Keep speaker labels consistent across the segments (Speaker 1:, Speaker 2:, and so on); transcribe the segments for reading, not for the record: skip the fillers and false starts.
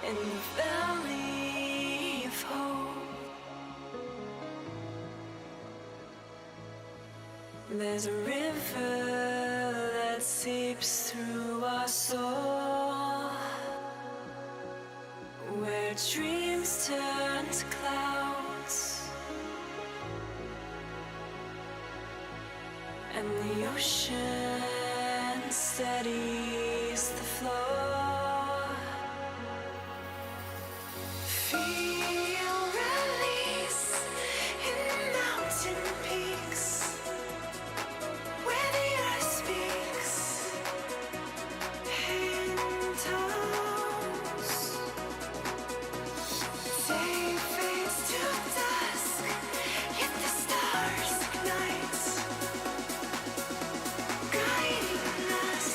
Speaker 1: in the valley of hope. There's a river that seeps through our soul, where dreams turn to clouds, and the ocean steadies the flow. Feel release in mountain peaks, where the earth speaks in tones. Day fades to dusk, yet the stars ignite, guiding us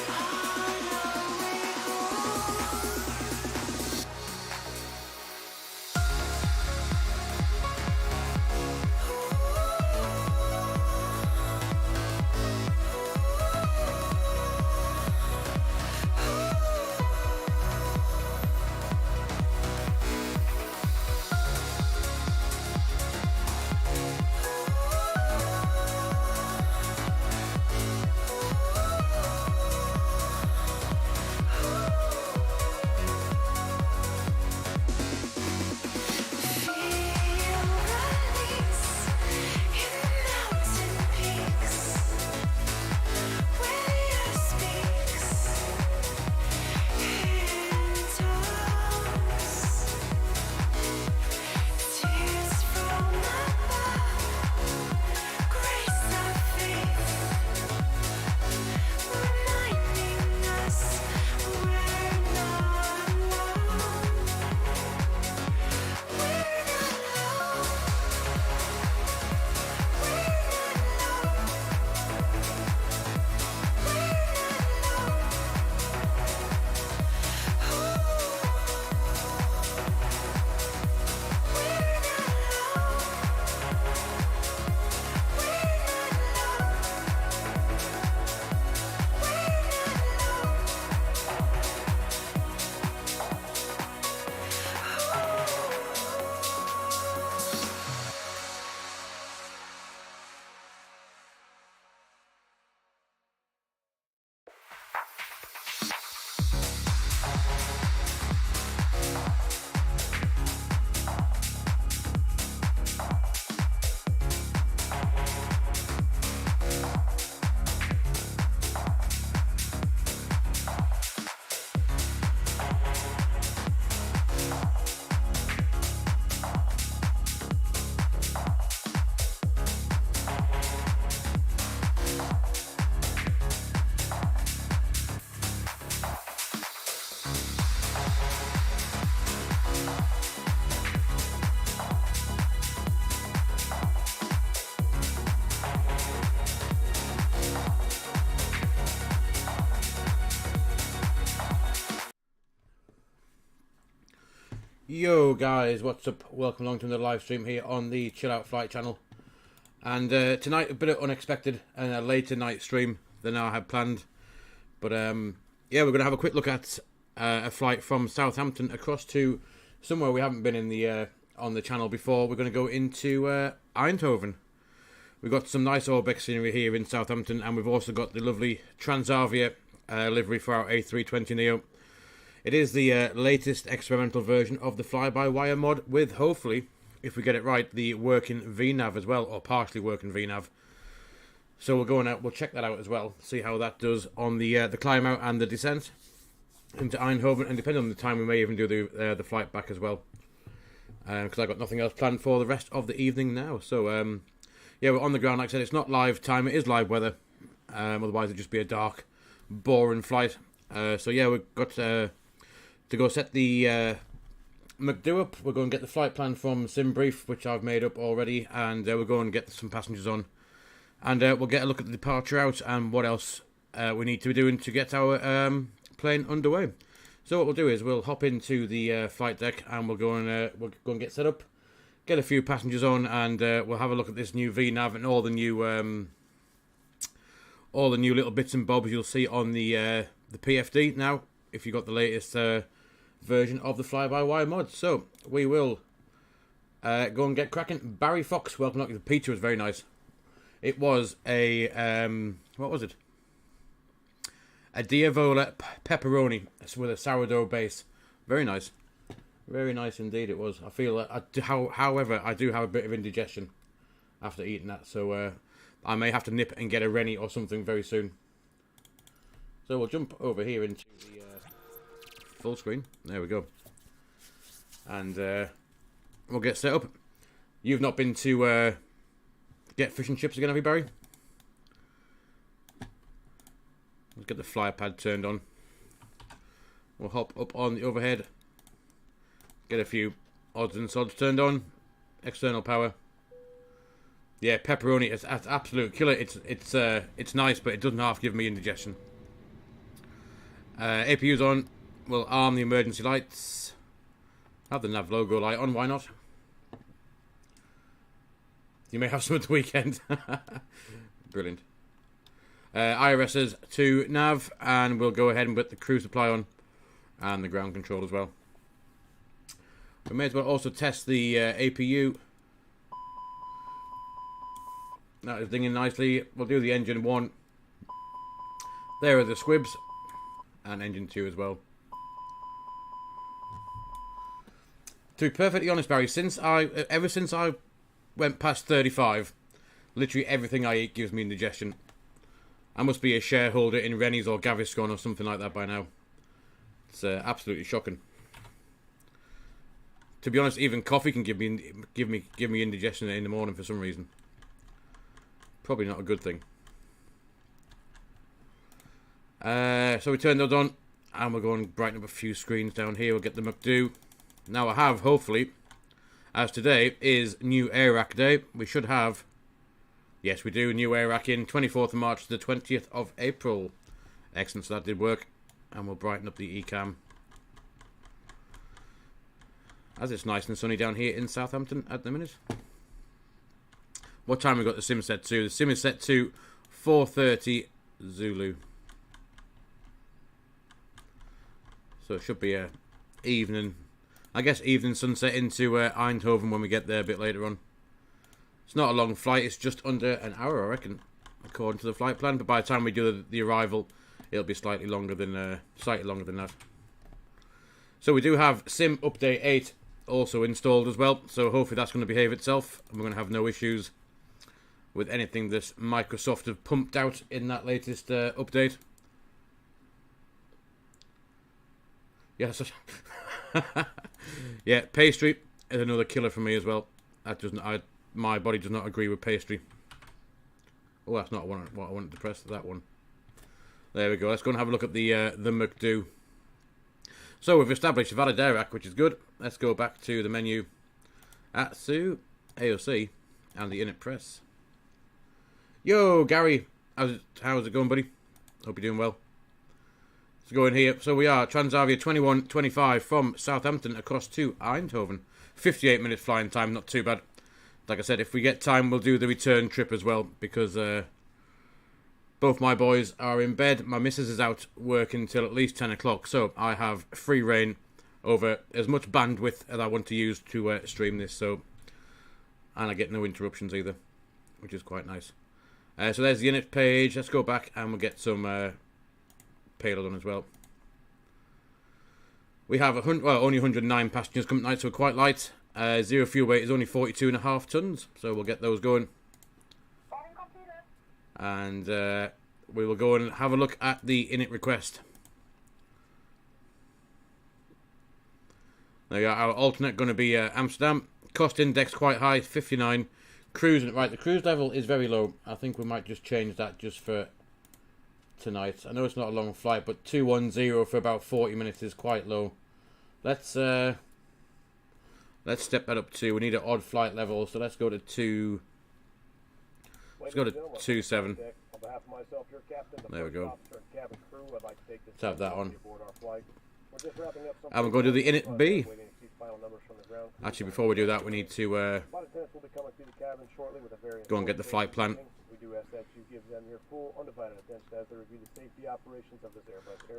Speaker 1: all the way home. Feel release in mountain peaks, where the earth speaks in tones. Tears from above, grace of faith, reminding us we're not alone. We're not alone.
Speaker 2: Yo guys, what's up? Welcome along to another live stream here on the Chill Out Flight channel. And tonight a bit unexpected and a later night stream than I had planned. But yeah, we're going to have a quick look at a flight from Southampton across to somewhere we haven't been in the on the channel before. We're going to go into Eindhoven. We've got some nice Orbx scenery here in Southampton, and we've also got the lovely Transavia livery for our A32NX. It is the latest experimental version of the fly-by-wire mod with, hopefully, if we get it right, the working VNav as well, or partially working VNav. So we'll go out, we'll check that out as well, see how that does on the climb out and the descent into Eindhoven, and depending on the time we may even do the flight back as well, because I've got nothing else planned for the rest of the evening now. So yeah, we're on the ground. Like I said, it's not live time, it is live weather, otherwise it'd just be a dark, boring flight. So yeah, we've got to go set the McDo up. We're going to get the flight plan from SimBrief, which I've made up already, and we're going to get some passengers on, and we'll get a look at the departure out and what else we need to be doing to get our plane underway. So what we'll do is we'll hop into the flight deck, and we'll go and get set up, get a few passengers on, and we'll have a look at this new VNav and all the new little bits and bobs you'll see on the PFD. Now, if you got the latest version of the fly-by-wire mod. So we will go and get cracking. Barry Fox, welcome along. The pizza was very nice. It was a what was it? A Diavola pepperoni with a sourdough base. Very nice. Very nice indeed it was. I feel however, I do have a bit of indigestion after eating that, so I may have to nip and get a Rennie or something very soon. So we'll jump over here into the full screen. There we go. And we'll get set up. You've not been to get fish and chips again, have you, Barry? Let's get the fly pad turned on. We'll hop up on the overhead. Get a few odds and sods turned on. External power. Yeah, pepperoni is absolute killer. It's nice, but it doesn't half give me indigestion. APU's on. We'll arm the emergency lights. Have the nav logo light on. Why not? You may have some at the weekend. Brilliant. IRS's to nav, and we'll go ahead and put the crew supply on and the ground control as well. We may as well also test the APU. That is dinging nicely. We'll do the engine 1. There are the squibs, and engine 2 as well. To be perfectly honest, Barry, ever since I went past 35, literally everything I eat gives me indigestion. I must be a shareholder in Rennie's or Gaviscon or something like that by now. It's absolutely shocking. To be honest, even coffee can give me indigestion in the morning for some reason. Probably not a good thing. So we turn those on, and we're going to brighten up a few screens down here. We'll get the McDo. Now I have, hopefully, as today is new air rack day, we should have, yes we do, new air rack in 24th of March to the 20th of April. Excellent, so that did work. And we'll brighten up the eCam. As it's nice and sunny down here in Southampton at the minute. What time we got the sim set to? The sim is set to 4:30 Zulu. So it should be a evening, I guess evening sunset into Eindhoven when we get there a bit later on. It's not a long flight, it's just under an hour, I reckon, according to the flight plan. But by the time we do the arrival, it'll be slightly longer than that. So we do have Sim Update 8 also installed as well. So hopefully that's going to behave itself, and we're going to have no issues with anything that Microsoft have pumped out in that latest update. Yes. Yeah, pastry is another killer for me as well. That doesn't. My body does not agree with pastry. Oh, that's not what I wanted to press. That one. There we go. Let's go and have a look at the McDo. So we've established a valid air rack, which is good. Let's go back to the menu. Atsu, AOC, and the init press. Yo, Gary, how's it going, buddy? Hope you're doing well. Let's go in here. So we are Transavia 2125 from Southampton across to Eindhoven. 58-minute flying time, not too bad. Like I said, if we get time, we'll do the return trip as well, because both my boys are in bed. My missus is out working until at least 10 o'clock, so I have free reign over as much bandwidth as I want to use to stream this. So, and I get no interruptions either, which is quite nice. So there's the init page. Let's go back and we'll get some payload on as well. We have only 109 passengers coming tonight, so we're quite light. Zero fuel weight is only 42.5 tons, so we'll get those going. And we will go and have a look at the init request. There you are, our alternate going to be Amsterdam. Cost index quite high, 59. Cruise, right, the cruise level is very low. I think we might just change that just for tonight. I know it's not a long flight, but 210 for about 40 minutes is quite low. Let's step that up to, we need an odd flight level, so let's go to 2. Let's go to 27. There we go. Let's have that on. And we're going to do the init B. Actually, before we do that, we need to go and get the flight plan.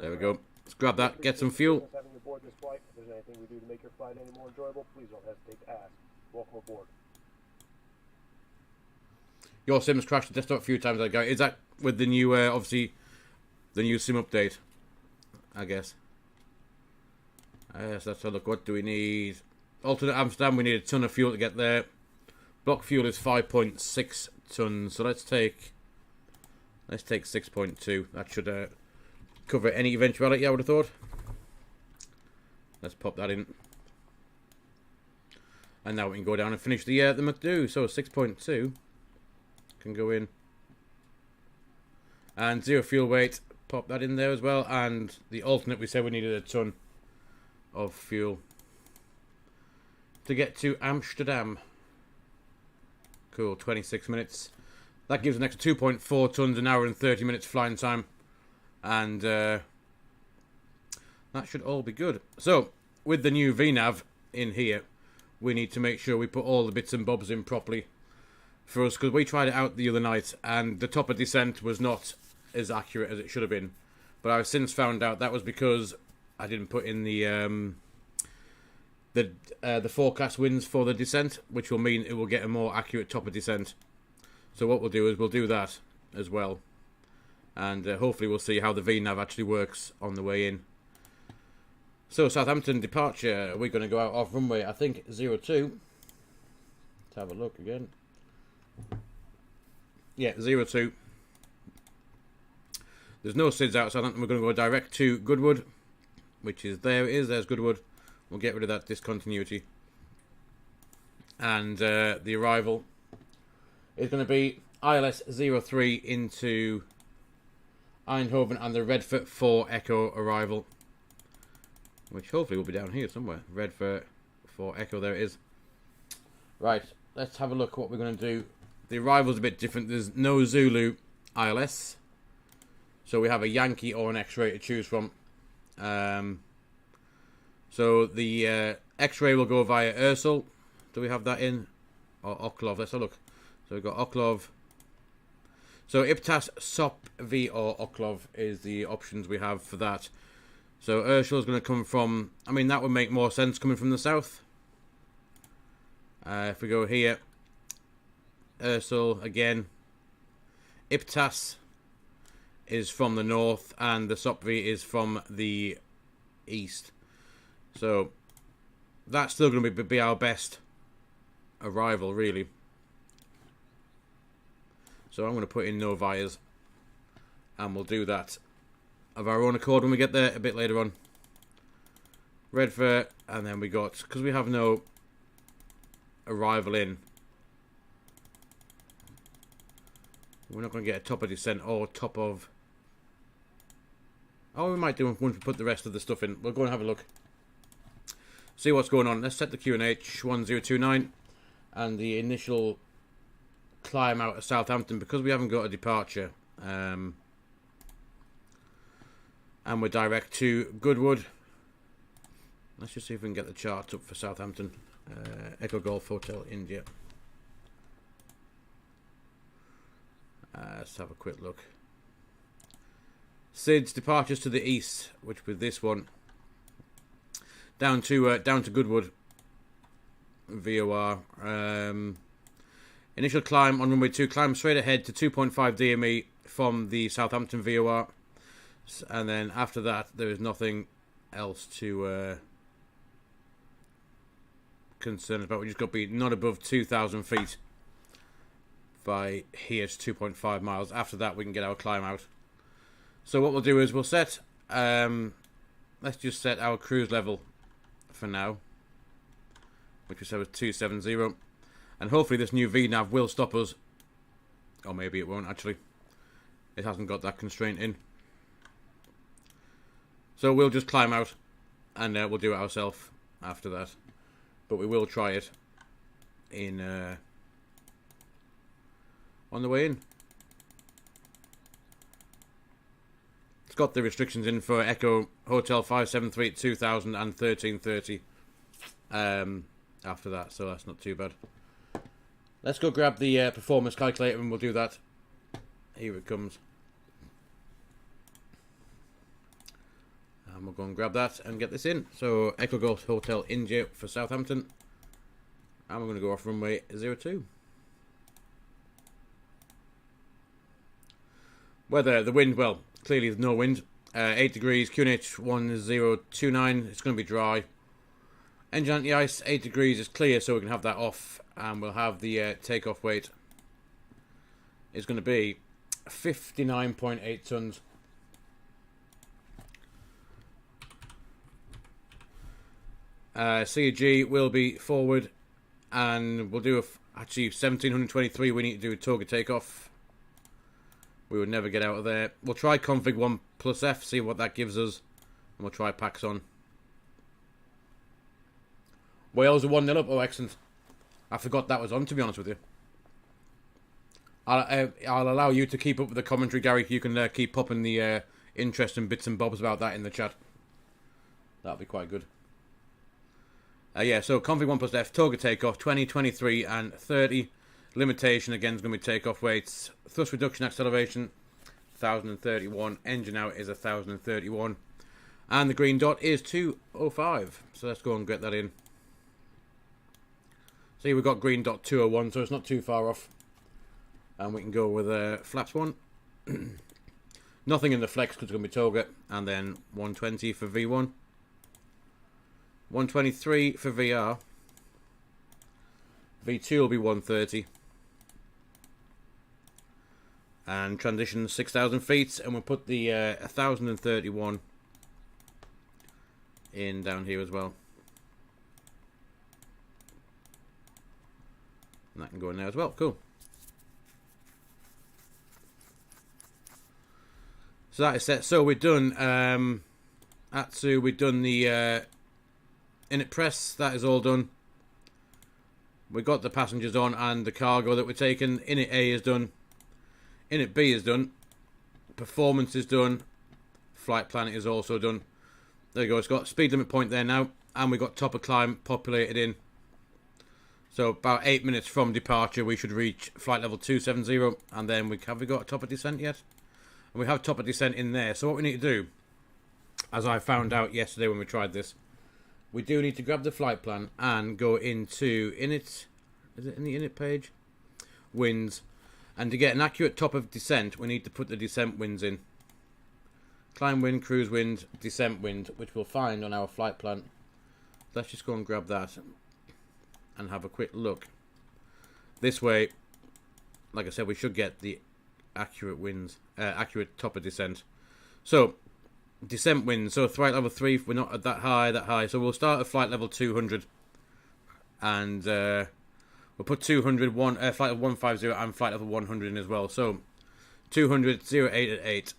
Speaker 2: There we go. Let's grab that, get some fuel.
Speaker 3: there's anything we do to make your flight any more enjoyable, please don't hesitate to ask. Welcome aboard.
Speaker 2: Your sim's crashed the desktop a few times, ago. Is that with the new, obviously, the new sim update? I guess. Yes, let's have a look. What do we need? Alternate Amsterdam, we need a ton of fuel to get there. Block fuel is 5.6 tons, so let's take 6.2. That should cover any eventuality, I would have thought. Let's pop that in. And now we can go down and finish the McDo. So 6.2 can go in. And 0 fuel weight, pop that in there as well. And the alternate, we said we needed a ton of fuel to get to Amsterdam. Cool, 26 minutes. That gives an extra 2.4 tons, an hour and 30 minutes flying time. And that should all be good. So, with the new VNav in here, we need to make sure we put all the bits and bobs in properly for us, because we tried it out the other night and the top of descent was not as accurate as it should have been. But I've since found out that was because I didn't put in the forecast winds for the descent, which will mean it will get a more accurate top of descent. So what we'll do is we'll do that as well, and hopefully we'll see how the VNav actually works on the way in. So Southampton departure, we're going to go out off runway, I think 02. Let's have a look again. Yeah, 02. There's no SIDS out Southampton. We're going to go direct to Goodwood, which is there. It is. There's Goodwood. We'll get rid of that discontinuity. And the arrival is going to be ILS 03 into Eindhoven and the Redford 4 Echo arrival, which hopefully will be down here somewhere. Redford 4 Echo, there it is. Right, let's have a look what we're going to do. The arrival's a bit different. There's no Zulu ILS, so we have a Yankee or an X-ray to choose from. So the X-ray will go via Ursel. Do we have that in? Or Oklov? Let's have a look. So we've got Oklov. So IPTAS, SOP, V or Oklov is the options we have for that. So Ursel is going to come from, I mean, that would make more sense coming from the south. If we go here, Ursel again. IPTAS is from the north and the SOP V is from the east. So that's still going to be our best arrival, really. So I'm going to put in no Vias, and we'll do that of our own accord when we get there a bit later on. Redford, and then we got, because we have no arrival in, we're not going to get a top of descent or top of, oh, we might do once we put the rest of the stuff in. We'll go and have a look, see what's going on. Let's set the QNH 1029 and the initial climb out of Southampton, because we haven't got a departure, and we're direct to Goodwood. Let's just see if we can get the charts up for Southampton. Echo Golf Hotel India. Let's have a quick look. SIDS departures to the east, which with this one down to Goodwood VOR. Initial climb on runway 2, climb straight ahead to 2.5 DME from the Southampton VOR, and then after that there is nothing else to concern about. We just got to be not above 2,000 feet by here to 2.5 miles. After that we can get our climb out. So what we'll do is we'll set, let's just set our cruise level for now, which we said was 270. And hopefully this new VNav will stop us. Or maybe it won't, actually. It hasn't got that constraint in. So we'll just climb out. And we'll do it ourselves after that. But we will try it in on the way in. It's got the restrictions in for Echo Hotel 573 at 2000 and 1330 after that. So that's not too bad. Let's go grab the performance calculator and we'll do that. Here it comes. And we'll go and grab that and get this in. So Echo Golf Hotel India for Southampton. And we're going to go off runway 02. Weather, the wind, well, clearly there's no wind. 8 degrees, QNH 1029. It's going to be dry. Engine anti-ice, 8 degrees is clear, so we can have that off. And we'll have the takeoff weight. It's going to be 59.8 tons. CG will be forward, and we'll do actually 1723. We need to do a toga takeoff. We would never get out of there. We'll try config 1 plus F, see what that gives us, and we'll try packs on. Wales are 1-0 up. Oh, excellent! I forgot that was on, to be honest with you. I'll allow you to keep up with the commentary, Gary. You can keep popping the interesting bits and bobs about that in the chat. That'll be quite good. Yeah, so config 1 plus F, toga takeoff, 20, 23 and 30. Limitation, again, is going to be takeoff weights. Thrust reduction acceleration, 1031. Engine out is 1031. And the green dot is 205. So let's go and get that in. See, we've got green dot 201, so it's not too far off. And we can go with flaps 1. Nothing in the flex because it's going to be toga. And then 120 for V1. 123 for VR. V2 will be 130. And transition 6,000 feet. And we'll put the 1031 in down here as well. And that can go in there as well. Cool. So that is set. So we've done Atsu, we've done the init press, that is all done. We got the passengers on and the cargo that we're taking. Init A is done. Init B is done. Performance is done. Flight plan is also done. There you go. It's got speed limit point there now, and we got top of climb populated in. So about 8 minutes from departure, we should reach flight level 270, and then we got a top of descent yet? And we have top of descent in there. So what we need to do, as I found out yesterday when we tried this, we do need to grab the flight plan and go into init. Is it in the init page? Winds. And to get an accurate top of descent, we need to put the descent winds in. Climb wind, cruise wind, descent wind, which we'll find on our flight plan. Let's just go and grab that and have a quick look. This way, like I said, we should get the accurate winds, accurate top of descent. So, descent winds. So flight level 3, we're not at that high. So we'll start at flight level 200, and we'll put 200, flight level 150 and flight level 100 in as well. So 200, 08 at 8.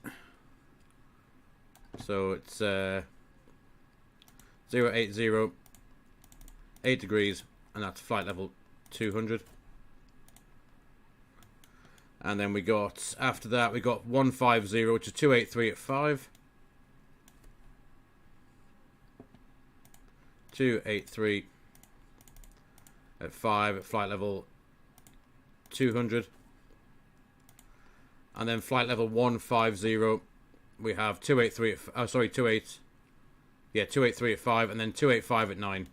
Speaker 2: So it's 080, 8 degrees, and that's flight level 200. And then we got, after that, we got 150, which is 283 at 5. 283 at 5 at flight level 200. And then flight level 150, we have 283 at, 283 at 5, and then 285 at 9.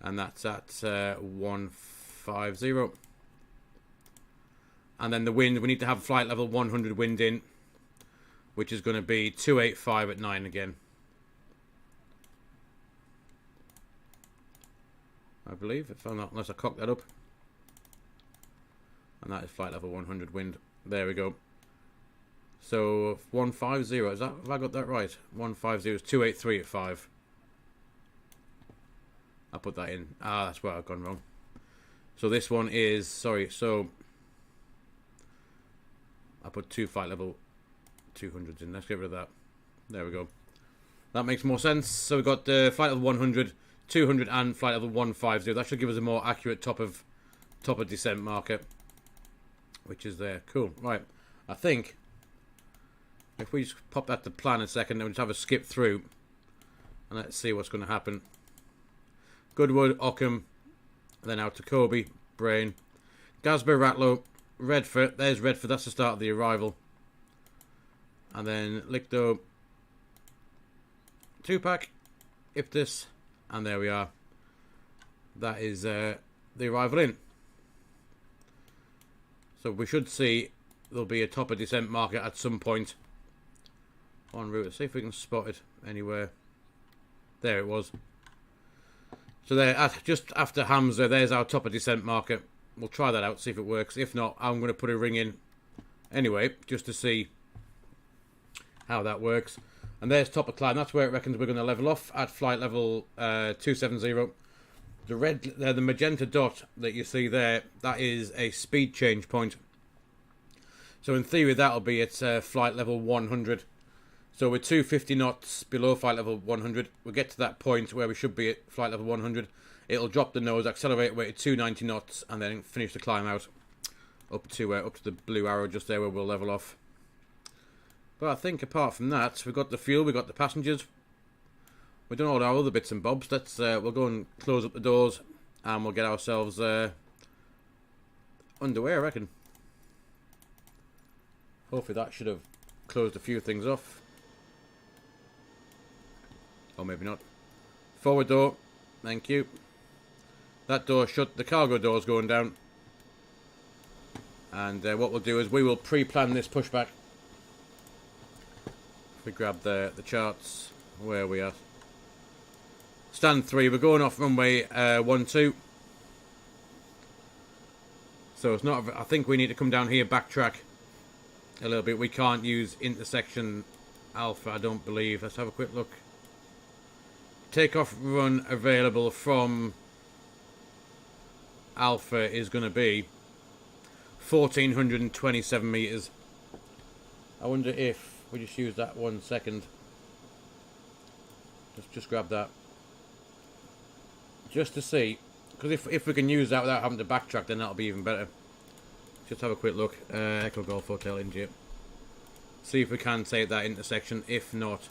Speaker 2: And that's at 150. And then the wind, we need to have flight level 100 wind in, which is going to be 285 at 9 again. I believe, if I'm not, unless I cock that up. And that is flight level 100 wind. There we go. So 150, is that, have I got that right? 150 is 283 at 5. I'll put that in. Ah, that's where I've gone wrong. So this one is, sorry, so I put 2 flight level 200s in. Let's get rid of that. There we go. That makes more sense. So we've got the flight level 100, 200 and flight level 150. That should give us a more accurate top of descent marker, which is there. Cool. Right. I think if we just pop that to plan a second, then we'll just have a skip through and let's see what's going to happen. Goodwood, Ockham, then out to Kobe, Brain, Gasby, Ratlow, Redford. There's Redford. That's the start of the arrival. And then Licto, 2-pack, Iptis, and there we are. That is the arrival in. So we should see there'll be a top of descent marker at some point en route. Let's see if we can spot it anywhere. There it was. So there, just after Hamza, there's our top of descent marker. We'll try that out, see if it works. If not, I'm going to put a ring in anyway, just to see how that works. And there's top of climb. That's where it reckons we're going to level off at flight level 270. The red, the magenta dot that you see there, that is a speed change point. So in theory, that'll be at flight level 100. So we're 250 knots below flight level 100. We'll get to that point where we should be at flight level 100. It'll drop the nose, accelerate away to 290 knots, and then finish the climb out up to the blue arrow just there where we'll level off. But I think apart from that, we've got the fuel, we've got the passengers. We've done all our other bits and bobs. Let's we'll go and close up the doors, and we'll get ourselves underway, I reckon. Hopefully that should have closed a few things off. Or maybe not. Forward door. Thank you. That door shut. The cargo door's going down. And what we'll do is we will pre-plan this pushback. If we grab the charts, where are we at? Stand 3. We're going off runway 12. So it's not. I think we need to come down here, backtrack a little bit. We can't use intersection Alpha, I don't believe. Let's have a quick look. Takeoff run available from Alpha is going to be 1427 meters. I wonder if we just use that 1 second. Just grab that. Just to see, because if we can use that without having to backtrack, then that'll be even better. Just have a quick look. Echo Golf Hotel India. See if we can take that intersection. If not,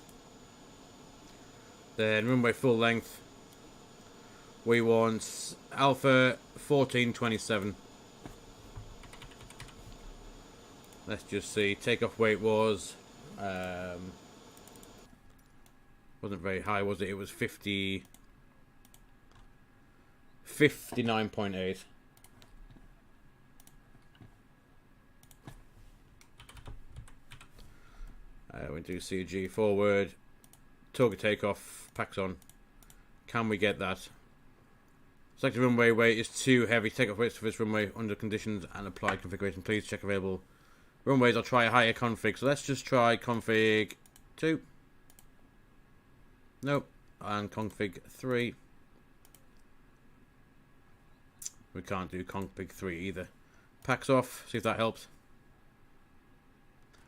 Speaker 2: then runway full length. We want Alpha 1427. Let's just see. Takeoff weight was wasn't very high, was it? It was 59.8. We do CG forward. Toga takeoff. Packs on. Can we get that? Selected runway weight is too heavy. Takeoff weights for this runway under conditions and applied configuration. Please check available runways. I'll try a higher config. So let's just try config 2. Nope. And config 3. We can't do config 3 either. Packs off. See if that helps.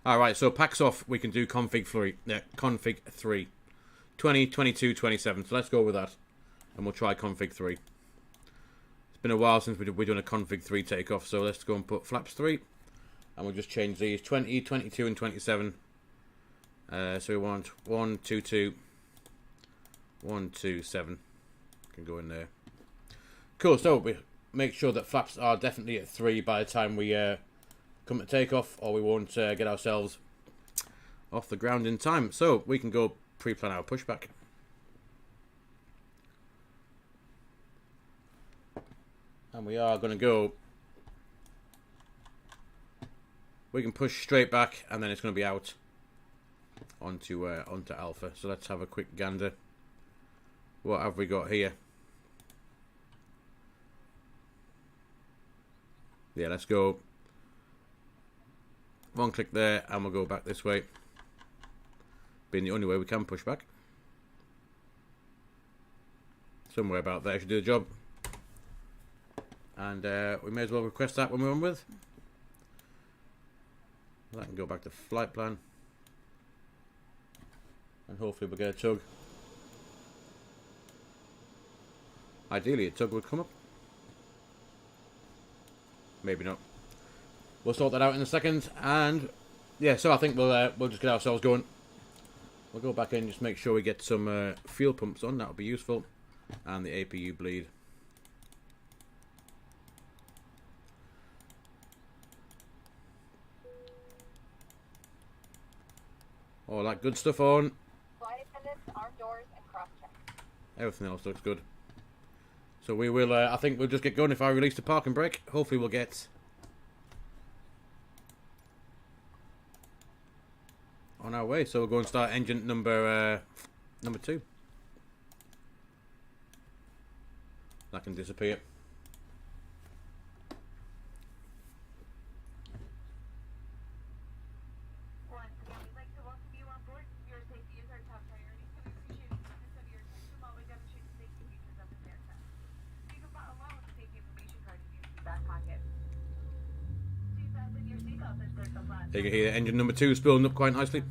Speaker 2: Alright, so packs off. We can do config 3. Yeah, config 3. 20, 22, 27. So let's go with that. And we'll try config 3. It's been a while since we've done a config 3 takeoff. So let's go and put flaps 3. And we'll just change these. 20, 22 and 27. So we want 1, 2, 2. 1, 2, 7. Can go in there. Cool, so we make sure that flaps are definitely at 3 by the time we come to takeoff, or we won't get ourselves off the ground in time. So we can go pre-plan our pushback. And we are going to go. We can push straight back, and then it's going to be out onto Alpha. So let's have a quick gander. What have we got here? Yeah, let's go. One click there, and we'll go back this way. Being the only way we can push back. Somewhere about there should do the job. And we may as well request that when we're on with. I can go back to flight plan. And hopefully we'll get a tug. Ideally a tug would come up. Maybe not. We'll sort that out in a second. And yeah, so I think we'll just get ourselves going. We'll go back in and just make sure we get some fuel pumps on. That'll be useful. And the APU bleed. All that good stuff on.
Speaker 4: Flight attendants, arm doors, and cross-check.
Speaker 2: Everything else looks good. So we will, I think we'll just get going if I release the parking brake. Hopefully we'll get on our way. So we'll go and start engine number 2. That can disappear.
Speaker 4: Once again, we'd like to welcome you on board. Your safety is our top priority, so we appreciate the kindness of your attention while we demonstrate the safety features of this aircraft. You can follow along with the safety information card in your back pocket. 2,000 your seatbelt and circle flat.
Speaker 2: You can hear engine number 2 spilling up quite nicely.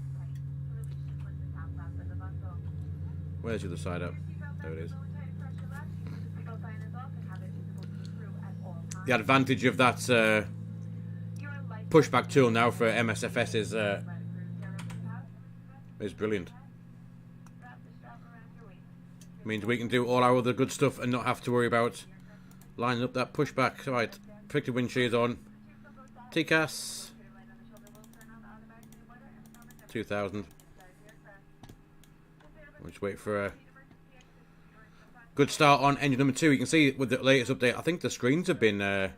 Speaker 2: Where's the other side up? There it is. The advantage of that pushback tool now for MSFS is brilliant. Means we can do all our other good stuff and not have to worry about lining up that pushback. Right, pick the wind shears on. TCAS 2000. We'll just wait for a good start on engine number 2. You can see with the latest update, I think the screens have been done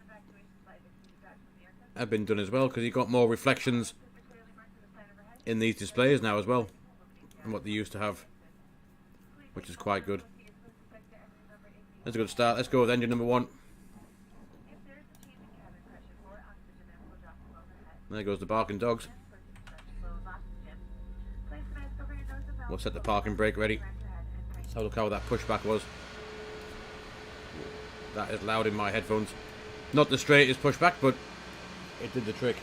Speaker 2: as well, because you've got more reflections in these displays now as well than what they used to have, which is quite good. That's a good start. Let's go with engine number 1. There goes the barking dogs. We'll set the parking brake ready. Let's have a look how that pushback was. That is loud in my headphones. Not the straightest pushback, but it did the trick.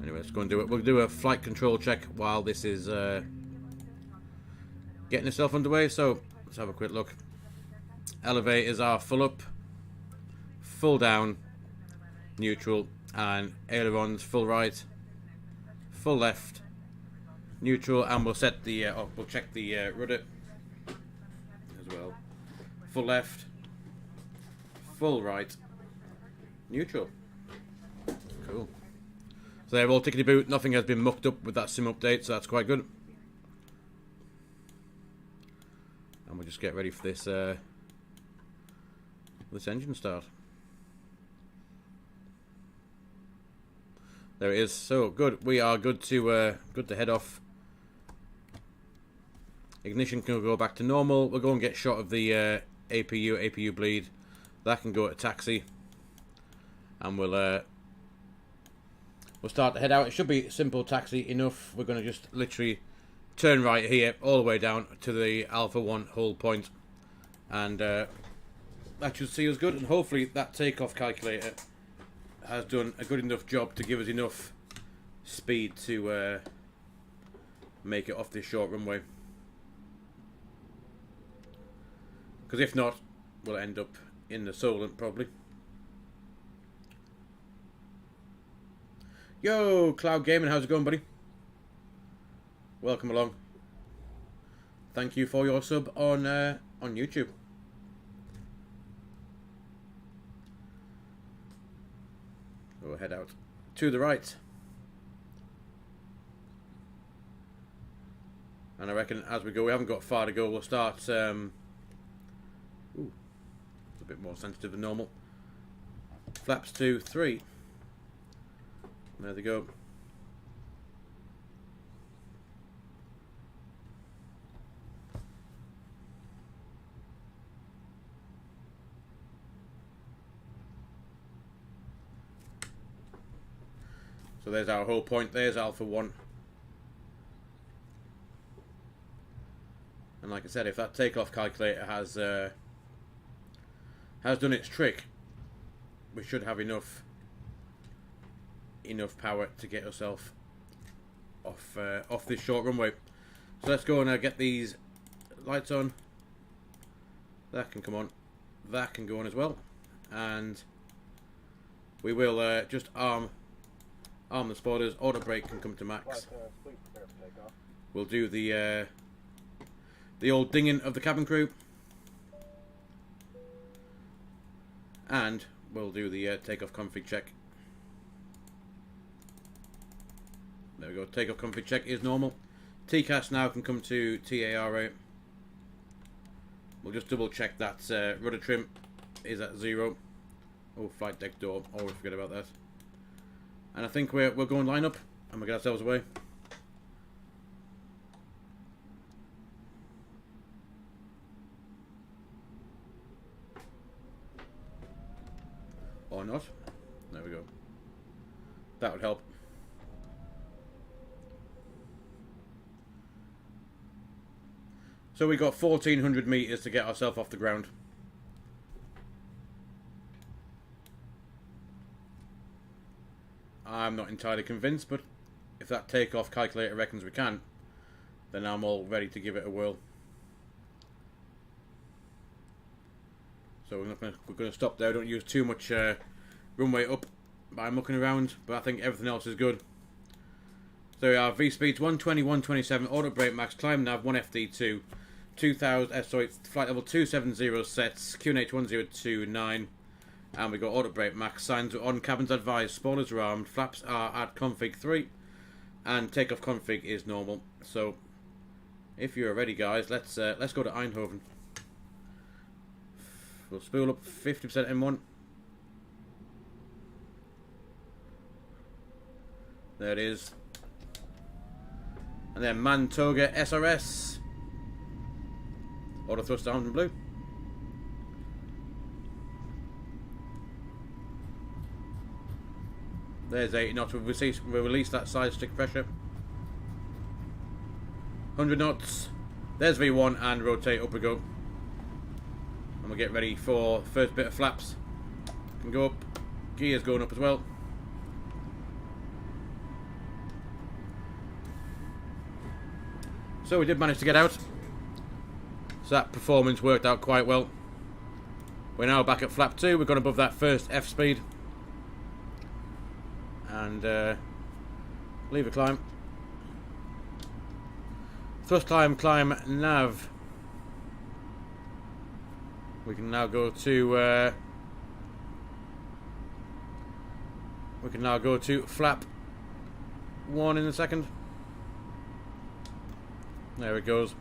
Speaker 2: Anyway, let's go and do it. We'll do a flight control check while this is getting itself underway. So let's have a quick look. Elevators are full up, full down, neutral, and ailerons full right, full left, neutral, and we'll set the we'll check the rudder as well. Full left, full right, neutral. Cool. So they're all tickety boot. Nothing has been mucked up with that sim update, so that's quite good. And we'll just get ready for this this engine start. There it is. So good. We are good to head off. Ignition can go back to normal. We'll go and get shot of the APU bleed. That can go to taxi, and we'll start to head out. It should be simple taxi enough. We're going to just literally turn right here, all the way down to the Alpha 1 hull point, and that should see us good. And hopefully that takeoff calculator has done a good enough job to give us enough speed to make it off this short runway. Because if not, we'll end up in the Solent probably. Yo, Cloud Gaming, how's it going, buddy? Welcome along. Thank you for your sub on YouTube. We'll head out to the right. And I reckon as we go, we haven't got far to go, we'll start... ooh, it's a bit more sensitive than normal. Flaps 2, 3. There they go. So there's our whole point. There's Alpha 1. And like I said, if that takeoff calculator has done its trick, we should have enough power to get ourselves off this short runway. So let's go and get these lights on. That can come on. That can go on as well. And we will just arm the spoilers. Auto brake can come to max.
Speaker 3: Please prepare for takeoff.
Speaker 2: We'll do the old dinging of the cabin crew, and we'll do the takeoff config check. There we go. Takeoff config check is normal. TCAS now can come to TARA. We'll just double check that rudder trim is at 0. Oh, flight deck door. Always forget about that. And I think we're going line up and we'll get ourselves away. Or not. There we go. That would help. So we got 1,400 meters to get ourselves off the ground. I'm not entirely convinced, but if that takeoff calculator reckons we can, then I'm all ready to give it a whirl. So we're going to stop there. Don't use too much runway up by mucking around, but I think everything else is good. So we are V speeds 120, 127, auto brake max, climb nav 1 FD2, 2000. Flight level 270 sets, QNH 1029, and we got auto brake max. Signs are on, cabins advised, spoilers are armed, flaps are at config 3, and takeoff config is normal. So if you're ready, guys, let's go to Eindhoven. We'll spool up 50% M1. There it is. And then Mantoga SRS. Auto thrust armed in blue. There's 80 knots. We'll release that side stick pressure. 100 knots. There's V1 and rotate. Up we go. And we'll get ready for the first bit of flaps. Can go up. Gears going up as well. So we did manage to get out. So that performance worked out quite well. We're now back at flap 2. We've gone above that first F speed. And leave a climb. Thrust climb, climb, nav. We can now go to flap 1 in a second. There it goes.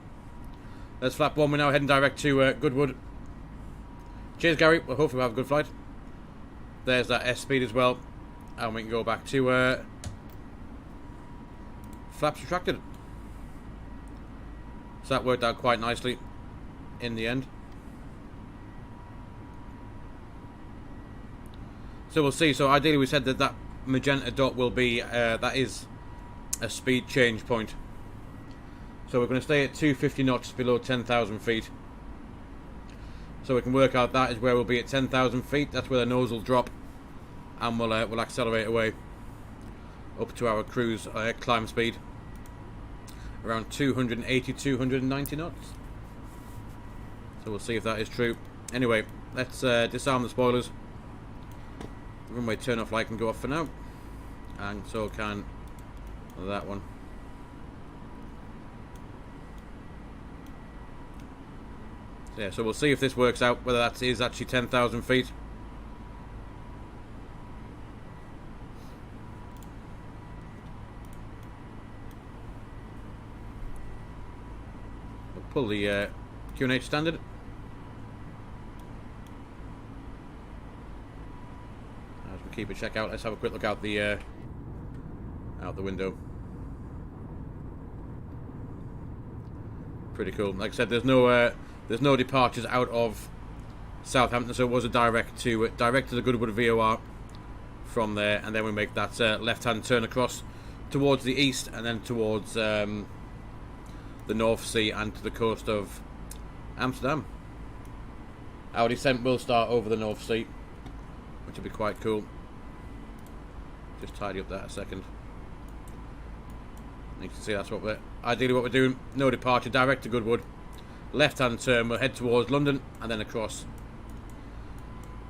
Speaker 2: There's flap 1. We're now heading direct to Goodwood. Cheers, Gary. Well, hopefully we'll have a good flight. There's that S speed as well. And we can go back to flaps retracted. So that worked out quite nicely in the end. So we'll see. So ideally we said that magenta dot will be, that is a speed change point. So we're going to stay at 250 knots below 10,000 feet. So we can work out that is where we'll be at 10,000 feet. That's where the nose will drop. And we'll accelerate away up to our cruise climb speed. Around 280, 290 knots. So we'll see if that is true. Anyway, let's disarm the spoilers. The runway turn off light can go off for now. And so can that one. So yeah, so we'll see if this works out, whether that is actually 10,000 feet. We'll pull the QNH standard. As we keep a check out, let's have a quick look out the window. Pretty cool. Like I said, there's no departures out of Southampton, so it was a direct to the Goodwood VOR from there, and then we make that left-hand turn across towards the east, and then towards the North Sea and to the coast of Amsterdam. Our descent will start over the North Sea, which will be quite cool. Just tidy up that a second. You can see that's what we're doing. No departure, direct to Goodwood. Left hand turn, we'll head towards London and then across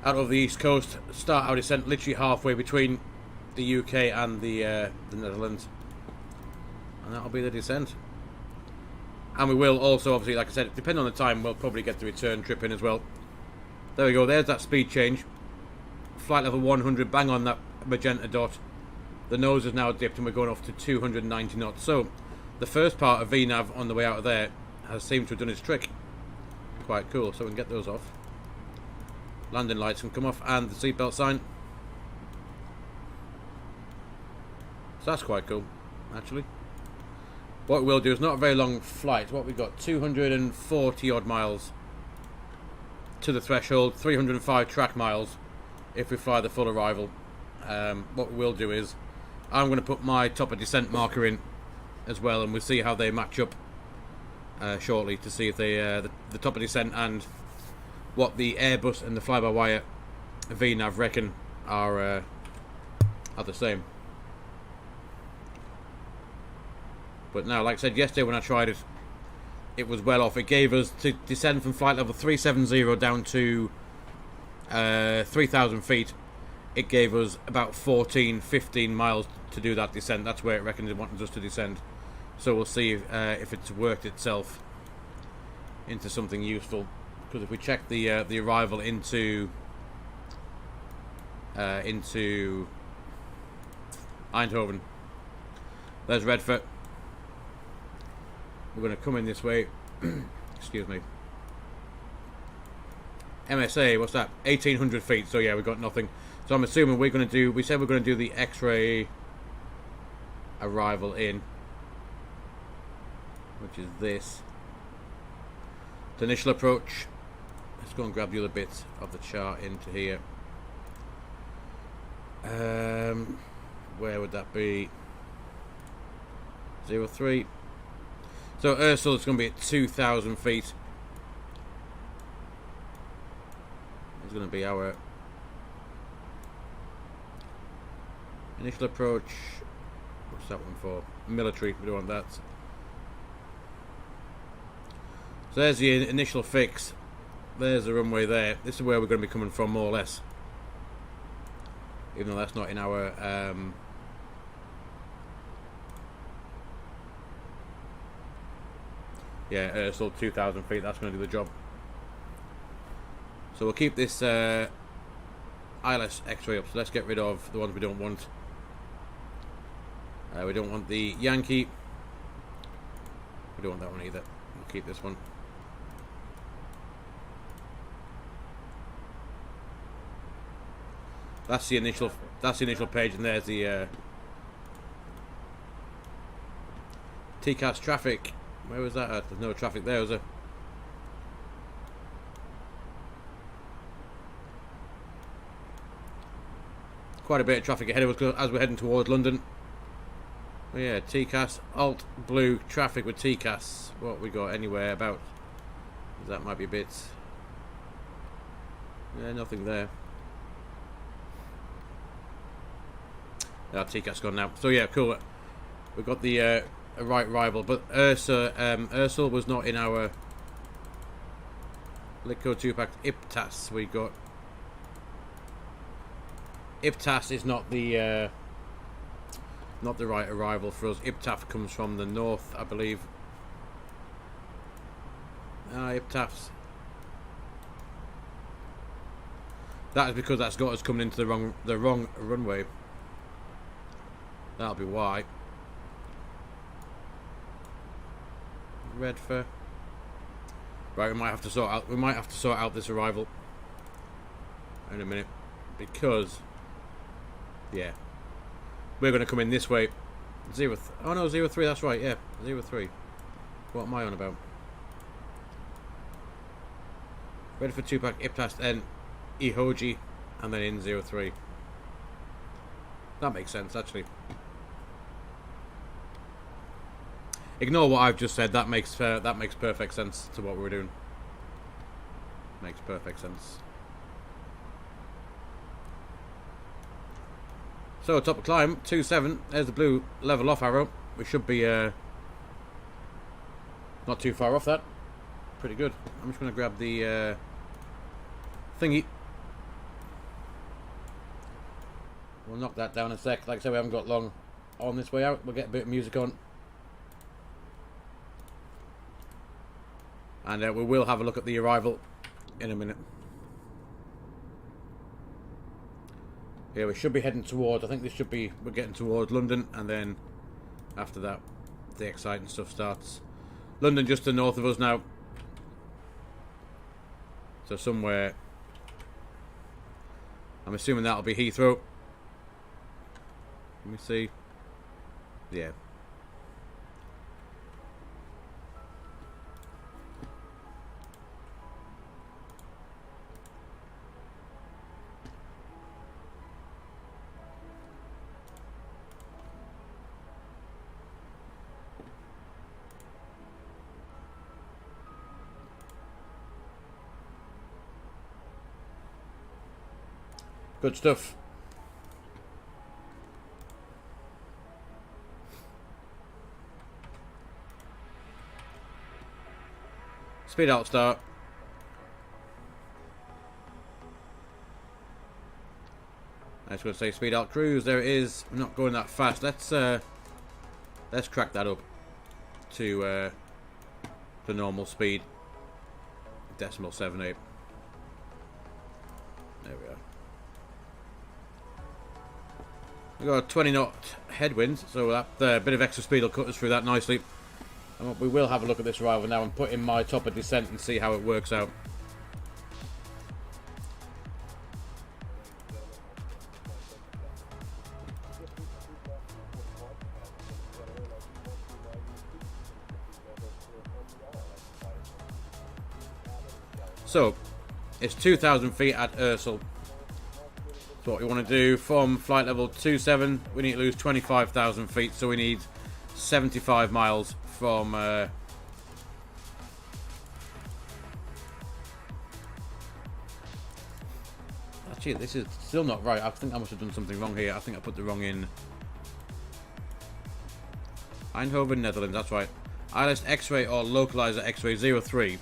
Speaker 2: out of the east coast. Start our descent literally halfway between the UK and the Netherlands, and that'll be the descent. And we will also, obviously, like I said, depending on the time, we'll probably get the return trip in as well. There we go, there's that speed change. Flight level 100, bang on that magenta dot. the nose is now dipped and we're going off to 290 knots. So the first part of VNAV on the way out of there has seemed to have done its trick. Quite cool. So we can get those off. Landing lights can come off and the seatbelt sign. So that's quite cool, actually. What we'll do is not a very long flight. What we've got, 240 odd miles to the threshold, 305 track miles if we fly the full arrival. What we'll do is I'm going to put my top of descent marker in as well, and we'll see how they match up shortly to see if they the top of descent and what the Airbus and the fly-by-wire VNAV reckon are the same. But now, like I said yesterday when I tried it, it was well off. It gave us, to descend from flight level 370 down to 3,000 feet, it gave us about 15 miles to do that descent. That's where it reckons it wanted us to descend. So we'll see if it's worked itself into something useful. Because if we check the arrival into Eindhoven, there's Redford. We're going to come in this way. Excuse me. MSA, what's that? 1,800 feet. So yeah, we've got nothing. So I'm assuming we're going to do. We said we're going to do the X-ray arrival in, which is this. The initial approach. Let's go and grab the other bits of the chart into here. Where would that be? 03. So Ursula is going to be at 2,000 feet. It's going to be our initial approach. What's that one for? Military. We don't want that. So there's the initial fix. There's the runway there. This is where we're going to be coming from, more or less. Even though that's not in our yeah, Ursula 2,000 feet. That's going to do the job. So we'll keep this ILS X-ray up. So let's get rid of the ones we don't want. We don't want the Yankee. We don't want that one either. We'll keep this one. That's the initial page, and there's the TCAS traffic. Where was that at? There's no traffic there, was there? Quite a bit of traffic ahead of us as we're heading towards London. Oh yeah, TCAS, Alt Blue, traffic with TCAS. What we got anywhere about? That might be a bit. Yeah, nothing there. TCAS gone now. So yeah, cool. We've got the right rival, but Ursula was not in our Lico 2-pack. IPTAS we got. IPTAS is not the right arrival for us. IPTAF comes from the north, I believe. IPTAFs. That is because that's got us coming into the wrong runway. That'll be why. Redford. Right, we might have to sort out this arrival in a minute, because yeah, we're going to come in this way. Oh no, 03. That's right. Yeah, 03. What am I on about? Redford 2-pack, IPTAS, then EHEH, and then in 03. That makes sense, actually. Ignore what I've just said. That makes perfect sense to what we're doing. Makes perfect sense. So top of climb 27. There's the blue level off arrow. We should be not too far off that. Pretty good. I'm just going to grab the thingy. We'll knock that down in a sec. Like I said, we haven't got long on this way out. We'll get a bit of music on. And we will have a look at the arrival in a minute. Yeah, we should be heading towards, I think this should be, we're getting towards London, and then after that, the exciting stuff starts. London just to the north of us now. So somewhere, I'm assuming that'll be Heathrow. Let me see. Yeah. Good stuff. Speed out start. I was going to say speed out cruise. There it is. We're not going that fast. Let's crack that up to the normal speed. 0.78. There we are. We've got a 20 knot headwind, so that bit of extra speed will cut us through that nicely. And we will have a look at this arrival now and put in my top of descent and see how it works out. So, it's 2,000 feet at Ursel. So what we want to do from flight level 27, we need to lose 25,000 feet, so we need 75 miles from actually this is still not right. I think I must have done something wrong here. I think I put the wrong in. Eindhoven, Netherlands, that's right. ILS X-ray or localizer X-ray 03.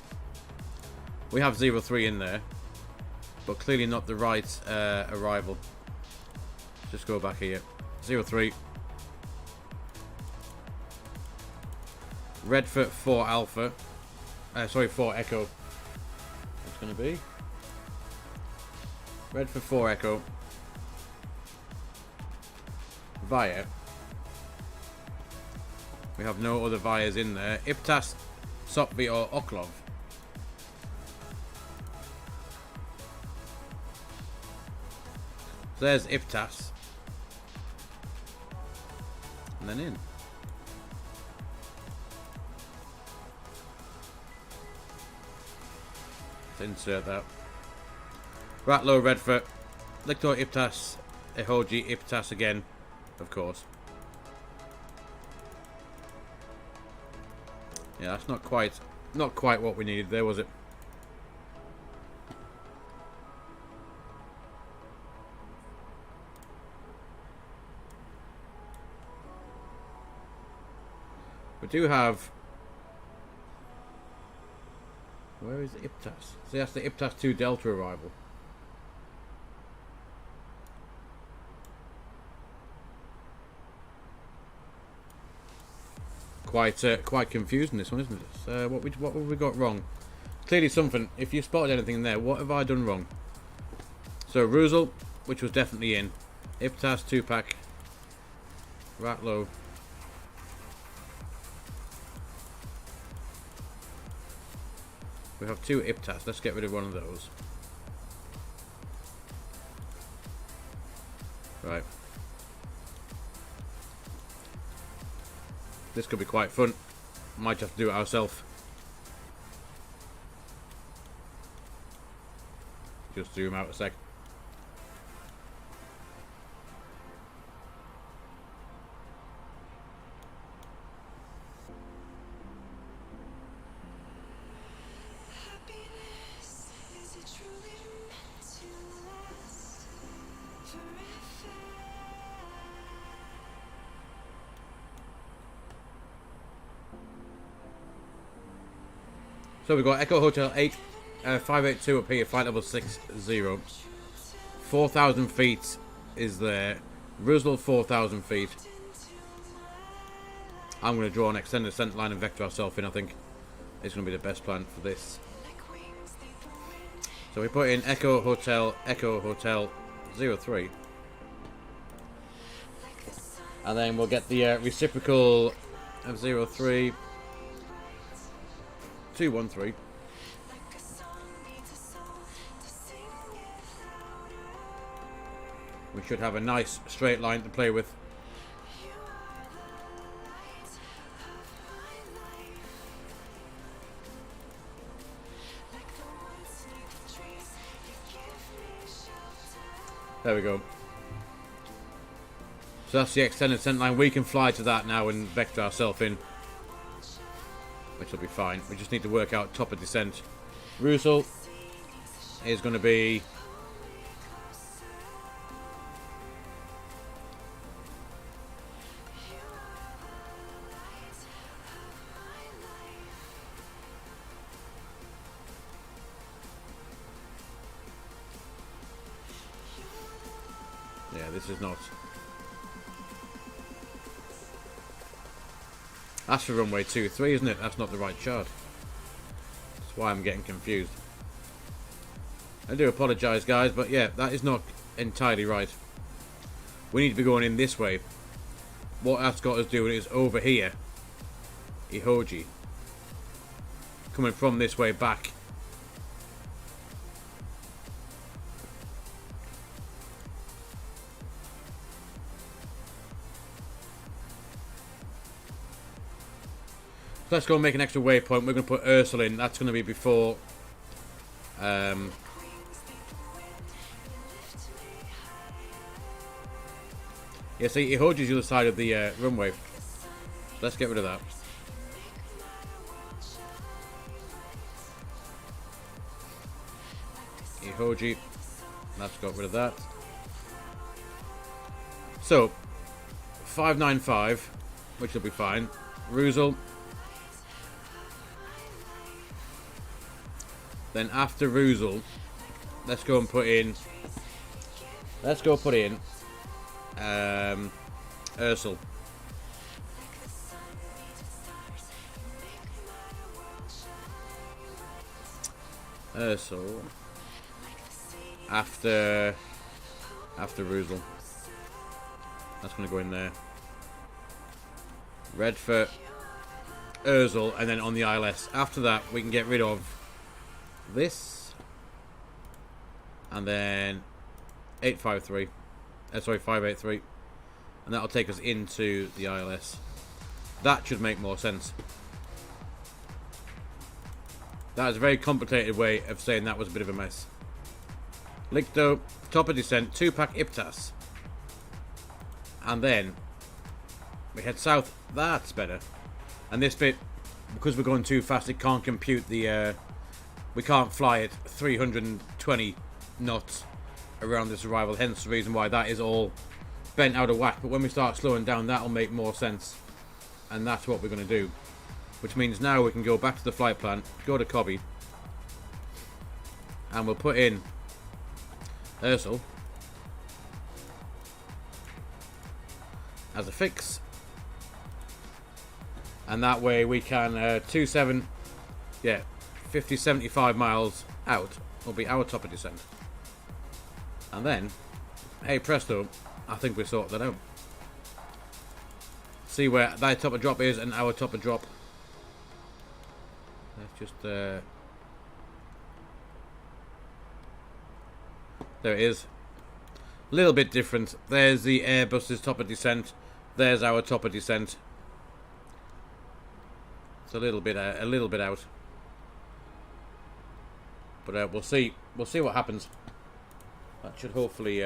Speaker 2: We have 03 in there, but clearly not the right arrival. Just go back here. 03. Redfoot 4 Alpha. Sorry, 4 Echo. What's going to be? Redfoot 4 Echo. Via. We have no other vias in there. Iptas, Sopvi or Oklov. So there's Iptas. And then in. Let's insert that. Ratlow, Redfoot, Lictor, Iptas, Ehoji, Iptas again, of course. Yeah, that's not quite what we needed there, was it? We do have. Where is Iptas? See, that's the Iptas 2 Delta arrival. Quite confusing this one, isn't it? What have we got wrong? Clearly something. If you spotted anything in there, what have I done wrong? So Rusel, which was definitely in. Iptas 2-pack. Ratlow. We have 2 Iptas. Let's get rid of one of those. Right. This could be quite fun. Might have to do it ourselves. Just zoom out a sec.
Speaker 1: Happiness, is it truly meant to last forever?
Speaker 2: So we've got Echo Hotel 8, 582 up here, flight level 60. 4,000 feet is there. Roosevelt 4,000 feet. I'm going to draw an extended descent line and vector ourselves in, I think. It's going to be the best plan for this. So we put in Echo Hotel 03. And then we'll get the reciprocal of 03 213. We should have a nice straight line to play with. There we go. So that's the extended centre line. We can fly to that now and vector ourselves in, which will be fine. We just need to work out top of descent. Russell is going to be this is not. That's for runway 23, isn't it? That's not the right chart. That's why I'm getting confused. I do apologise, guys, but yeah, that is not entirely right. We need to be going in this way. What that's got us doing is over here. EGHI. Coming from this way back. Let's go and make an extra waypoint. We're going to put Ursula in. That's going to be before. Yeah, see, EGHI is the other side of the runway. Let's get rid of that. EGHI. Let's get rid of that. So, 595, which will be fine. Russell. Then after Russell, let's go and put in. Let's go put in Ursula. Ursula after Russell. That's gonna go in there. Red for Ursula, and then on the ILS. After that, we can get rid of this, and then 853. Sorry, 583, and that'll take us into the ILS. That should make more sense. That is a very complicated way of saying that was a bit of a mess. Licto, top of descent, 2-pack IPTAS, and then we head south. That's better. And this bit, because we're going too fast, it can't compute the. We can't fly at 320 knots around this arrival, hence the reason why that is all bent out of whack. But when we start slowing down, that'll make more sense, and that's what we're going to do. Which means now we can go back to the flight plan, go to Cobby, and we'll put in Ursula as a fix, and that way we can 27, yeah, 50, 75 miles out will be our top of descent. And then, hey presto, I think we sorted that out. See where that top of drop is and our top of drop. Let's just there it is. A little bit different. There's the Airbus's top of descent. There's our top of descent. It's a little bit out. But we'll see. We'll see what happens. That should hopefully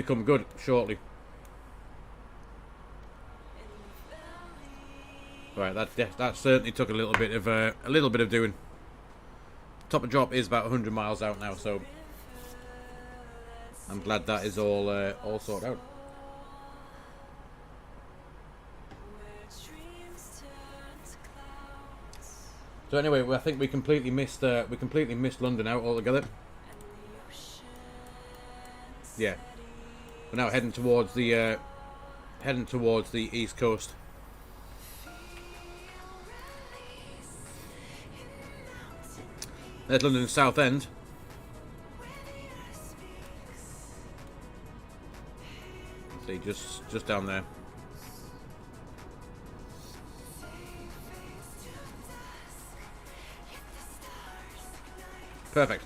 Speaker 2: come good shortly. Right, that certainly took a little bit of doing. Top of drop is about 100 miles out now, so I'm glad that is all sorted out. So anyway, I think we completely missed London out altogether. Yeah, we're now heading towards the east coast. There's London South End. See, just down there. Perfect.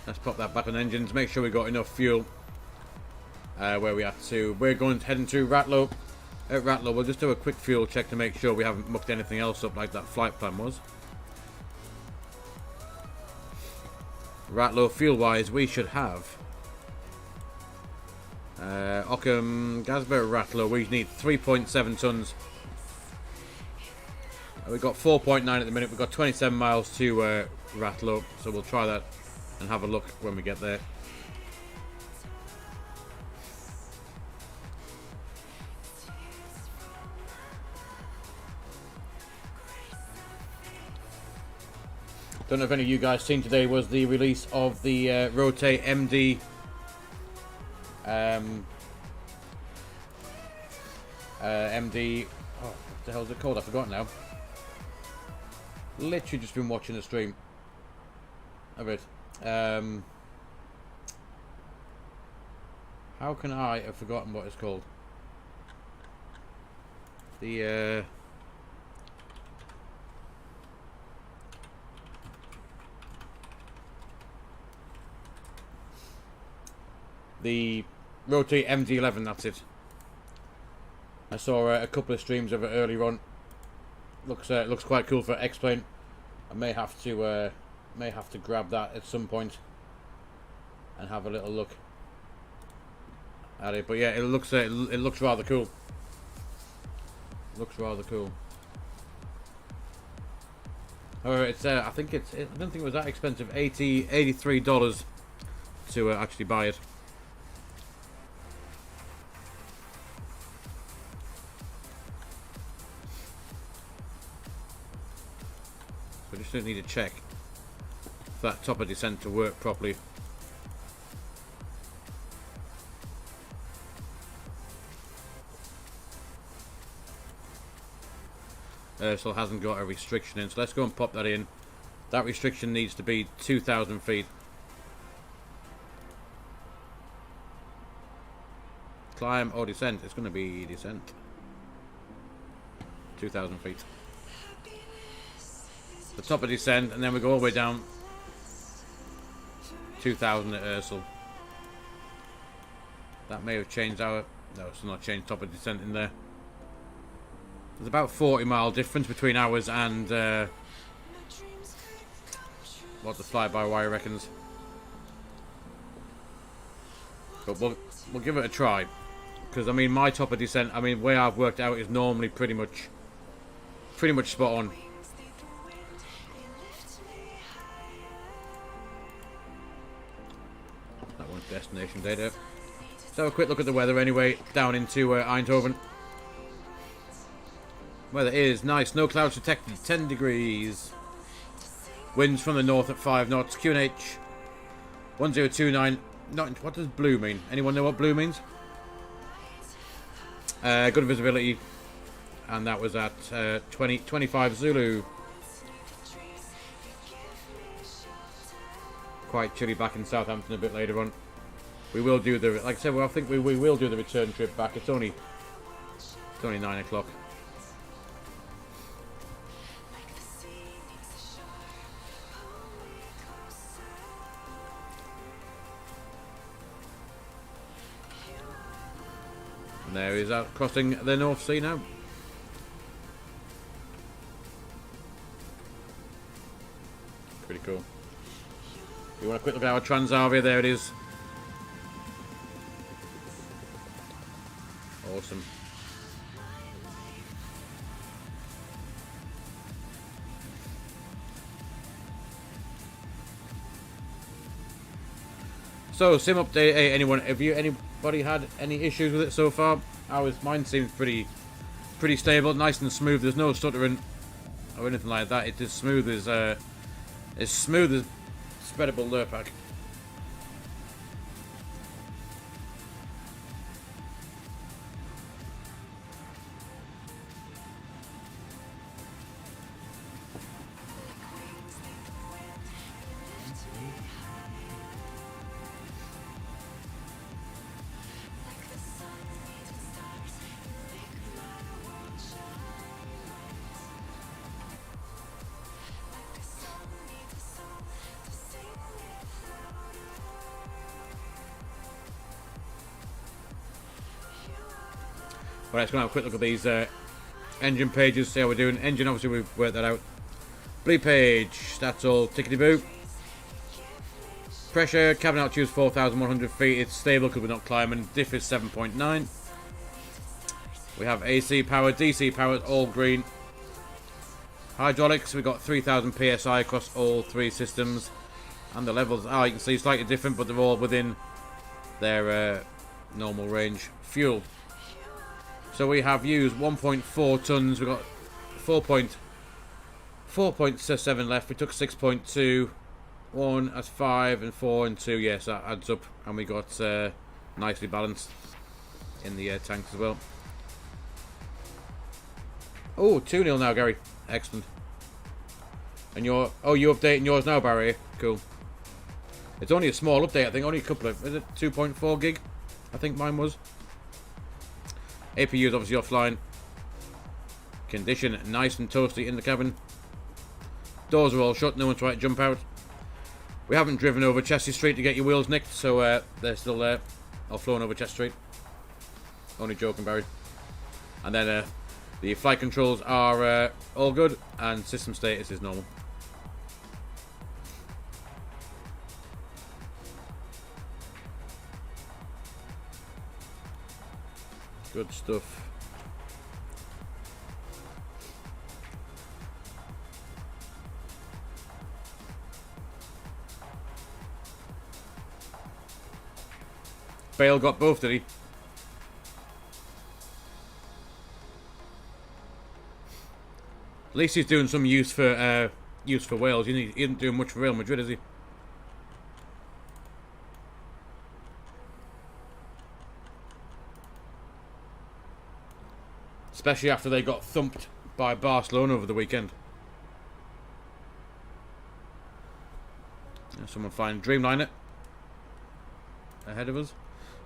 Speaker 2: Let's pop that back on engines. Make sure we got enough fuel. Where we have to. We're heading to Ratlow. At Ratlow, we'll just do a quick fuel check to make sure we haven't mucked anything else up like that flight plan was. Ratlow, fuel-wise, we should have Ockham, Gasborough, Ratlow. We need 3.7 tons. We've got 4.9 at the minute. We've got 27 miles to Ratlow, so we'll try that and have a look when we get there. Don't know if any of you guys seen today was the release of the Rotate MD MD, oh, what the hell is it called? I forgot now. Literally just been watching the stream of it. How can I have forgotten what it's called? The Rotate MD11, that's it. I saw a couple of streams of it earlier on. Looks quite cool for X-Plane. I may have to grab that at some point and have a little look at it. But yeah, it looks rather cool. Looks rather cool. However, it's I don't think it was that expensive. $83 to actually buy it. So I just don't need to check for that top of descent to work properly. Still hasn't got a restriction in, so let's go and pop that in. That restriction needs to be 2,000 feet. Climb or descent? It's going to be descent. 2,000 feet. The top of descent, and then we go all the way down. 2,000 at Ursel. That may have changed our... No, it's not changed top of descent in there. There's about 40-mile difference between ours and what the fly-by-wire reckons. But we'll give it a try, because I mean my top of descent, I mean way I've worked out is normally pretty much spot on. That one's destination data. Let's have a quick look at the weather anyway down into Eindhoven. Weather is nice. No clouds detected. 10 degrees. Winds from the north at 5 knots. QNH 1029. What does blue mean? Anyone know what blue means? Good visibility. And that was at 25 Zulu. Quite chilly back in Southampton a bit later on. We will do the... Like I said, well, I think we will do the return trip back. It's only 9 o'clock. And there he is out crossing the North Sea now. Pretty cool. You want a quick look at our Transavia? There it is. Awesome. So, sim update. Hey, anybody had any issues with it so far? Mine seems pretty stable, nice and smooth. There's no stuttering or anything like that. It's as smooth as spreadable Lurpak. Right, let's go and have a quick look at these engine pages, see how we're doing. Engine, obviously, we've worked that out. Bleed page, that's all tickety-boo. Pressure, cabin altitude is 4,100 feet. It's stable because we're not climbing. Diff is 7.9. We have AC power, DC power, all green. Hydraulics, we've got 3,000 PSI across all three systems. And the levels are, you can see, slightly different, but they're all within their normal range. Fuel. So we have used 1.4 tons. We've got 4.7 left. We took 6.2. 1, that's 5, and 4, and 2. Yes, that adds up. And we got nicely balanced in the tanks as well. Oh, 2-0 now, Gary. Excellent. And you're... Oh, you're updating yours now, Barry. Cool. It's only a small update, I think. Only a couple of... Is it 2.4 gig? I think mine was. APU is obviously offline. Condition nice and toasty in the cabin. Doors are all shut. No one's trying to jump out. We haven't driven over Chelsea Street to get your wheels nicked, so they're still there. Or flown over Chelsea Street. Only joking, Barry. And then the flight controls are all good, and system status is normal. Good stuff. Bale got both, did he? At least he's doing some use for Wales. He isn't doing much for Real Madrid, is he? Especially after they got thumped by Barcelona over the weekend. There's someone flying Dreamliner ahead of us.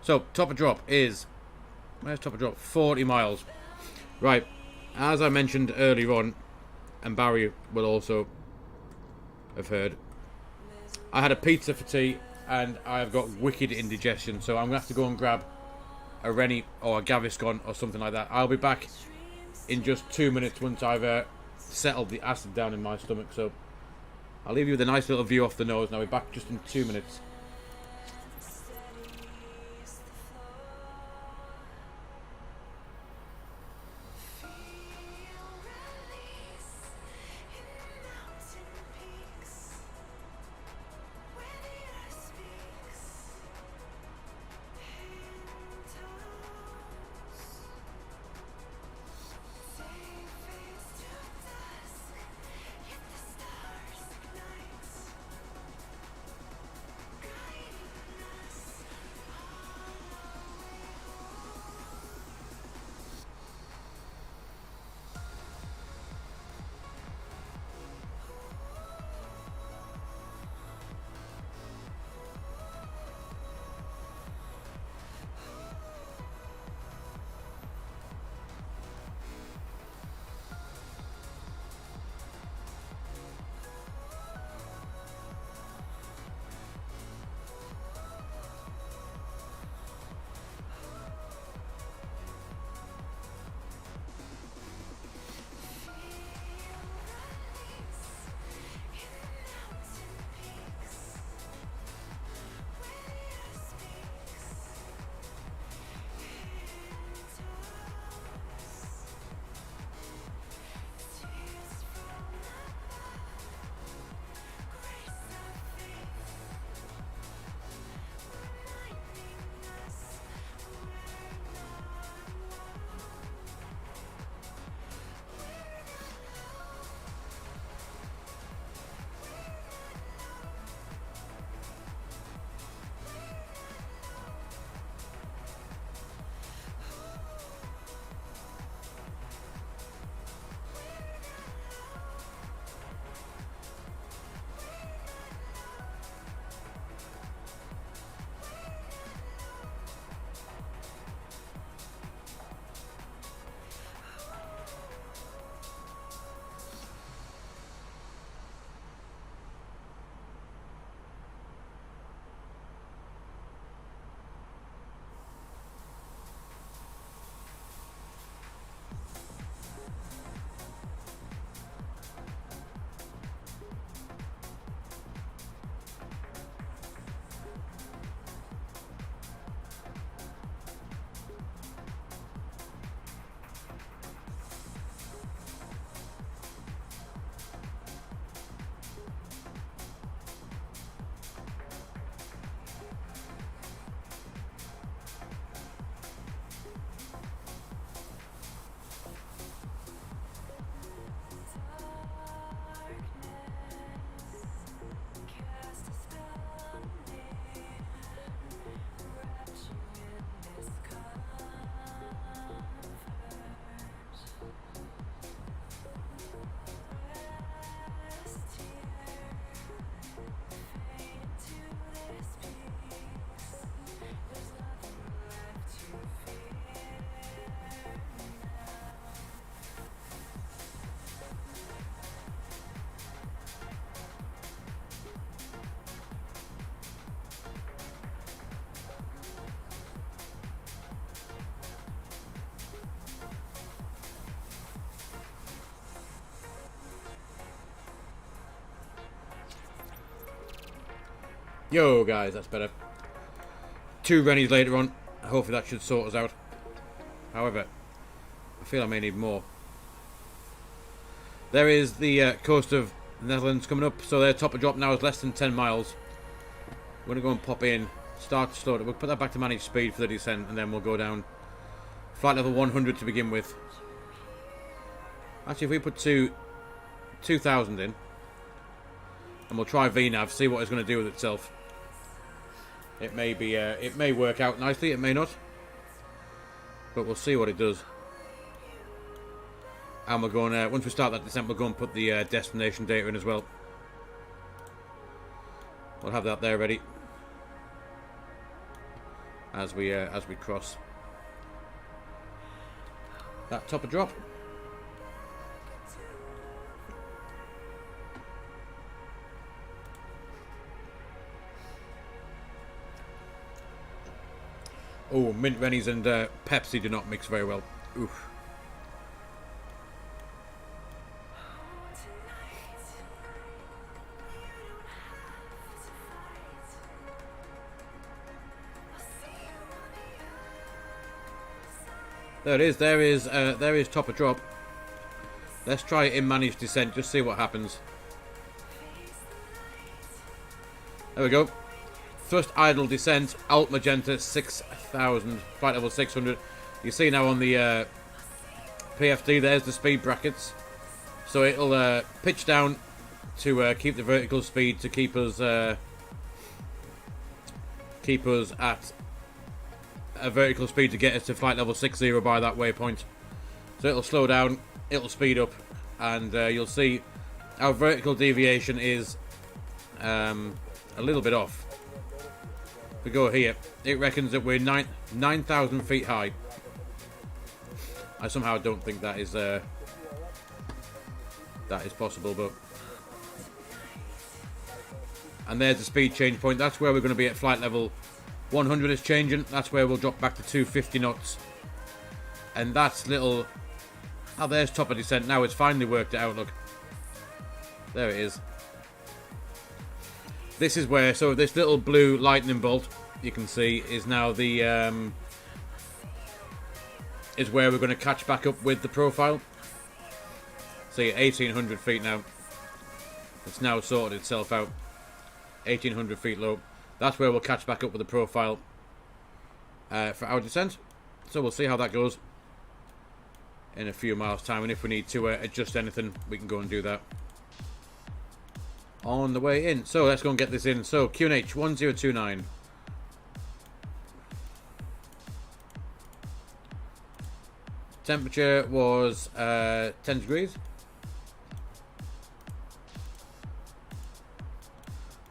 Speaker 2: So, top of drop is... Where's top of drop? 40 miles. Right. As I mentioned earlier on, and Barry will also have heard, I had a pizza for tea, and I've got wicked indigestion, so I'm going to have to go and grab a Rennie or a Gaviscon or something like that. I'll be back in just 2 minutes once I've settled the acid down in my stomach, so I'll leave you with a nice little view off the nose, and I'll be back just in 2 minutes. Yo, guys, that's better. 2 rennies later on. Hopefully that should sort us out. However, I feel I may need more. There is the coast of the Netherlands coming up. So their top of drop now is less than 10 miles. We're going to go and pop in. Start to slow it. We'll put that back to managed speed for the descent. And then we'll go down. Flight level 100 to begin with. Actually, if we put 2,000 in. And we'll try VNAV. See what it's going to do with itself. It may be, it may work out nicely, it may not. But we'll see what it does. And we're going, once we start that descent, we'll go and put the destination data in as well. We'll have that there ready. As we cross. That top of drop. Oh, mint rennies and Pepsi do not mix very well. Oof. There it is. There is top of drop. Let's try it in managed descent. Just see what happens. There we go. Thrust idle descent, alt magenta 6,000, flight level 600. You see now on the PFD, there's the speed brackets. So it'll pitch down to keep the vertical speed to keep us at a vertical speed to get us to flight level 60 by that waypoint. So it'll slow down, it'll speed up, and you'll see our vertical deviation is a little bit off. If we go here, it reckons that we're 9,000 feet high. I somehow don't think that is possible, but... And there's the speed change point. That's where we're going to be at flight level 100 is changing. That's where we'll drop back to 250 knots. And that's little... Oh, there's top of descent. Now it's finally worked it out, look. There it is. This is where, so this little blue lightning bolt, you can see, is now the, is where we're going to catch back up with the profile. See, 1,800 feet now. It's now sorted itself out. 1,800 feet low. That's where we'll catch back up with the profile for our descent. So we'll see how that goes in a few miles' time. And if we need to adjust anything, we can go and do that on the way in. So let's go and get this in. So QNH 1029. Temperature was 10 degrees.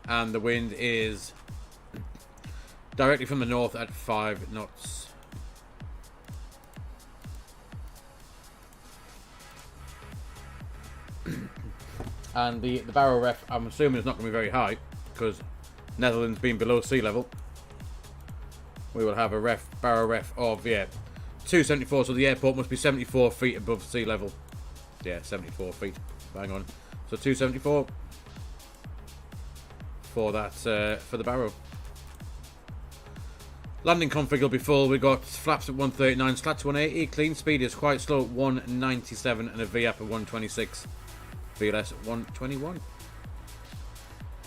Speaker 2: And the wind is directly from the north at 5 knots. And the barrel ref, I'm assuming, is not going to be very high because Netherlands being below sea level. We will have a barrel ref of 274. So the airport must be 74 feet above sea level. Yeah, 74 feet. Bang on. So 274 for that for the barrow. Landing config will be full. We've got flaps at 139, slats 180. Clean speed is quite slow at 197 and a VAP at 126. VLS at 121.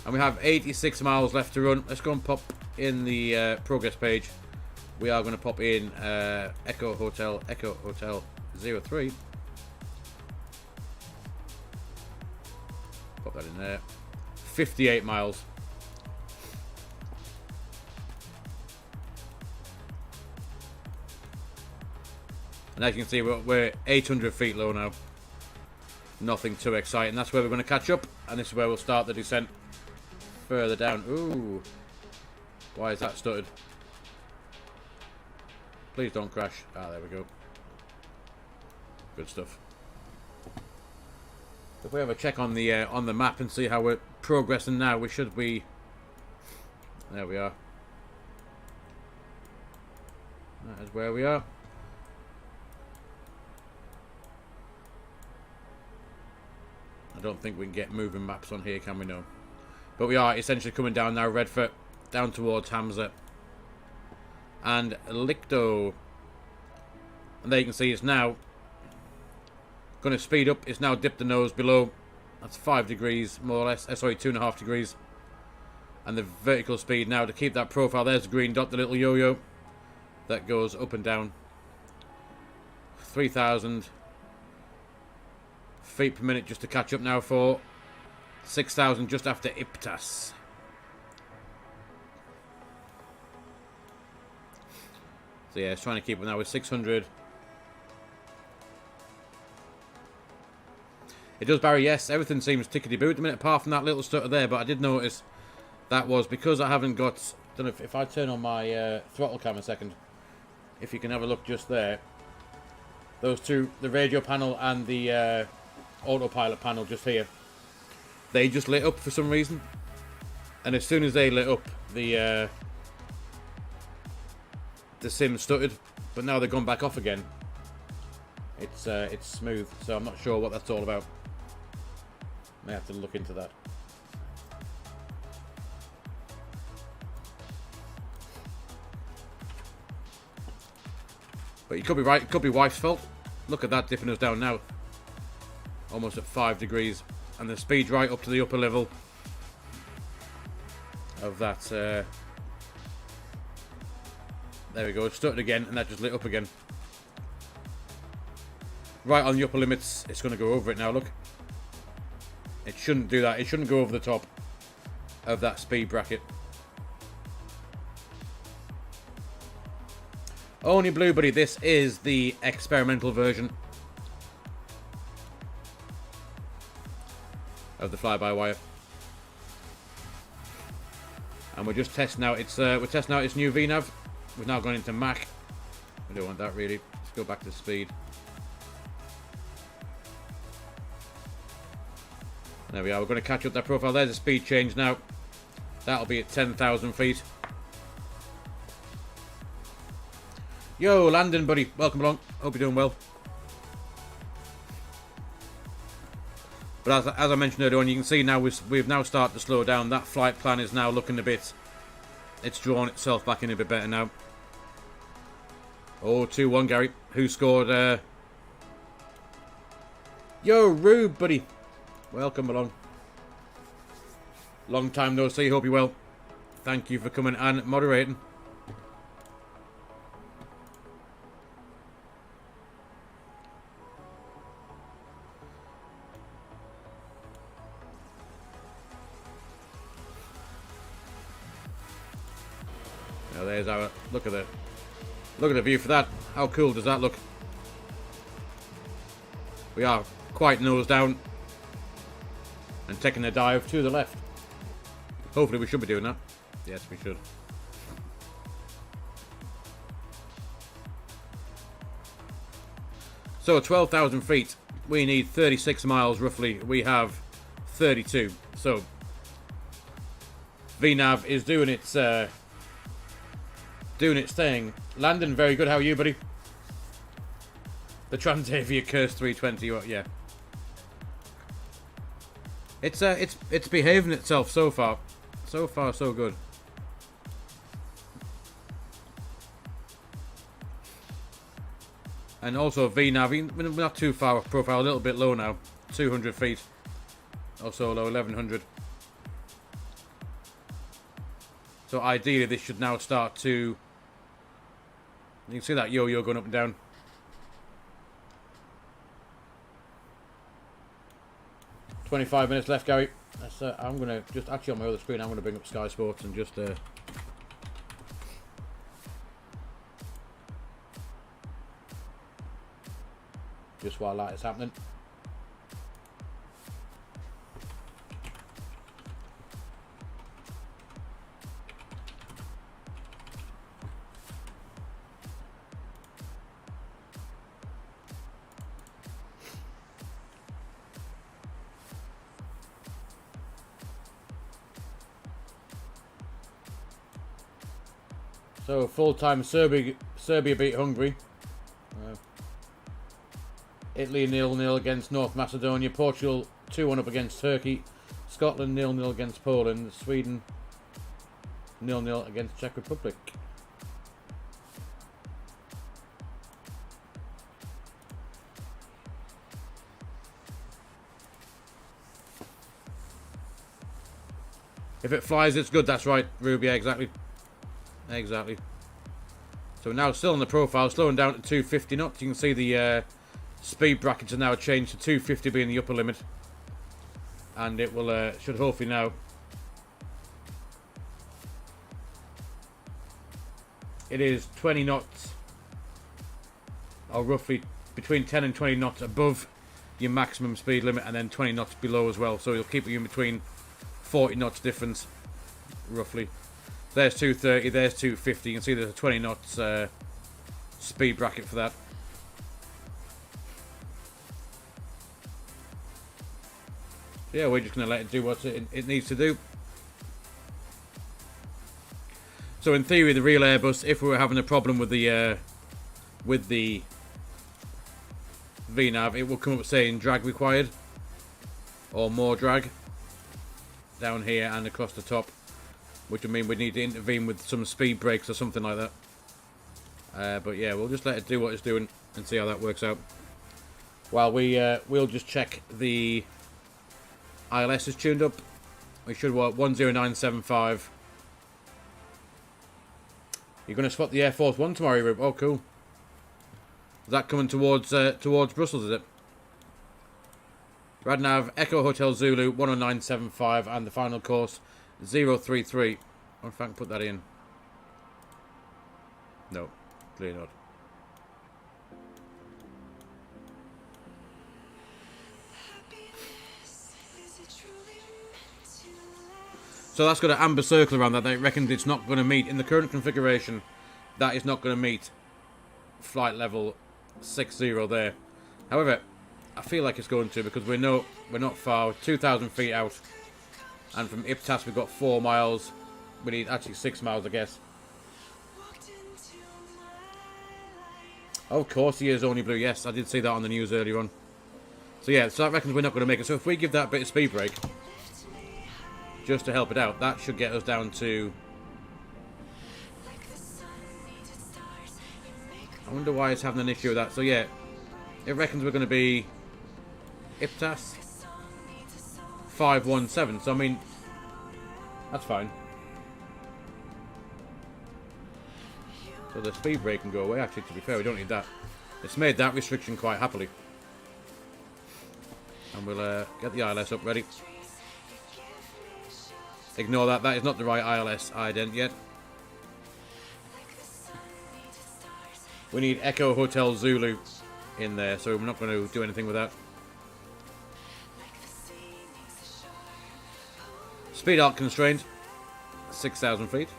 Speaker 2: And we have 86 miles left to run. Let's go and pop in the progress page. We are going to pop in Echo Hotel 03. Pop that in there. 58 miles. And as you can see, we're 800 feet low now. Nothing too exciting. That's where we're going to catch up. And this is where we'll start the descent further down. Ooh. Why is that stuttered? Please don't crash. Ah, there we go. Good stuff. If we have a check on the map and see how we're progressing now, we should be... There we are. That is where we are. I don't think we can get moving maps on here, can we? No. But we are essentially coming down now, red for down towards Hamza and Lichto. And there you can see it's now going to speed up. It's now dipped the nose below. That's 5 degrees more or less. Sorry, 2.5 degrees. And the vertical speed now to keep that profile. There's the green dot, the little yo-yo that goes up and down. 3,000 feet per minute just to catch up now for 6,000 just after Iptas. So yeah, it's trying to keep it now with 600. It does, Barry, yes. Everything seems tickety-boo at the minute, apart from that little stutter there. But I did notice that was because I haven't got... I don't know if I turn on my throttle cam a second. If you can have a look just there. Those two, the radio panel and the autopilot panel just here. They just lit up for some reason. And as soon as they lit up, the sim stuttered. But now they've gone back off again. It's smooth, so I'm not sure what that's all about. May have to look into that. But you could be right, it could be wife's fault. Look at that dipping us down now. Almost at 5 degrees. And the speed's right up to the upper level of that. There we go, it stuttered again and that just lit up again. Right on the upper limits, it's going to go over it now, look. It shouldn't do that, it shouldn't go over the top of that speed bracket. Only blue, buddy, this is the experimental version of the fly-by-wire. And we're just testing out its we're testing out its new VNav. We've now gone into Mach. We don't want that really. Let's go back to speed. There we are, we're going to catch up that profile. There's a speed change now. That'll be at 10,000 feet. Yo, Landon, buddy. Welcome along. Hope you're doing well. But as I mentioned earlier on, you can see now we've now started to slow down. That flight plan is now looking a bit... It's drawn itself back in a bit better now. Oh, 2-1, Gary. Who scored? Yo, Rube, buddy. Welcome along. Long time no see. Hope you're well. Thank you for coming and moderating. Now there's our look at the view for that. How cool does that look? We are quite nose down. And taking a dive to the left. Hopefully we should be doing that. Yes, we should. So 12,000 feet. We need 36 miles roughly. We have 32. So VNav is doing its thing. Landon, very good. How are you, buddy? The Transavia Curse 320. Well, yeah. It's behaving itself so far. So far, so good. And also VNav, we're not too far off profile, a little bit low now. 200 feet. Or so low, 1100. So ideally this should now start to... You can see that yo-yo going up and down. "25 minutes left, Gary." That's, I'm going to just, actually on my other screen, I'm going to bring up Sky Sports and just... just while that is happening. So full-time Serbia beat Hungary. Italy 0-0 against North Macedonia. Portugal 2-1 up against Turkey. Scotland 0-0 against Poland. Sweden 0-0 against Czech Republic. If it flies, it's good. That's right, Ruby. Yeah, exactly. Exactly. So we're now still on the profile, slowing down to 250 knots. You can see the speed brackets are now changed to 250 being the upper limit. And it will should hopefully now... It is 20 knots, or roughly between 10 and 20 knots above your maximum speed limit, and then 20 knots below as well. So it'll keep you in between 40 knots difference, roughly. There's 230, there's 250. You can see there's a 20 knots speed bracket for that. So yeah, we're just going to let it do what it needs to do. So in theory, the real Airbus, if we were having a problem with the VNAV, it will come up saying drag required, or more drag, down here and across the top, which would mean we need to intervene with some speed brakes or something like that. But yeah, we'll just let it do what it's doing and see how that works out. While we'll just check the ILS is tuned up. We should work 10975. You're going to spot the Air Force One tomorrow, Rube. Oh, cool. Is that coming towards Brussels, is it? Radnav, Echo Hotel Zulu, 10975, and the final course, 033. I wonder if I can put that in. No, clearly not. So that's got an amber circle around that. They reckon it's not going to meet, in the current configuration, that is not going to meet flight level 60 there. However, I feel like it's going to, because we're not far, 2,000 feet out, and from IPTAS we've got 4 miles. We need actually 6 miles, I guess. Oh, of course he is only blue. Yes, I did see that on the news earlier on. So yeah, so that reckons we're not going to make it. So if we give that bit of speed brake, just to help it out, that should get us down to... I wonder why it's having an issue with that. So yeah, it reckons we're going to be IPTAS 517. So I mean, that's fine. So the speed brake can go away. Actually, to be fair, we don't need that. It's made that restriction quite happily. And we'll get the ILS up ready. Ignore that. That is not the right ILS ident yet. We need Echo Hotel Zulu in there, so we're not going to do anything with that. Speed arc constraint, 6,000 feet.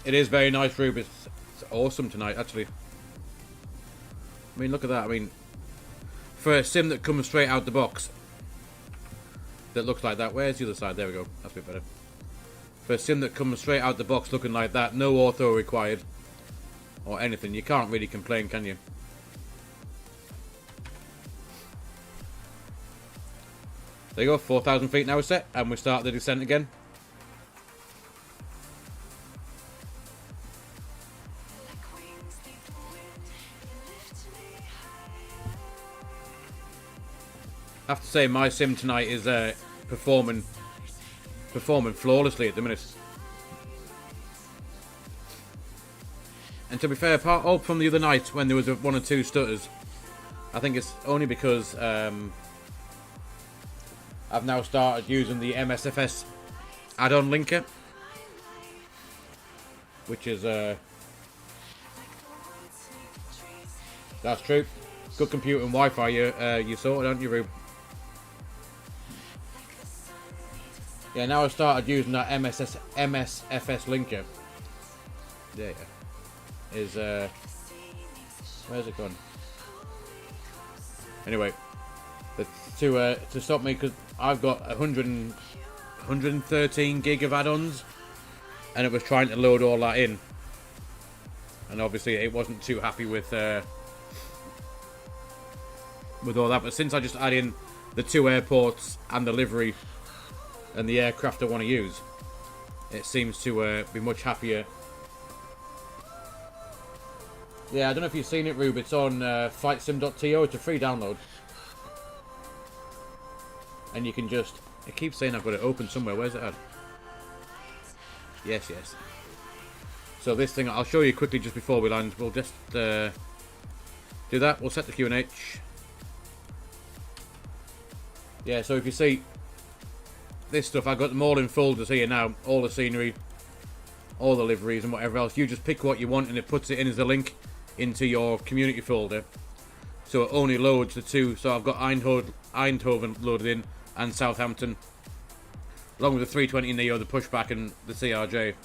Speaker 2: It is very nice, Rube. It's awesome tonight, actually. I mean, look at that. I mean, for a sim that comes straight out the box, that looks like that. Where's the other side? There we go. That's a bit better. For a sim that comes straight out the box looking like that, no ortho required, or anything, you can't really complain, can you? There you go, 4,000 feet now set, and we start the descent again. I have to say, my sim tonight is performing flawlessly at the minute. And to be fair, apart from the other night when there was one or two stutters, I think it's only because I've now started using the MSFS add-on linker, which is that's true. Good computer and Wi-Fi you sorted, aren't you, Rube? Yeah, now I've started using that MSFS linker. There is where's it gone? Anyway, to stop me, because I've got 113 gig of add-ons, and it was trying to load all that in, and obviously it wasn't too happy with all that. But since I just add in the 2 airports and the livery and the aircraft I want to use, it seems to be much happier. Yeah, I don't know if you've seen it, Rube. It's on Flightsim.to. It's a free download. And you can just... It keeps saying I've got it open somewhere. Where's it at? Yes, yes. So this thing, I'll show you quickly just before we land. We'll just do that. We'll set the QNH. Yeah, so if you see this stuff, I've got them all in folders here now. All the scenery, all the liveries and whatever else. You just pick what you want and it puts it in as a link into your community folder. So it only loads the 2. So I've got Eindhoven loaded in and Southampton, along with the 320 Neo, the pushback and the CRJ.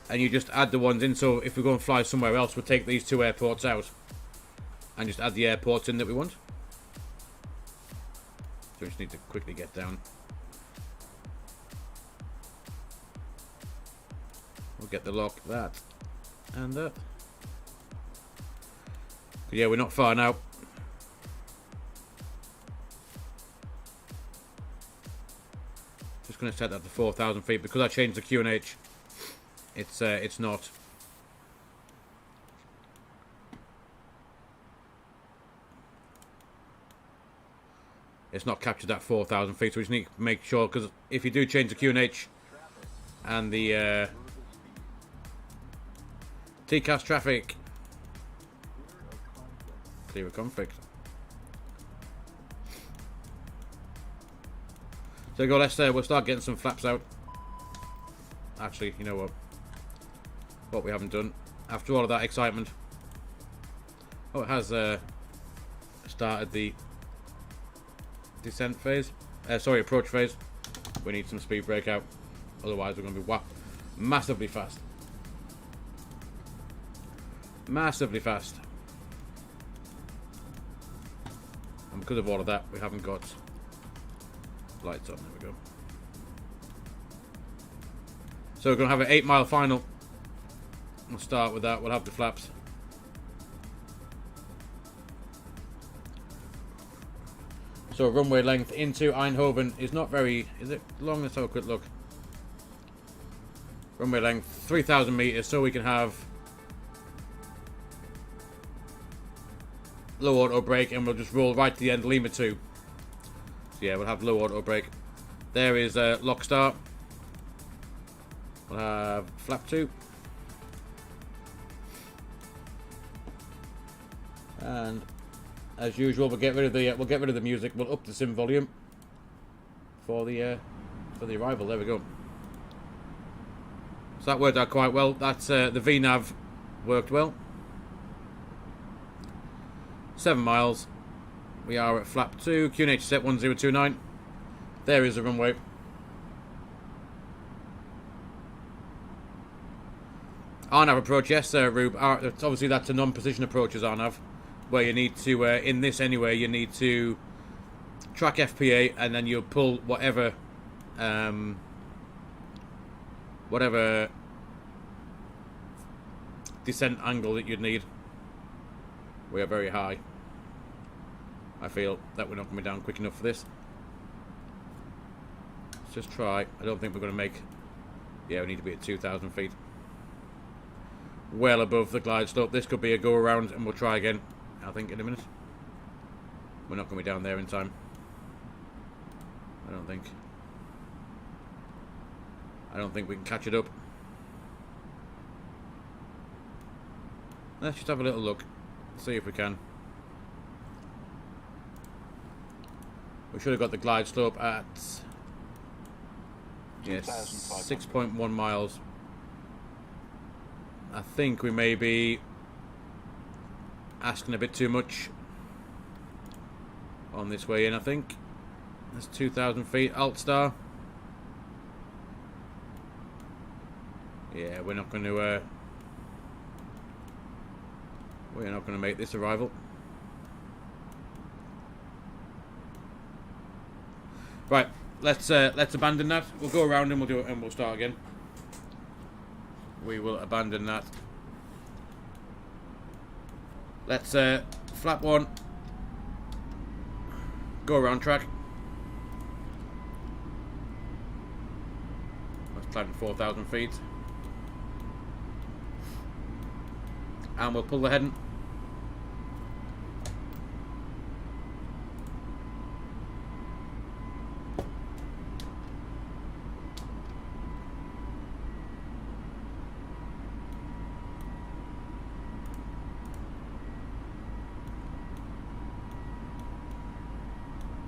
Speaker 2: And you just add the ones in. So if we go and fly somewhere else, we'll take these 2 airports out and just add the airports in that we want. So we just need to quickly get down. We'll get the lock, that, and that. But yeah, we're not far now. Just going to set that to 4,000 feet because I changed the QNH. It's not. It's not captured that 4,000 feet, so we just need to make sure, because if you do change the QNH and the TCAS traffic, clear a conflict. So go, let's we'll start getting some flaps out. Actually, you know what we haven't done after all of that excitement. Oh, it has started the descent phase. Sorry, approach phase. We need some speed brake out, otherwise we're going to be massively fast. Massively fast. And because of all of that, we haven't got lights on. There we go. So we're going to have an 8-mile final. We'll start with that. We'll have the flaps. So runway length into Eindhoven is not very... Is it long? Let's have a quick look. Runway length 3,000 meters, so we can have low auto brake, and we'll just roll right to the end, Lima 2. So yeah, we'll have low auto brake. There is lock start. We'll have flap 2. And as usual, we'll get rid of the music. We'll up the sim volume for the arrival. There we go. So that worked out quite well. That's the VNAV worked well. 7 miles. We are at flap 2. QNH set 1029. There is the runway. RNAV approach, yes, Rube. Obviously, that's a non-position approach as RNAV, where you need to, in this anyway, you need to track FPA and then you'll pull whatever descent angle that you'd need. We are very high. I feel that we're not going to be down quick enough for this. Let's just try. I don't think we're going to make... Yeah, we need to be at 2,000 feet. Well above the glide slope. This could be a go around and we'll try again, I think, in a minute. We're not going to be down there in time. I don't think we can catch it up. Let's just have a little look. See if we can. We should have got the glide slope at 6.1 miles. I think we may be asking a bit too much on this way in, I think. That's 2,000 feet. Alt star. Yeah, we're not going to make this arrival. Right, let's abandon that. We'll go around and we'll do it, and we'll start again. We will abandon that. Let's flap one. Go around track. Let's climb to 4,000 feet. And we'll pull the heading.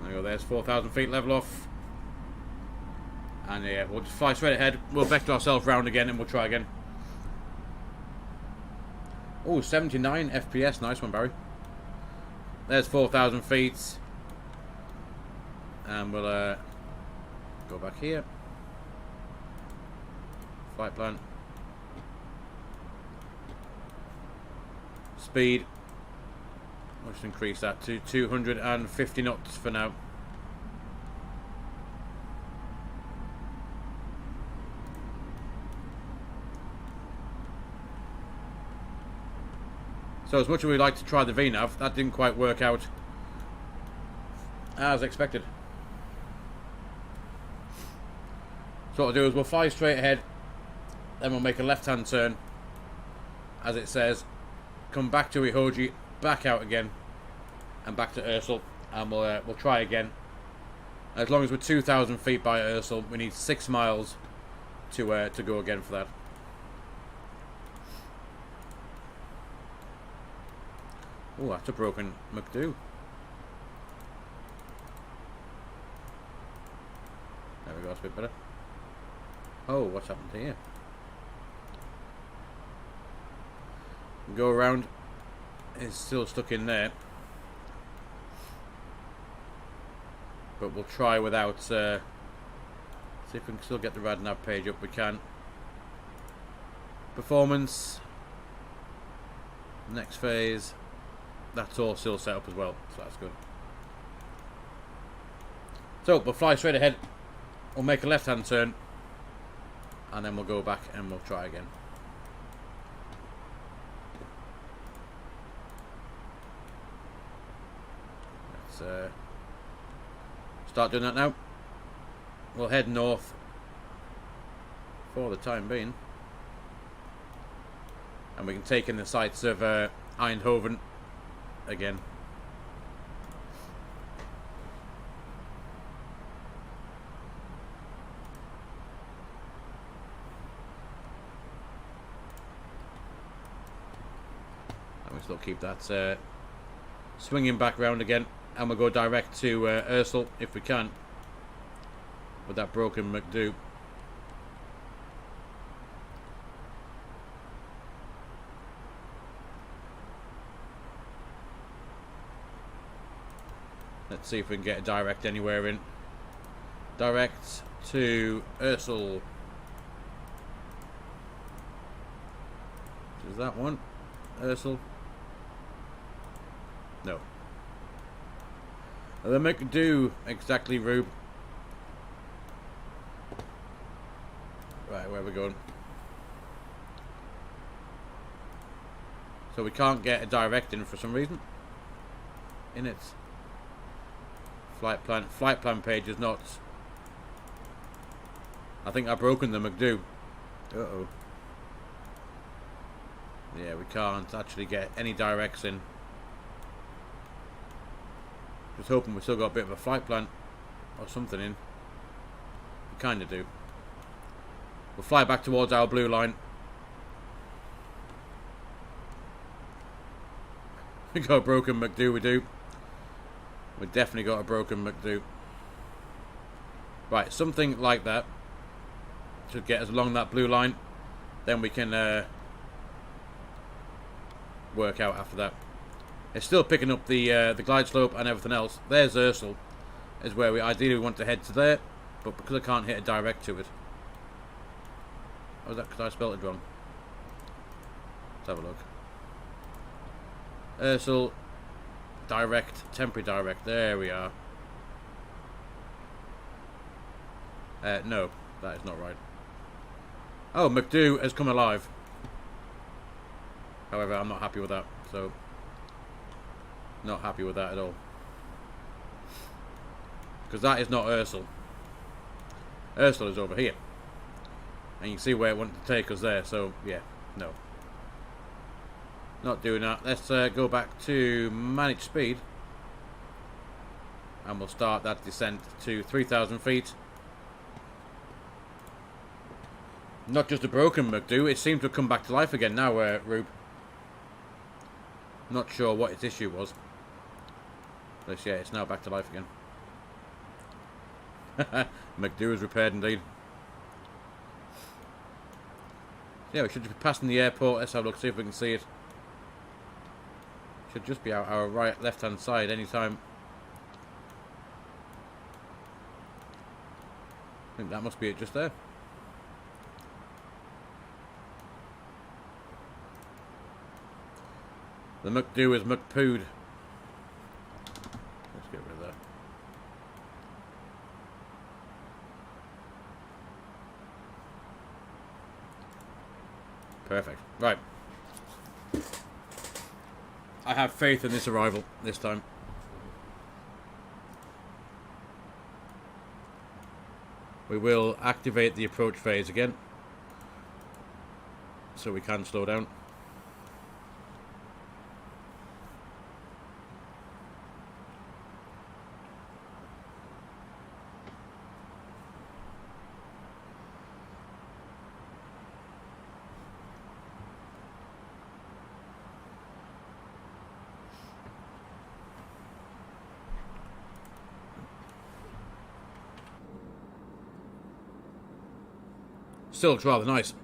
Speaker 2: There you go, there's 4,000 feet level off. And yeah, we'll just fly straight ahead. We'll vector ourselves round again and we'll try again. Oh, 79 FPS. Nice one, Barry. There's 4,000 feet. And we'll go back here. Flight plan. Speed. I'll just increase that to 250 knots for now. So as much as we'd like to try the VNAV, that didn't quite work out as expected. So what we'll do is we'll fly straight ahead, then we'll make a left-hand turn, as it says, come back to EGHI, back out again, and back to Ursel, and we'll try again. As long as we're 2,000 feet by Ursel, we need 6 miles to go again for that. Oh, that's a broken McDo. There we go, that's a bit better. Oh, what's happened here? Go around. It's still stuck in there. But we'll try without... see if we can still get the rad nav page up. We can. Performance. Next phase. That's all still set up as well, so that's good. So we'll fly straight ahead. We'll make a left-hand turn, and then we'll go back and we'll try again. Let's start doing that now. We'll head north for the time being, and we can take in the sights of Eindhoven again. And we still keep that swinging back round again, and we'll go direct to Ursel if we can with that broken McDo. Let's see if we can get a direct anywhere in. Direct to Ursel. Is that one? Ursel? No. The McDo exactly, Rube. Right, where are we going? So we can't get a direct in for some reason. In it. Flight plan page is not. I think I've broken the McDo. Uh-oh. Yeah, we can't actually get any directs in. Just hoping we still got a bit of a flight plan or something in. We kind of do. We'll fly back towards our blue line. We got a broken McDo, we do. We've definitely got a broken McDo. Right, something like that should get us along that blue line. Then we can work out after that. It's still picking up the glide slope and everything else. There's Ursel, is where we ideally want to head to there, but because I can't hit a direct to it. Oh, is that because I spelled it wrong? Let's have a look. Ursel. Direct, temporary direct, there we are. No, that is not right. Oh, McDo has come alive. However, I'm not happy with that, so... Not happy with that at all. Because that is not Ursel. Ursel is over here. And you can see where it wanted to take us there, so, yeah, no. Not doing that. Let's go back to manage speed. And we'll start that descent to 3,000 feet. Not just a broken McDo, it seemed to have come back to life again now, Rube. Not sure what its issue was. But yeah, it's now back to life again. McDo is repaired indeed. Yeah, we should be passing the airport. Let's have a look, see if we can see it. Should just be our right, left-hand side anytime. I think that must be it just there. The McDo is McPood. Let's get rid of that. Perfect. Right. I have faith in this arrival this time. We will activate the approach phase again, so we can slow down. Still looks rather nice.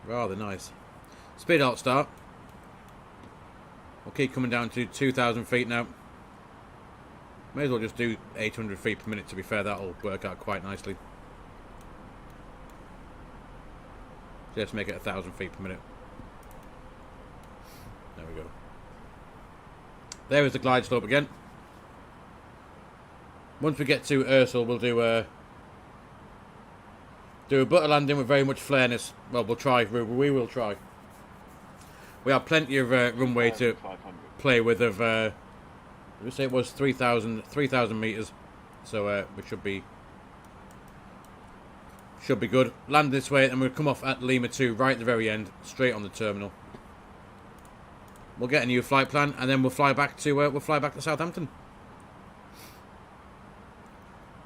Speaker 2: Rather nice. Speed alt start. We'll keep coming down to 2,000 feet now. May as well just do 800 feet per minute, to be fair. That'll work out quite nicely. Let's make it 1,000 feet per minute. There we go. There is the glide slope again. Once we get to Ursel, we'll do a butter landing with very much flareness. Well, we'll try. We will try. We have plenty of runway to play with. Of we say it was 3,000 meters, so we should be good. Land this way, and we'll come off at Lima 2 right at the very end, straight on the terminal. We'll get a new flight plan, and then we'll fly back to Southampton.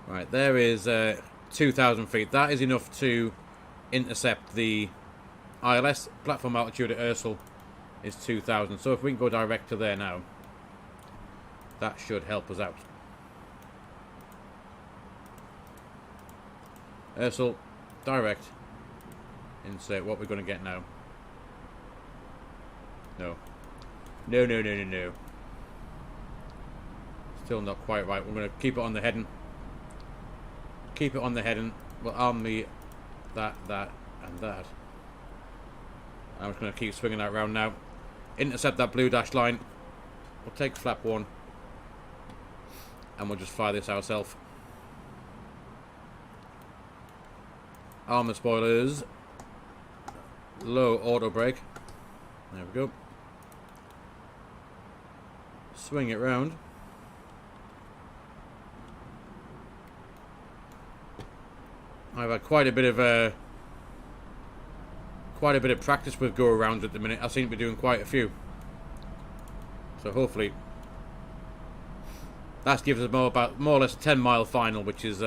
Speaker 2: Right, there is 2,000 feet. That is enough to intercept the ILS. Platform altitude at Ursel is 2,000. So if we can go direct to there now, that should help us out. Ursel, direct. Insert what we're going to get now. No. No, no, no, no, no. Still not quite right. We're going to keep it on the heading. Keep it on the heading. We'll arm the that, and that. I'm just going to keep swinging that round now. Intercept that blue dashed line. We'll take flap 1. And we'll just fire this ourselves. Arm the spoilers. Low auto brake. There we go. Swing it round. I've had quite a bit of practice with go arounds at the minute. I seem to be doing quite a few. So hopefully that gives us more or less a 10-mile final, which is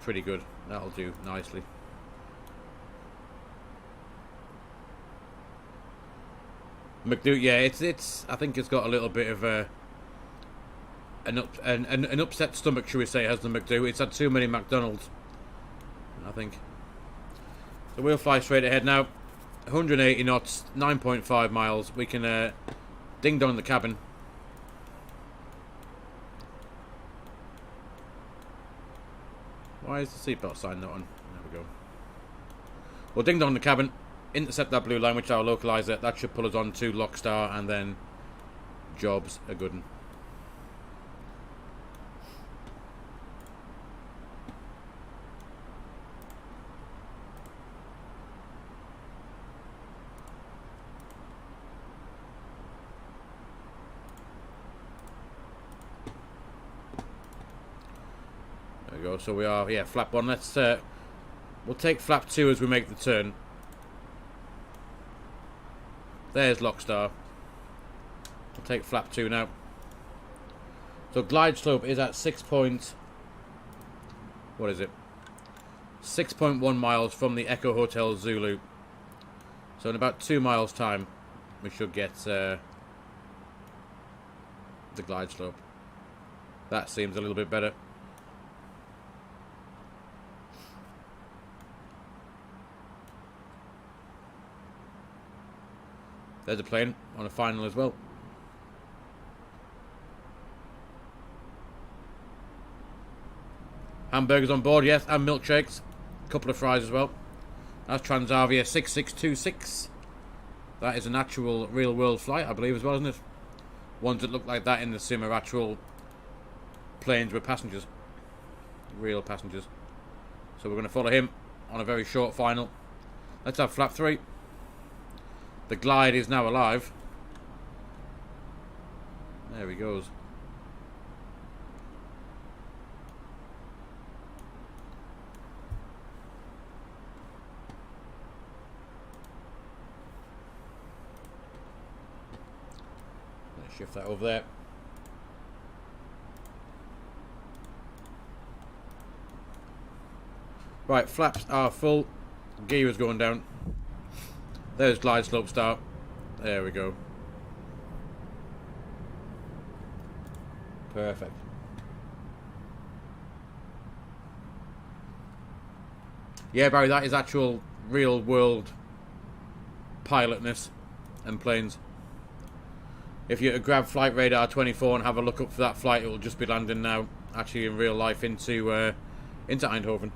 Speaker 2: pretty good. That'll do nicely. McDo, yeah, it's. I think it's got a little bit of an upset stomach, shall we say, has the McDo. It's had too many McDonald's, I think. So we'll fly straight ahead now. 180 knots, 9.5 miles. We can ding dong the cabin. Why is the seatbelt sign not on? There we go. We'll ding dong the cabin. Intercept that blue line, which I'll localise it. That should pull us on to Lockstar, and then jobs a good one. we go. So we are, yeah, flap 1. Let's, we'll take flap 2 as we make the turn. There's Lockstar. We'll take flap 2 now. So glide slope is at 6.1 miles from the Echo Hotel Zulu. So in about 2 miles time, we should get the glide slope. That seems a little bit better. There's a plane on a final as well. Hamburgers on board, yes, and milkshakes. A couple of fries as well. That's Transavia 6626. That is an actual real world flight, I believe, as well, isn't it? Ones that look like that in the sim are actual planes with passengers. Real passengers. So we're going to follow him on a very short final. Let's have flap 3. The glide is now alive. There he goes. Let's shift that over there. Right, flaps are full. Gear is going down. There's glide slope start. There we go. Perfect. Yeah, Barry, that is actual real world pilotness and planes. If you grab Flight Radar 24 and have a look up for that flight, it will just be landing now, actually in real life, into Eindhoven,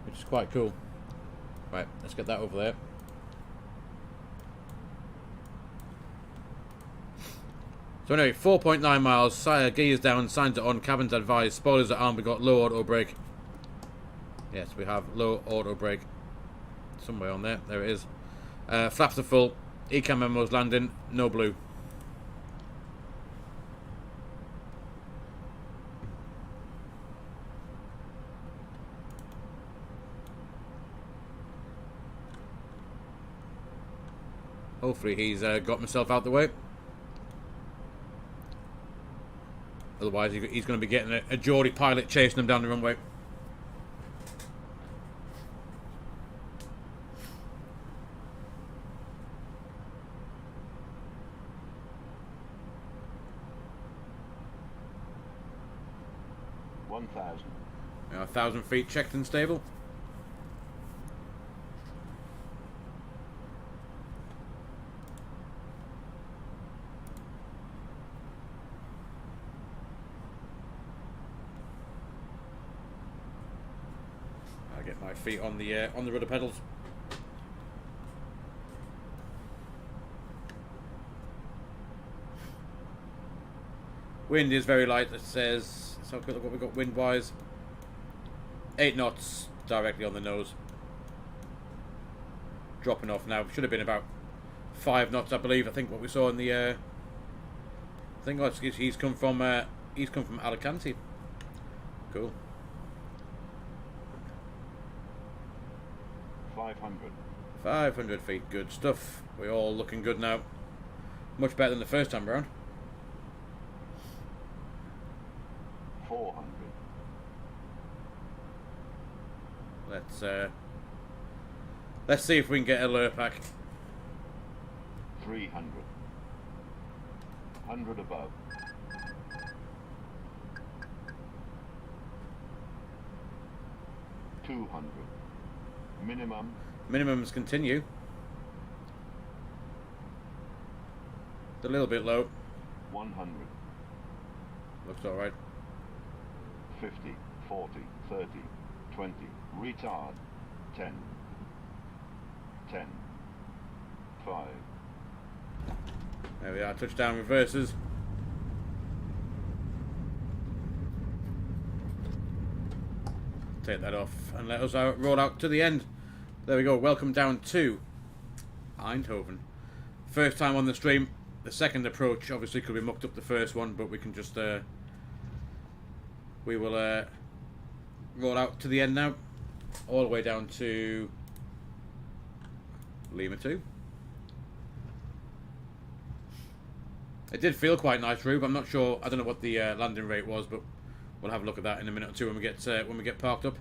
Speaker 2: which is quite cool. Right, let's get that over there. So anyway, 4.9 miles, gears down, signs are on, cabins advised, spoilers are on, we got low auto brake. Yes, we have low auto brake. Somewhere on there, there it is. Flaps are full, ECAM memo's landing, no blue. Hopefully he's got himself out the way. Otherwise, he's going to be getting a Geordie pilot chasing him down the runway. Now 1,000 feet checked and stable. Get my feet on the rudder pedals. Wind is very light. It says, let's have a quick look what we've got wind wise. 8 knots directly on the nose. Dropping off now. Should have been about 5 knots, I believe. I think what we saw in the I think he's come from Alicante. Cool. 500 feet, good stuff. We're all looking good now. Much better than the first time around.
Speaker 5: 400.
Speaker 2: Let's see if we can get a lure pack.
Speaker 5: 300. 100 above. 200. Minimum.
Speaker 2: Minimums continue. It's a little bit low.
Speaker 5: 100.
Speaker 2: Looks alright.
Speaker 5: 50, 40, 30, 20. Retard. 10. 10. 5.
Speaker 2: There we are, touchdown reverses. Take that off and let us roll out to the end. There we go, welcome down to Eindhoven. First time on the stream. The second approach obviously could be mucked up the first one, but we can just we will roll out to the end now, all the way down to Lima 2. It did feel quite nice, Rube. I'm not sure. I don't know what the landing rate was, but we'll have a look at that in a minute or two when we get parked up.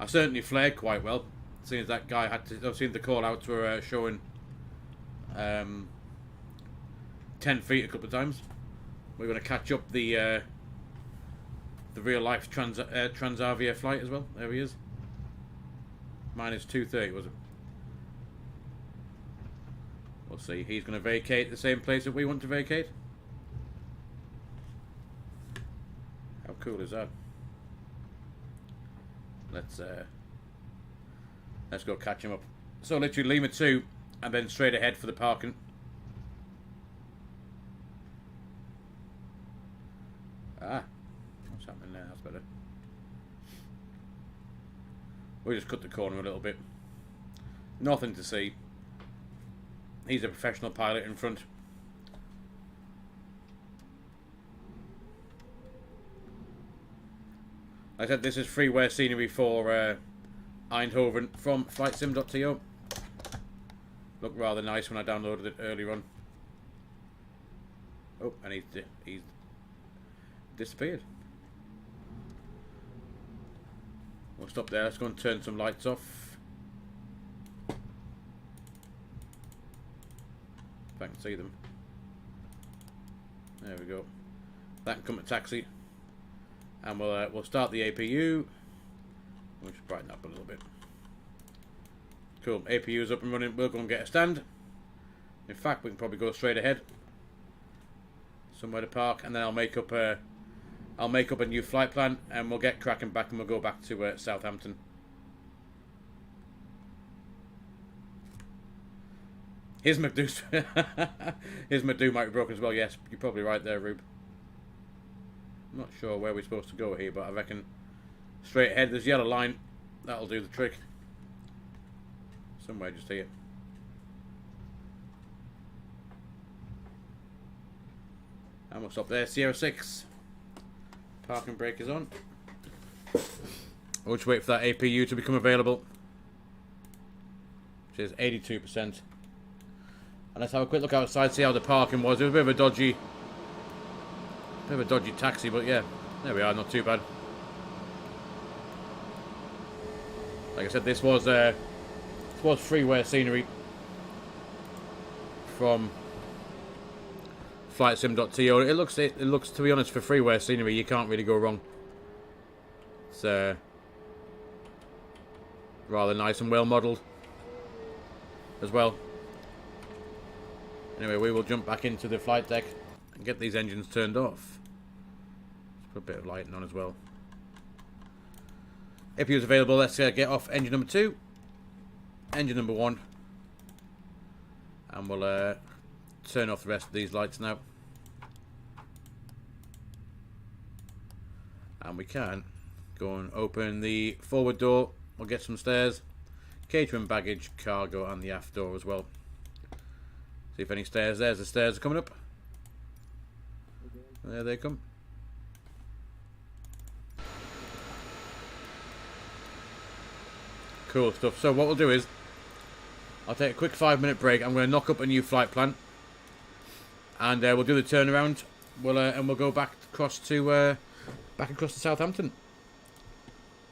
Speaker 2: I certainly flared quite well, seeing as that guy had to. I've seen the call outs were showing 10 feet a couple of times. We're going to catch up the real life Transavia flight as well. There he is. Minus 230 was it? We'll see. He's going to vacate the same place that we want to vacate. How cool is that? Let's go catch him up. So literally Lima 2 and then straight ahead for the parking. Ah, what's happening there? That's better. We just cut the corner a little bit. Nothing to see. He's a professional pilot in front. Like I said, this is freeware scenery for Eindhoven from Flightsim.to. Looked rather nice when I downloaded it earlier on. Oh, and he's disappeared. We'll stop there. Let's go and turn some lights off. If I can see them. There we go. That can come at taxi. And we'll start the APU. We'll just brighten up a little bit. Cool. APU is up and running. We'll go and get a stand. In fact, we can probably go straight ahead. Somewhere to park, and then I'll make up a new flight plan, and we'll get cracking back, and we'll go back to Southampton. His McDo might be broken as well. Yes, you're probably right there, Rube. I'm not sure where we're supposed to go here, but I reckon straight ahead. There's a yellow line. That'll do the trick. Somewhere just here. And we'll stop there. Sierra 6. Parking brake is on. We'll just wait for that APU to become available, which is 82%. And let's have a quick look outside, see how the parking was. It was a bit of a dodgy taxi, but yeah, there we are, not too bad. Like I said, this was freeware scenery from Flightsim.to. It looks, to be honest, for freeware scenery, you can't really go wrong. It's rather nice and well modelled as well. Anyway, we will jump back into the flight deck and get these engines turned off. Let's put a bit of lighting on as well. APU is available. Let's get off engine number 2, engine number 1, and we'll turn off the rest of these lights now. And we can go and open the forward door. We'll get some stairs, catering, baggage, cargo, and the aft door as well. See if any stairs. There's the stairs are coming up. There they come. Cool stuff. So what we'll do is, I'll take a quick 5-minute break. I'm going to knock up a new flight plan, and we'll do the turnaround. We'll go back across to Southampton.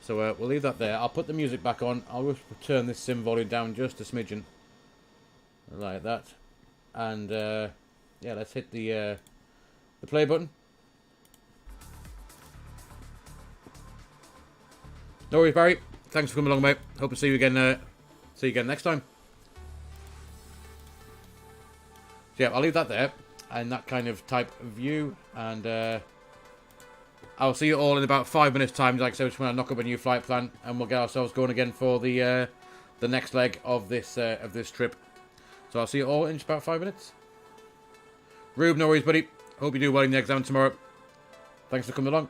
Speaker 2: So we'll leave that there. I'll put the music back on. I'll just turn this sim volume down just a smidgen, like that. And yeah, let's hit the play button. No worries, Barry. Thanks for coming along, mate. Hope to see you again. See you again next time. So yeah, I'll leave that there, and that kind of type of view, and I'll see you all in about 5 minutes' time. Like I said, just want to knock up a new flight plan, and we'll get ourselves going again for the next leg of this trip. So I'll see you all in just about 5 minutes. Rube, no worries, buddy. Hope you do well in the exam tomorrow. Thanks for coming along.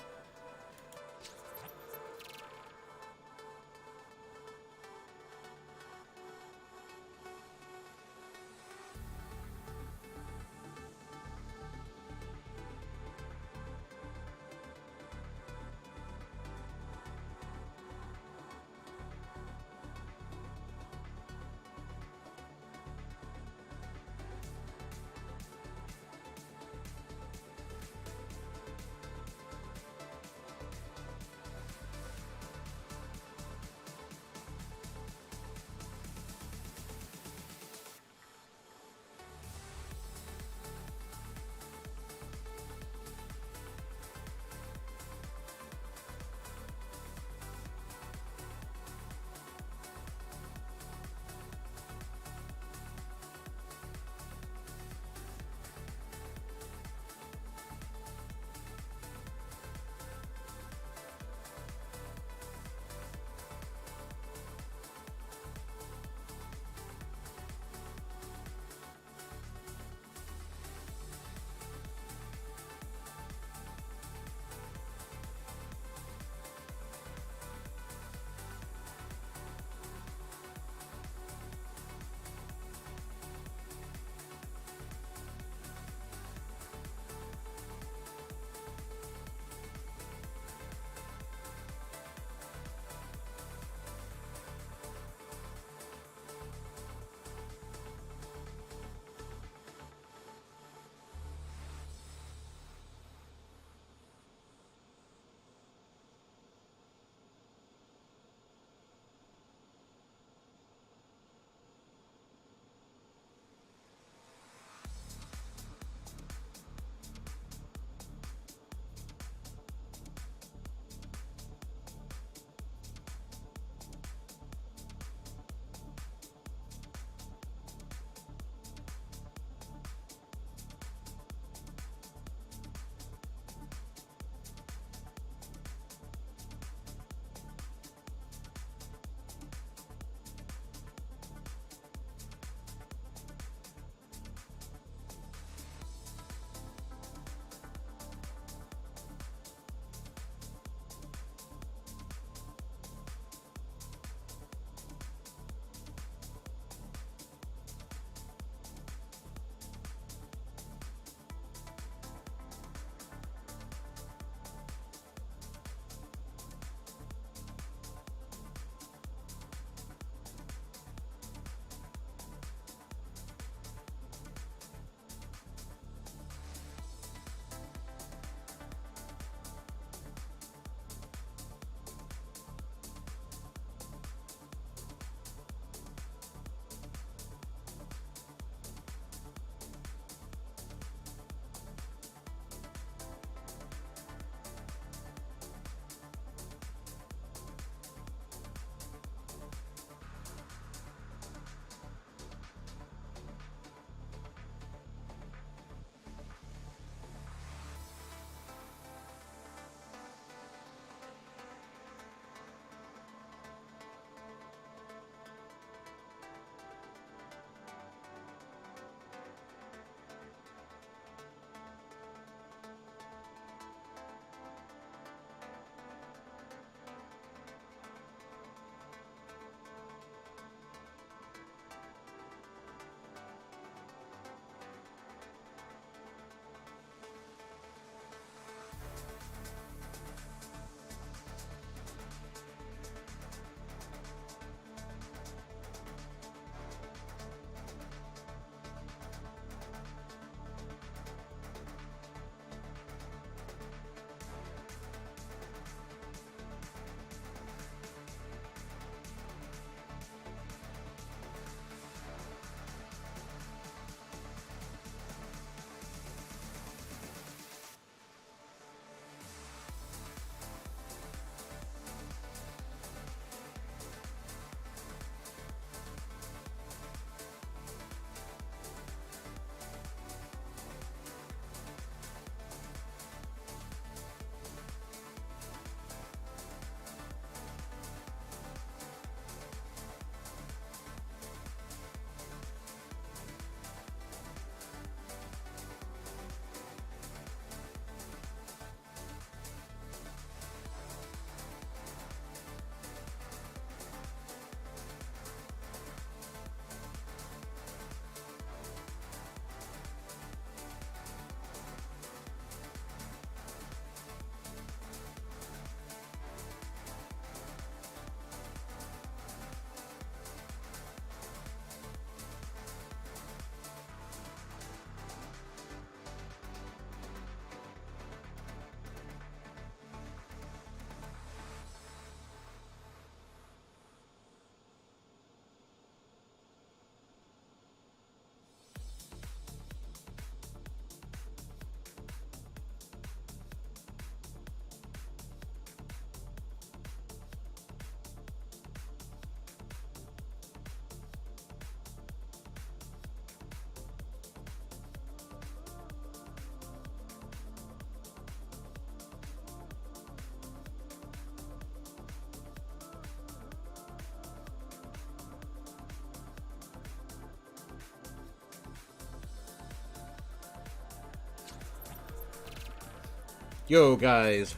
Speaker 2: Yo guys,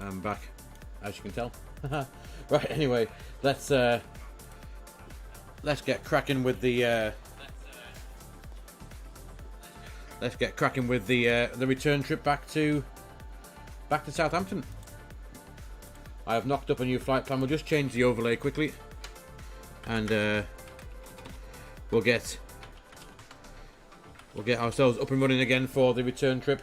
Speaker 2: I'm back, as you can tell. Right, anyway, let's get cracking with the the return trip back to Southampton. I have knocked up a new flight plan. We'll just change the overlay quickly, and we'll get ourselves up and running again for the return trip.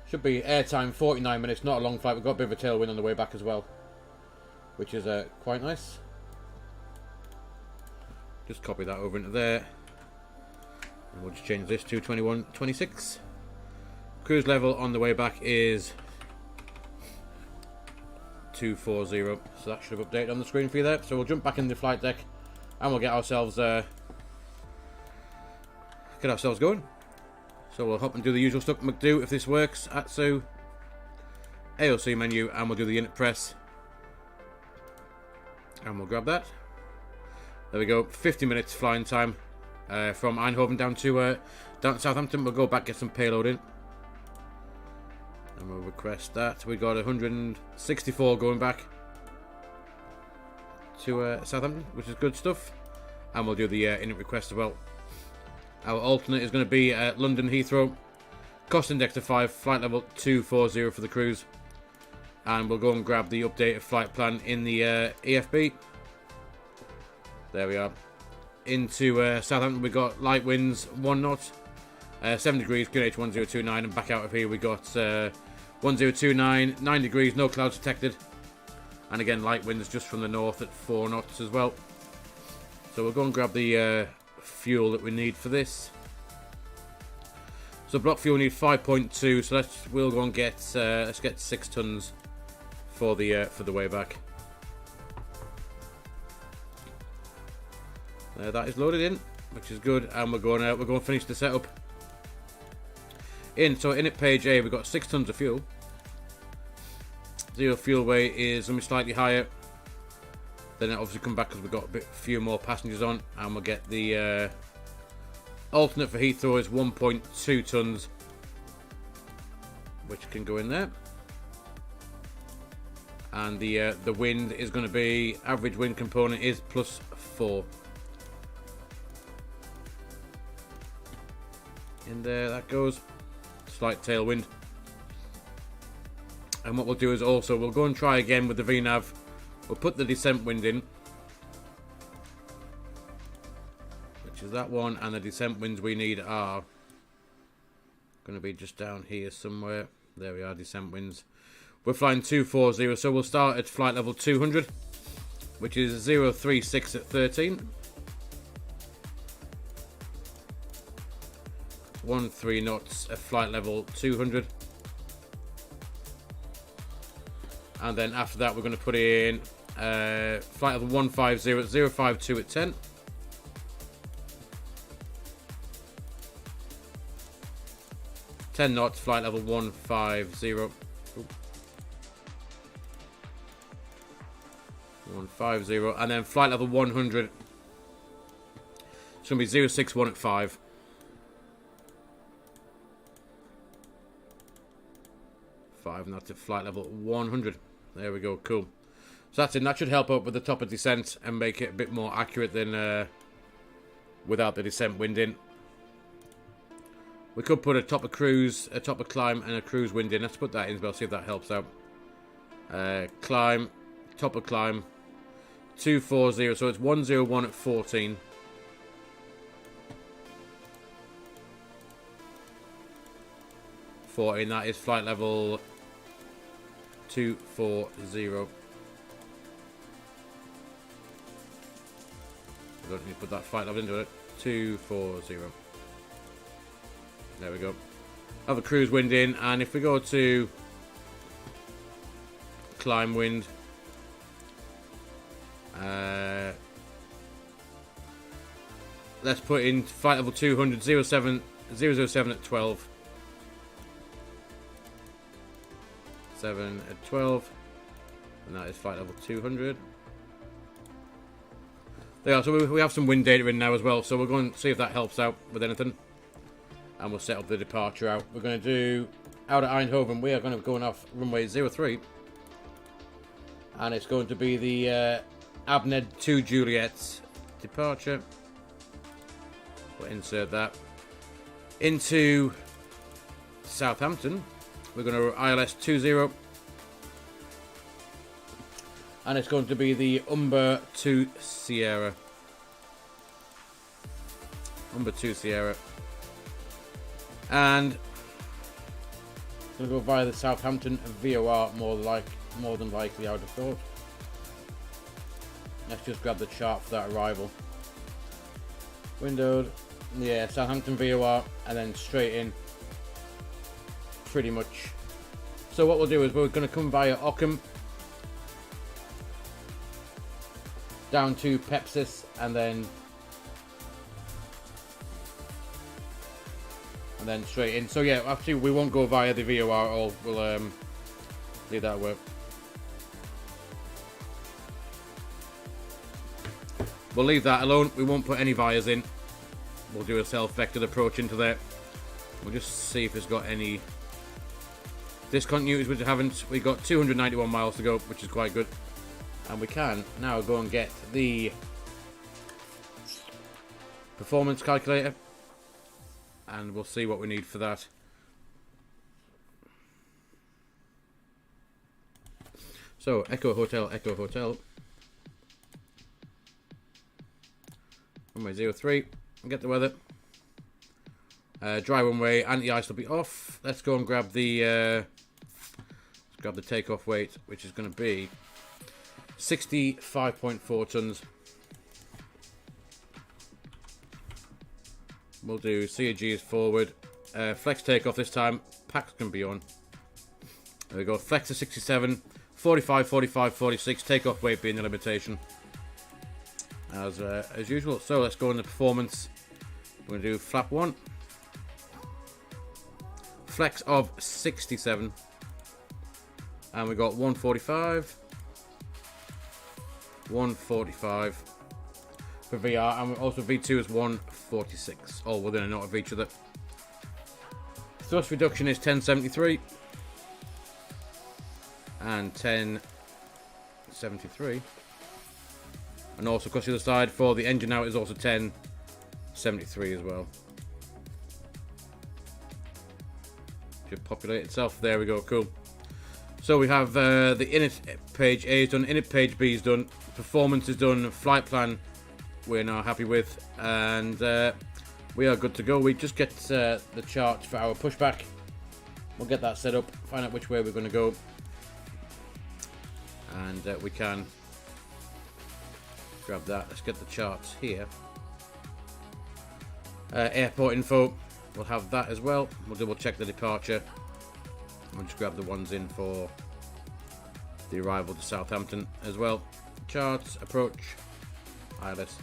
Speaker 2: Should be airtime 49 minutes, not a long flight. We've got a bit of a tailwind on the way back as well, which is quite nice. Just copy that over into there, and we'll just change this to 21.26. Cruise level on the way back is 240, so that should have updated on the screen for you there. So we'll jump back in the flight deck, and we'll get ourselves going. So we'll hop and do the usual stuff McDo if this works. ATSU, AOC menu, and we'll do the unit press, and we'll grab that. There we go. 50 minutes flying time from Eindhoven down to Southampton. We'll go back, get some payload in, and we'll request that. We got 164 going back to Southampton, which is good stuff. And we'll do the init request as well. Our alternate is going to be London Heathrow. Cost index of 5, flight level 240 for the cruise. And we'll go and grab the updated flight plan in the EFB. There we are. Into Southampton, we got light winds, 1 knot, 7 degrees, QNH 1029, and back out of here we got 1029, 9 degrees, no clouds detected. And again, light winds just from the north at 4 knots as well. So we'll go and grab the fuel that we need for this. So block fuel need 5.2. So we'll go and get let's get 6 tons for the way back. That is loaded in, which is good, and we're going to finish the setup. So in at page A, we've got 6 tons of fuel. Zero fuel weight is going to be slightly higher. Then it obviously come back because we've got a few more passengers on, and we'll get the alternate for Heathrow is 1.2 tons, which can go in there. And the wind is going to be, average wind component is +4. In there that goes. Slight tailwind. And what we'll do is also we'll go and try again with the VNAV. We'll put the descent wind in, which is that one, and the descent winds we need are going to be just down here somewhere. There we are, descent winds. We're flying 240, so we'll start at flight level 200, which is 036 at 13. 13 knots at flight level 200. And then after that, we're going to put in flight level 150 at 052 at 10. Knots, flight level 150. 150, and then flight level 100. It's going to be 061 at 5. 5 knots at flight level 100. There we go, cool. So that's it. That should help out with the top of descent and make it a bit more accurate than without the descent wind in. We could put a top of cruise, a top of climb, and a cruise wind in. Let's put that in as well, see if that helps out. Climb, top of climb, 240, so it's 101 at 14. And that is flight level 240. I don't need to put that flight level into it. 240. There we go. Have a cruise wind in, and if we go to climb wind, let's put in flight level 200, 007 at 12. 7 at 12, and that is flight level 200. There we are. So we have some wind data in now as well, so we're going to see if that helps out with anything. and we'll set up the departure out. We're going to do out at Eindhoven. We are going to be going off runway 03, and it's going to be the Abned 2 Juliet's departure. We'll insert that into Southampton. We're going to ILS 20, and it's going to be the Umber 2 Sierra. Umber 2 Sierra, and it's going to go via the Southampton VOR more than likely, I would have thought. Let's just grab the chart for that arrival. Windowed, yeah, Southampton VOR, and then straight in. Pretty much. So what we'll do is we're going to come via Ockham down to Pepsis, and then straight in. So yeah, actually we won't go via the VOR, or we'll leave that work. We'll leave that alone. We won't put any vias in. We'll do a self-vectored approach into there. We'll just see if it's got any discontinuities, which we haven't. We got 291 miles to go, which is quite good. And we can now go and get the performance calculator, and we'll see what we need for that. So Echo Hotel, runway 03, and get the weather. Dry runway, anti-ice will be off. Let's go and grab the takeoff weight, which is going to be 65.4 tons. We'll do CAGs forward. Flex takeoff this time. Packs can be on. There we go. Flex to 67. 45, 45, 46. Takeoff weight being the limitation, as usual. So let's go on the performance. We're going to do flap 1. Flex of 67. And we got 145. 145 for VR, and also V2 is 146, all within a knot of each other. Thrust reduction is 1073 and 1073, and also across the other side for the engine out is also 1073 as well. Should populate itself. There we go. Cool. So we have the init page A is done, init page B is done, performance is done, flight plan we're now happy with, and we are good to go. We just get the chart for our pushback. We'll get that set up, find out which way we're going to go, and we can grab that. Let's get the charts here. Airport info, we'll have that as well. We'll double check the departure. We'll just grab the ones in for the arrival to Southampton as well. Charts, approach, ILS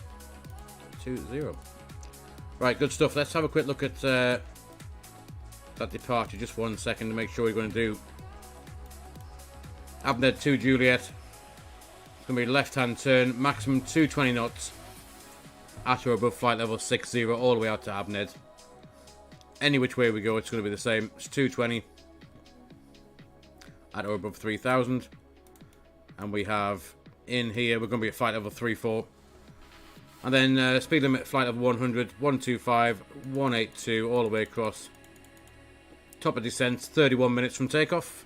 Speaker 2: 20. Right, good stuff. Let's have a quick look at that departure. Just 1 second to make sure we're going to do Abned 2 Juliet. It's going to be left-hand turn, maximum 220 knots at or above flight level 60, all the way out to Abned. Any which way we go, it's going to be the same. It's 220 at or above 3000, and we have in here we're going to be at flight level 34, and then speed limit flight level 100, 125, 182 all the way across. Top of descent 31 minutes from takeoff.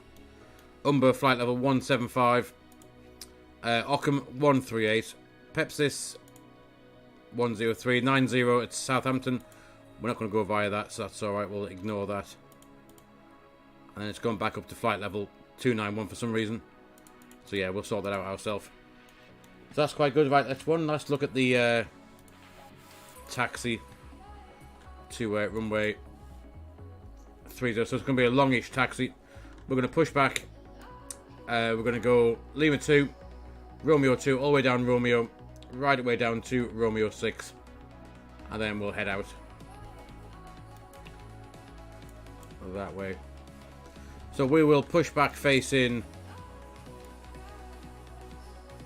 Speaker 2: Umber flight level 175, Ockham 138, Pepsis 10390 at Southampton. We're not going to go via that, so that's alright, we'll ignore that. And then it's gone back up to flight level 291 for some reason. So yeah, we'll sort that out ourselves. So that's quite good. Right, let's one last look at the taxi to runway 30. So it's going to be a longish taxi. We're going to push back. We're going to go Lima 2, Romeo 2, all the way down Romeo, right away down to Romeo 6. And then we'll head out that way. So we will push back facing.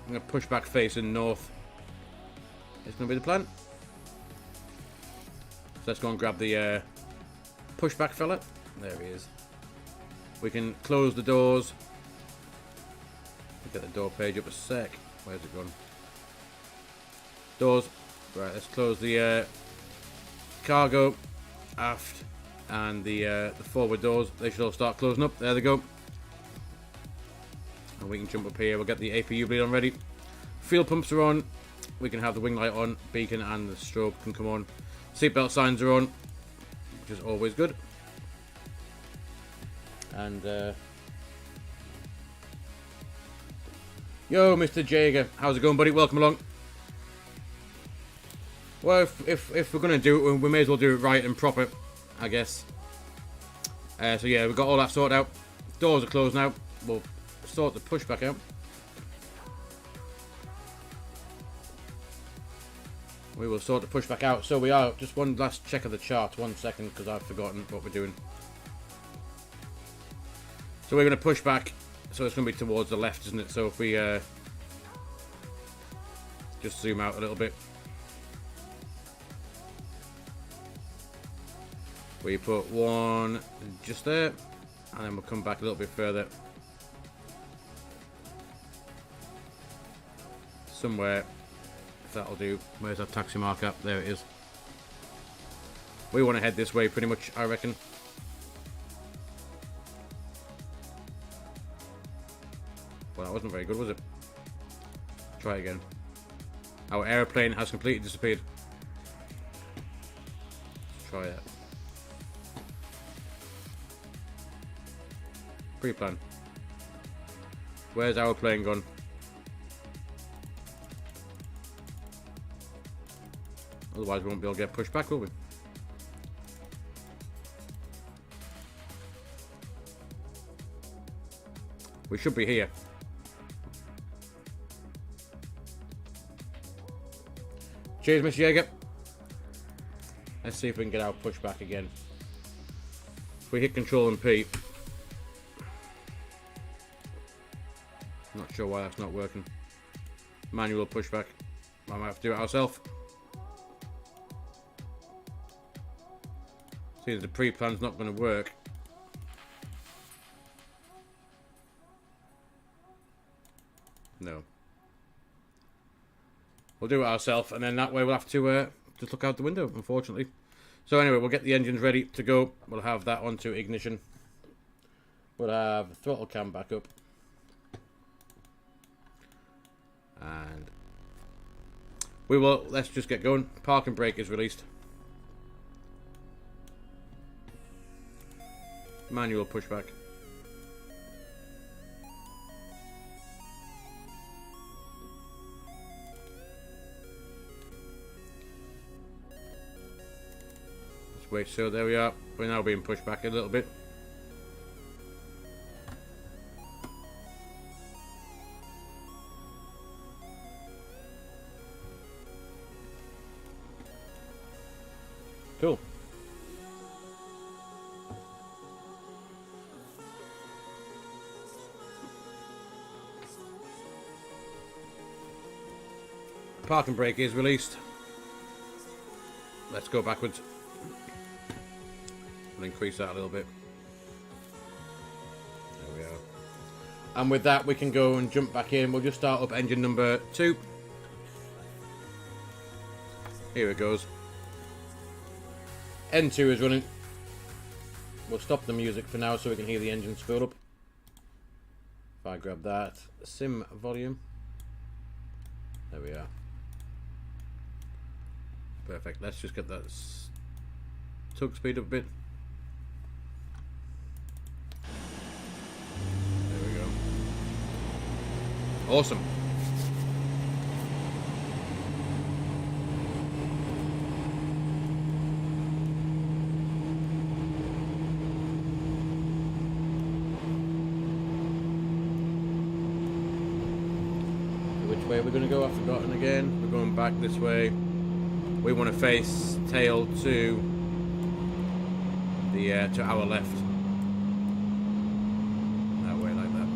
Speaker 2: I'm going to push back facing north. It's going to be the plan. So let's go and grab the pushback fella. There he is. We can close the doors. Get the door page up a sec. Where's it gone? Doors. Right, let's close the cargo, aft, and the forward doors. They should all start closing up. There they go. And we can jump up here. We'll get the APU bleed on ready. Fuel pumps are on. We can have the wing light on. Beacon and the strobe can come on. Seatbelt signs are on, which is always good. And yo, Mr. Jager, how's it going, buddy? Welcome along. Well, if we're gonna do it, we may as well do it right and proper, I guess. So yeah, we've got all that sorted out. Doors are closed now. We'll sort the pushback out. We will sort the pushback out. So we are just one last check of the chart. 1 second, because I've forgotten what we're doing. So we're going to push back. So it's going to be towards the left, isn't it? So if we just zoom out a little bit. We put one just there, and then we'll come back a little bit further. Somewhere, if that'll do. Where's that taxi mark up? There it is. We want to head this way pretty much, I reckon. Well, that wasn't very good, was it? Try it again. Our aeroplane has completely disappeared. Let's try that. Pre-plan. Where's our plane gone? Otherwise we won't be able to get pushed back, will we? We should be here. Cheers, Mr. Jaeger. Let's see if we can get our pushback again. If we hit Control and P. Not sure why that's not working. Manual pushback. I might have to do it ourselves. See, the pre-plan's not going to work. No. We'll do it ourselves, and then that way we'll have to just look out the window, unfortunately. So anyway, we'll get the engines ready to go. We'll have that onto ignition. We'll have the throttle cam back up. And we will, let's just get going. Parking brake is released. Manual pushback. Let's wait, so there we are. We're now being pushed back a little bit. Cool. Parking brake is released. Let's go backwards. We'll increase that a little bit. There we are. And with that we can go and jump back in. We'll just start up engine number 2. Here it goes. N2 is running. We'll stop the music for now so we can hear the engine spool up. If I grab that sim volume. There we are. Perfect. Let's just get that tug speed up a bit. There we go. Awesome. Which way we're going to go? I've forgotten again. We're going back this way. We want to face tail to the to our left. That way, like that.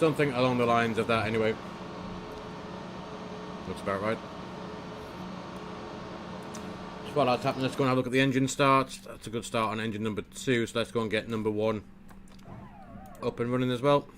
Speaker 2: Something along the lines of that anyway. Looks about right. So while that's happening, let's go and have a look at the engine starts. That's a good start on engine number 2, so let's go and get number 1 up and running as well.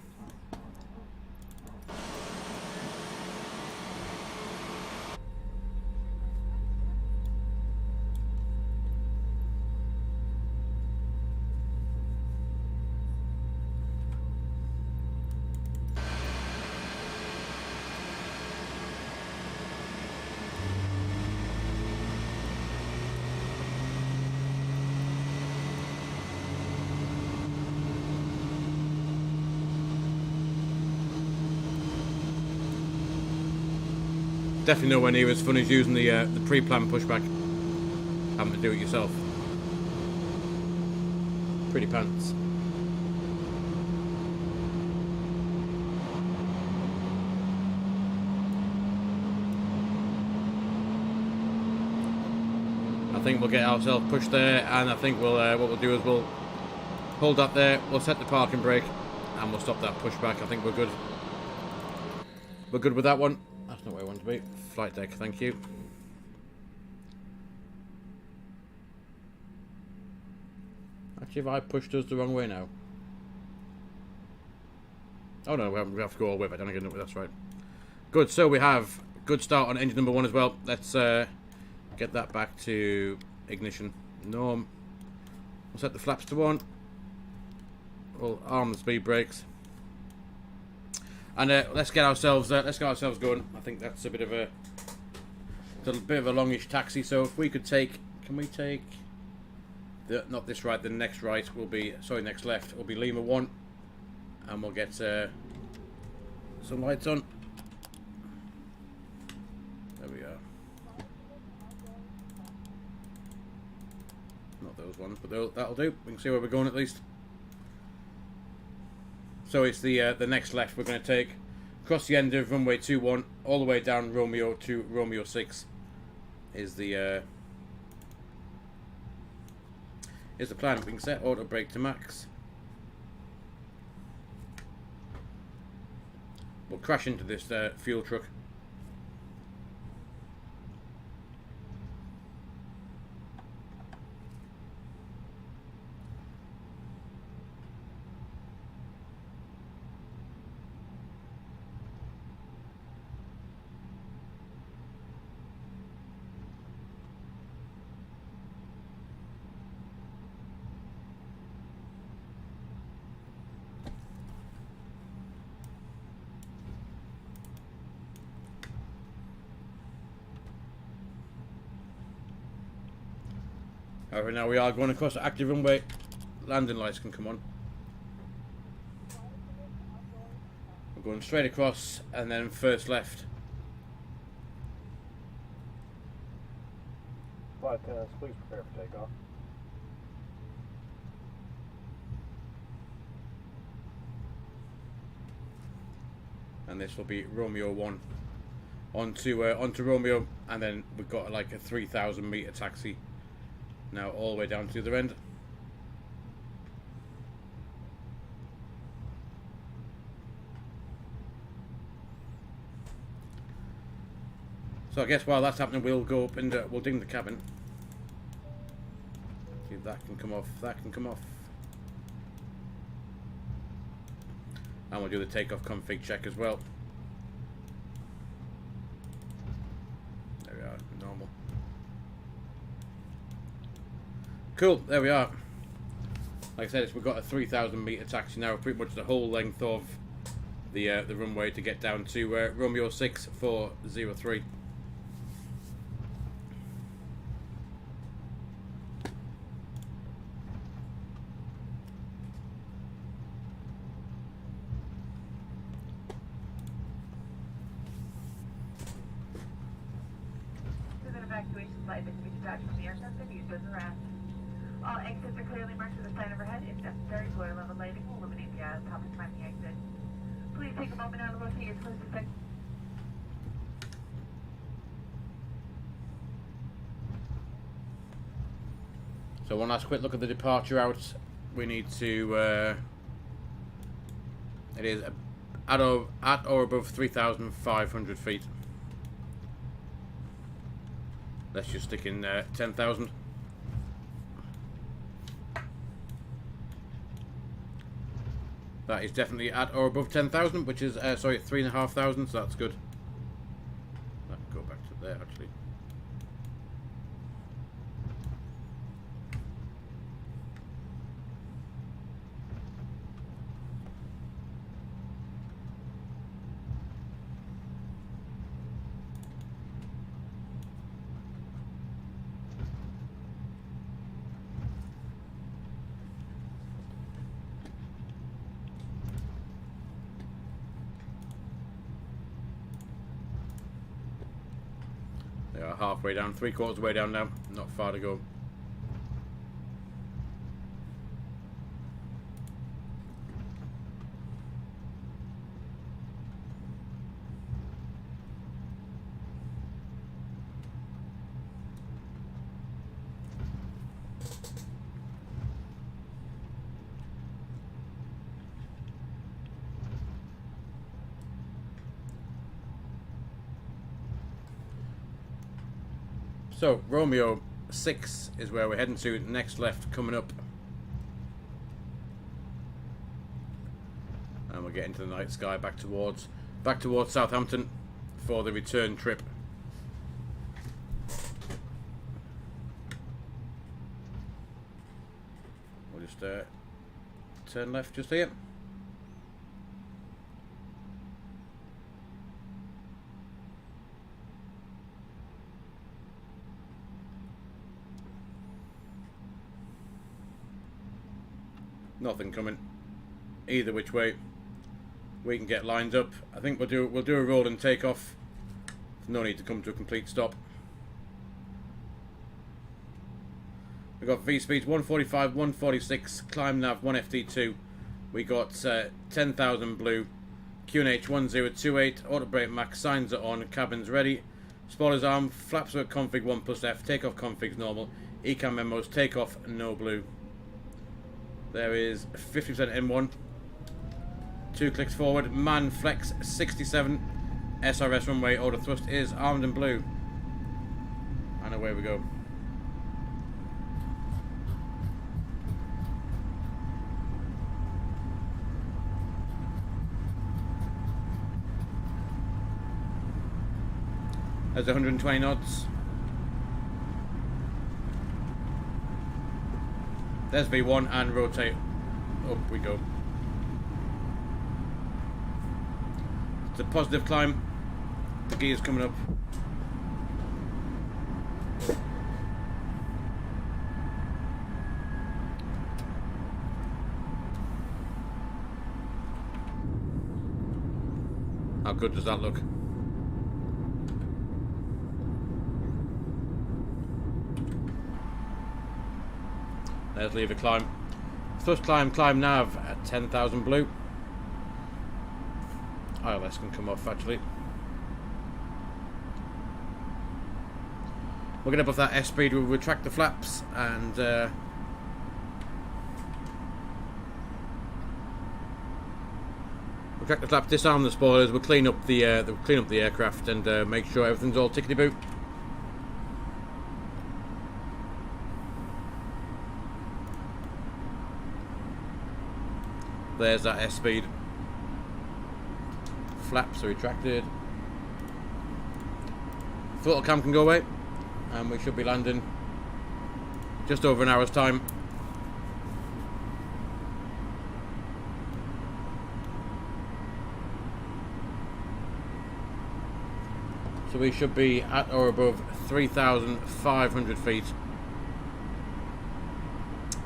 Speaker 2: Definitely nowhere near as fun as using the pre-planned pushback. Having to do it yourself. Pretty pants. I think we'll get ourselves pushed there, and I think we'll what we'll do is we'll hold that there. We'll set the parking brake, and we'll stop that pushback. I think we're good. We're good with that one. That's not where I want to be. Flight deck, thank you. Actually, have I pushed us the wrong way now? Oh no, we have to go all the way back down again. That's right. Good, so we have good start on engine number 1 as well. Let's get that back to ignition. Norm. We'll set the flaps to 1. We'll arm the speed brakes. And let's get ourselves going. I think that's a bit of a longish taxi. So if we could take, can we take not this right, the next right will be, sorry, next left will be Lima 1, and we'll get some lights on. There we are. Not those ones, but that'll do. We can see where we're going at least. So it's the next left we're going to take across the end of runway 21 all the way down Romeo to Romeo 6 is the plan. We can set auto brake to max. We'll crash into this fuel truck. However, now we are going across the active runway. Landing lights can come on. We're going straight across and then first left.
Speaker 3: Flight attendants, please prepare for takeoff.
Speaker 2: And this will be Romeo 1 onto Romeo, and then we've got like a 3,000 meter taxi now all the way down to the other end. So I guess while that's happening, we'll go up and we'll ding the cabin. See if that can come off. That can come off. And we'll do the takeoff config check as well. There we are, normal. Cool, there we are. Like I said, we've got a 3,000 meter taxi now, pretty much the whole length of the runway to get down to Romeo 6 403.
Speaker 4: Evacuation flight is to be detached from the aircraft and used as a ramp. All exits are clearly marked with a sign overhead. If necessary, floor level lighting will illuminate the aisle top and the exit. Please take a moment now to locate your closest exit.
Speaker 2: So one last quick look at the departure route. We need to. It is at or above 3,500 feet. Let's just stick in 10,000. That is definitely at or above 10,000, which is, sorry, 3,500, so that's good. That can go back to there, actually. They are halfway down, 3/4 of the way down now, not far to go. So, Romeo 6 is where we're heading to, next left coming up. And we're getting to the night sky back towards Southampton for the return trip. We'll just turn left just here. Nothing coming either which way. We can get lined up. I think we'll do a roll and take off. No need to come to a complete stop. We got V speeds 145, 146, climb nav 1FD2. We got 10,000 blue, QNH 1028, auto brake max, signs are on, cabins ready, spoilers arm, flaps are at config 1+F, takeoff config's normal, ecam memos, takeoff no blue. There is 50% N1. 2 clicks forward. Man flex 67. SRS runway. Auto thrust is armed and blue. And away we go. There's 120 knots. There's V1 and rotate. Up we go. It's a positive climb. The gear's coming up. How good does that look? Let's leave a climb. Thrust climb nav at 10,000 blue. ILS can come off actually. We'll get above that S speed, we'll retract the flaps and retract the flaps, disarm the spoilers, we'll clean up the aircraft and make sure everything's all tickety boo. There's that S speed. Flaps are retracted. Throttle cam can go away, and we should be landing just over an hour's time. So we should be at or above 3,500 feet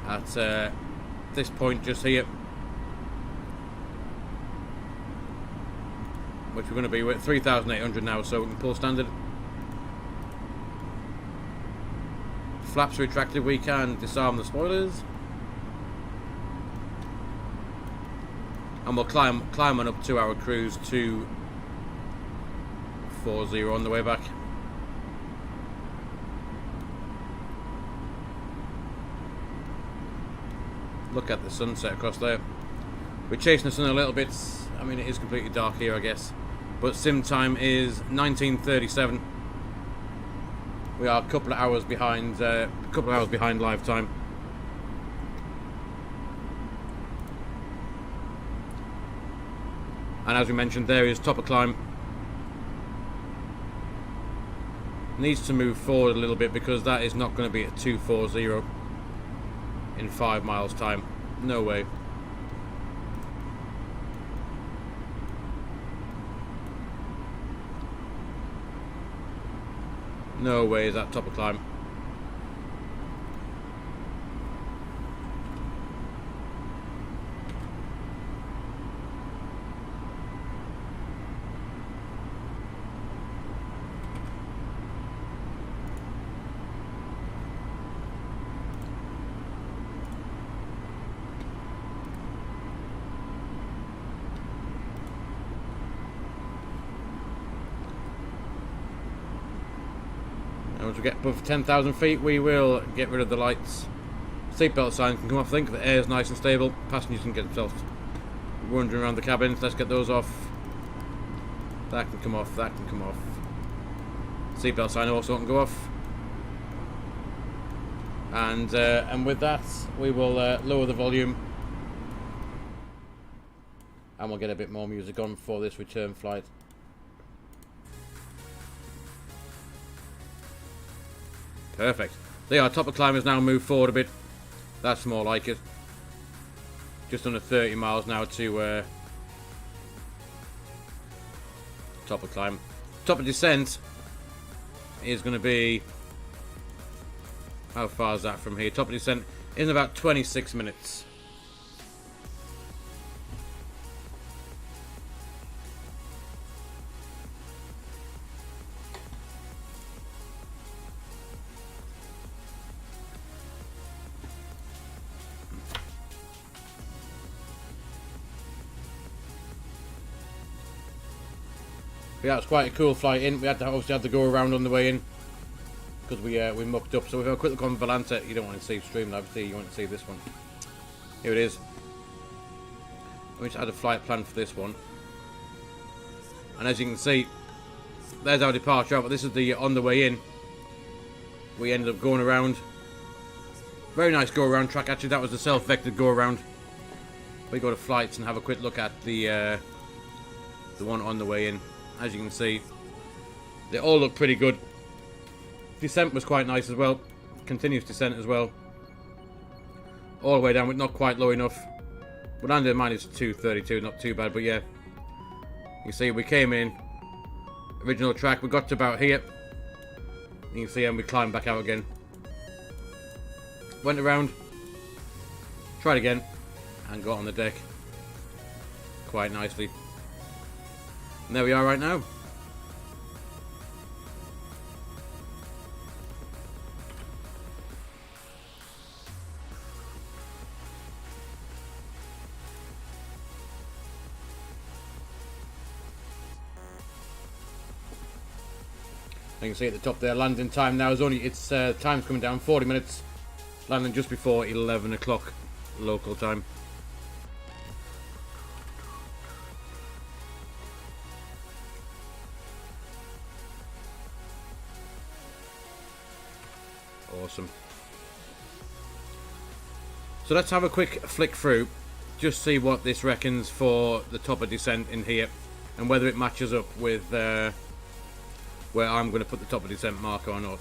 Speaker 2: at this point just here. Which we're going to be with 3,800 now, so we can pull standard. Flaps retracted, we can disarm the spoilers. And we'll climb on up to our cruise to 40 on the way back. Look at the sunset across there. We're chasing the sun a little bit I mean, it is completely dark here, I guess. But sim time is 19:37. We are a couple of hours behind live time. And as we mentioned, there is top of climb. Needs to move forward a little bit because that is not going to be at 240 in 5 miles time. No way. No way is that top of climb. Once we get above 10,000 feet, we will get rid of the lights. Seatbelt sign can come off. I think the air is nice and stable. Passengers can get themselves wandering around the cabin. Let's get those off. That can come off. That can come off. Seatbelt sign also can go off. And with that, we will lower the volume, and we'll get a bit more music on for this return flight. Perfect. There, our top of climb has now moved forward a bit. That's more like it. Just under 30 miles now to top of climb. Top of descent is going to be... How far is that from here? Top of descent in about 26 minutes. Yeah, it was quite a cool flight in. We had to obviously had to go around on the way in because we mucked up. So we've had a quick look on Volanta. You don't want to see Streamlabs, do you? You want to see this one. Here it is. We just had a flight plan for this one, and as you can see, there's our departure. But this is the on the way in. We ended up going around. Very nice go around track. Actually, that was the self-vectored go around. We go to flights and have a quick look at the one on the way in. As you can see, they all look pretty good. Descent was quite nice as well. Continuous descent as well. All the way down, but not quite low enough. But landed minus 232, not too bad. But yeah, you see, we came in original track. We got to about here. You can see, and we climbed back out again. Went around, tried again, and got on the deck quite nicely. And there we are right now. You can see at the top there, landing time now is only, it's time's coming down 40 minutes. Landing just before 11 o'clock local time. Awesome. So let's have a quick flick through, just see what this reckons for the top of descent in here, and whether it matches up with where I'm going to put the top of descent marker or not.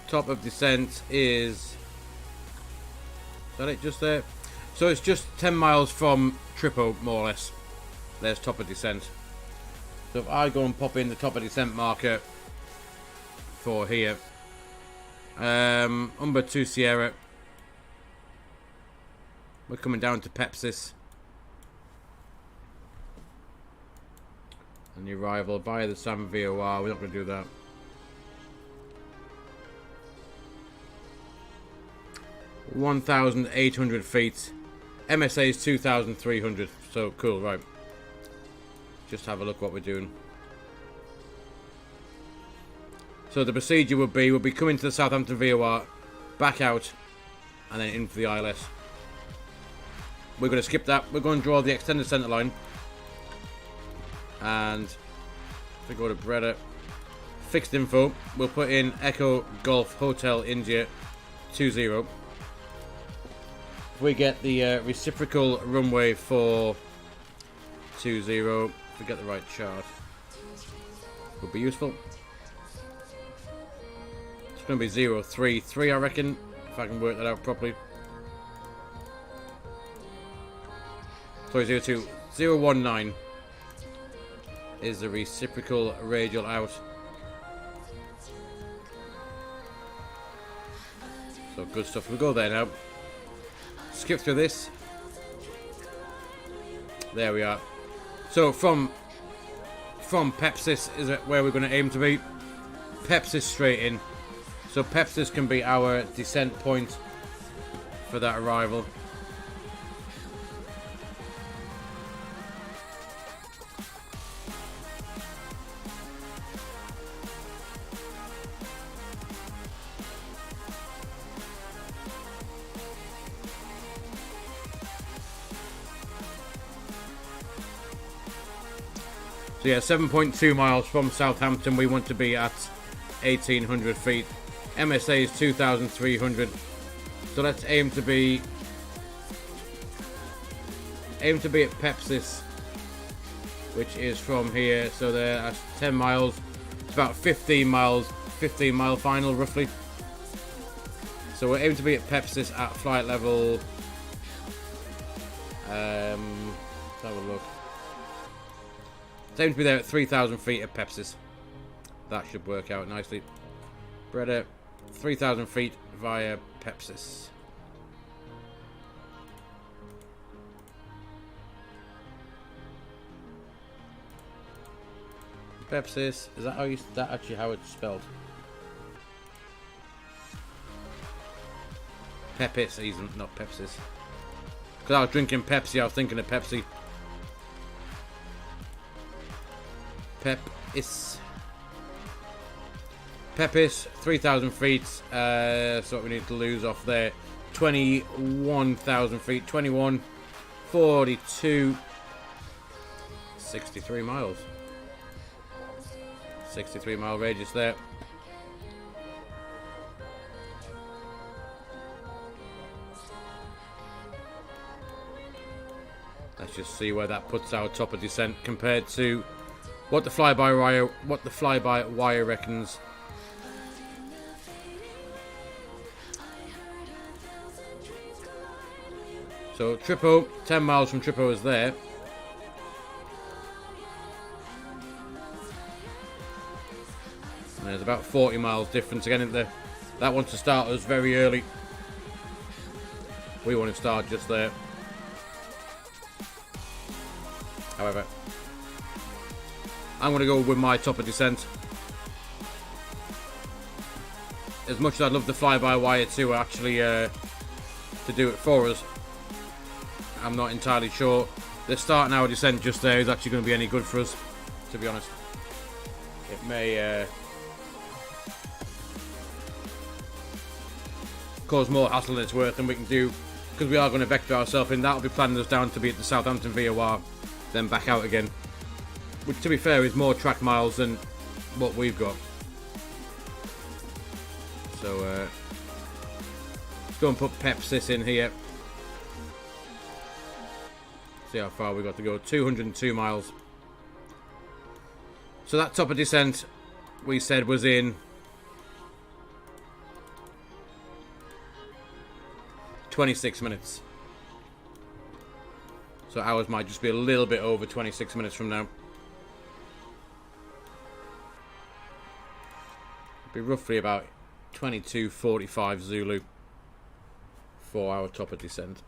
Speaker 2: Top of descent is that it just there? So it's just 10 miles from Trippo, more or less. There's top of descent. So if I go and pop in the top of descent marker for here, Umber to Sierra, we're coming down to Pepsis, and the arrival via the Sam VOR. We're not going to do that. (1,800 feet). MSA is 2,300. So cool, right? Just have a look what we're doing. So the procedure would be, we'll be coming to the Southampton VOR, back out, and then in for the ILS. we're going to skip that. We're going to draw the extended centre line. And if we go to Breda, fixed info, we'll put in Echo Golf Hotel India 20. If we get the reciprocal runway for 20, if we get the right chart, would be useful. It's going to be 033, I reckon, if I can work that out properly. Sorry, 02, 019 is the reciprocal radial out. So good stuff. We'll go there now. Skip through this. There we are. So from Pepsis is where we're going to aim to be. Pepsis straight in. So Pepsis can be our descent point for that arrival. So yeah, 7.2 miles from Southampton. We want to be at 1,800 feet. MSA is 2,300. So let's aim to be at Pepsis, which is from here. So that's 10 miles. It's about 15 miles, 15 mile final roughly. So we're aiming to be at Pepsis at flight level. Let's have a look. It's aimed to be there at 3,000 feet at Pepsis. That should work out nicely. Breda, 3,000 feet via Pepsis. Pepsis, is that how you? That actually how it's spelled? Pepis, isn't not Pepsis. Because I was drinking Pepsi, I was thinking of Pepsi. Pepis, 3,000 feet. So what we need to lose off there. 21,000 feet. 21, 42, 63 miles. 63 mile radius there. Let's just see where that puts our top of descent compared to what the fly-by-wire reckons. So Trippo, 10 miles from Trippo is there. And there's about 40 miles difference again, isn't there? That wants to start us very early. We want to start just there. However, I'm going to go with my top of descent. As much as I'd love the fly-by-wire to actually to do it for us, I'm not entirely sure the starting our descent just there is actually going to be any good for us, to be honest. It may cause more hassle than it's worth, and we can do, because we are going to vector ourselves in. That'll be planning us down to be at the Southampton VOR, then back out again, which to be fair is more track miles than what we've got. So let's go and put Pepsis in here. See how far we got to go. 202 miles. So that top of descent we said was in 26 minutes. So ours might just be a little bit over 26 minutes from now. Be roughly about 22:45 Zulu for our top of descent.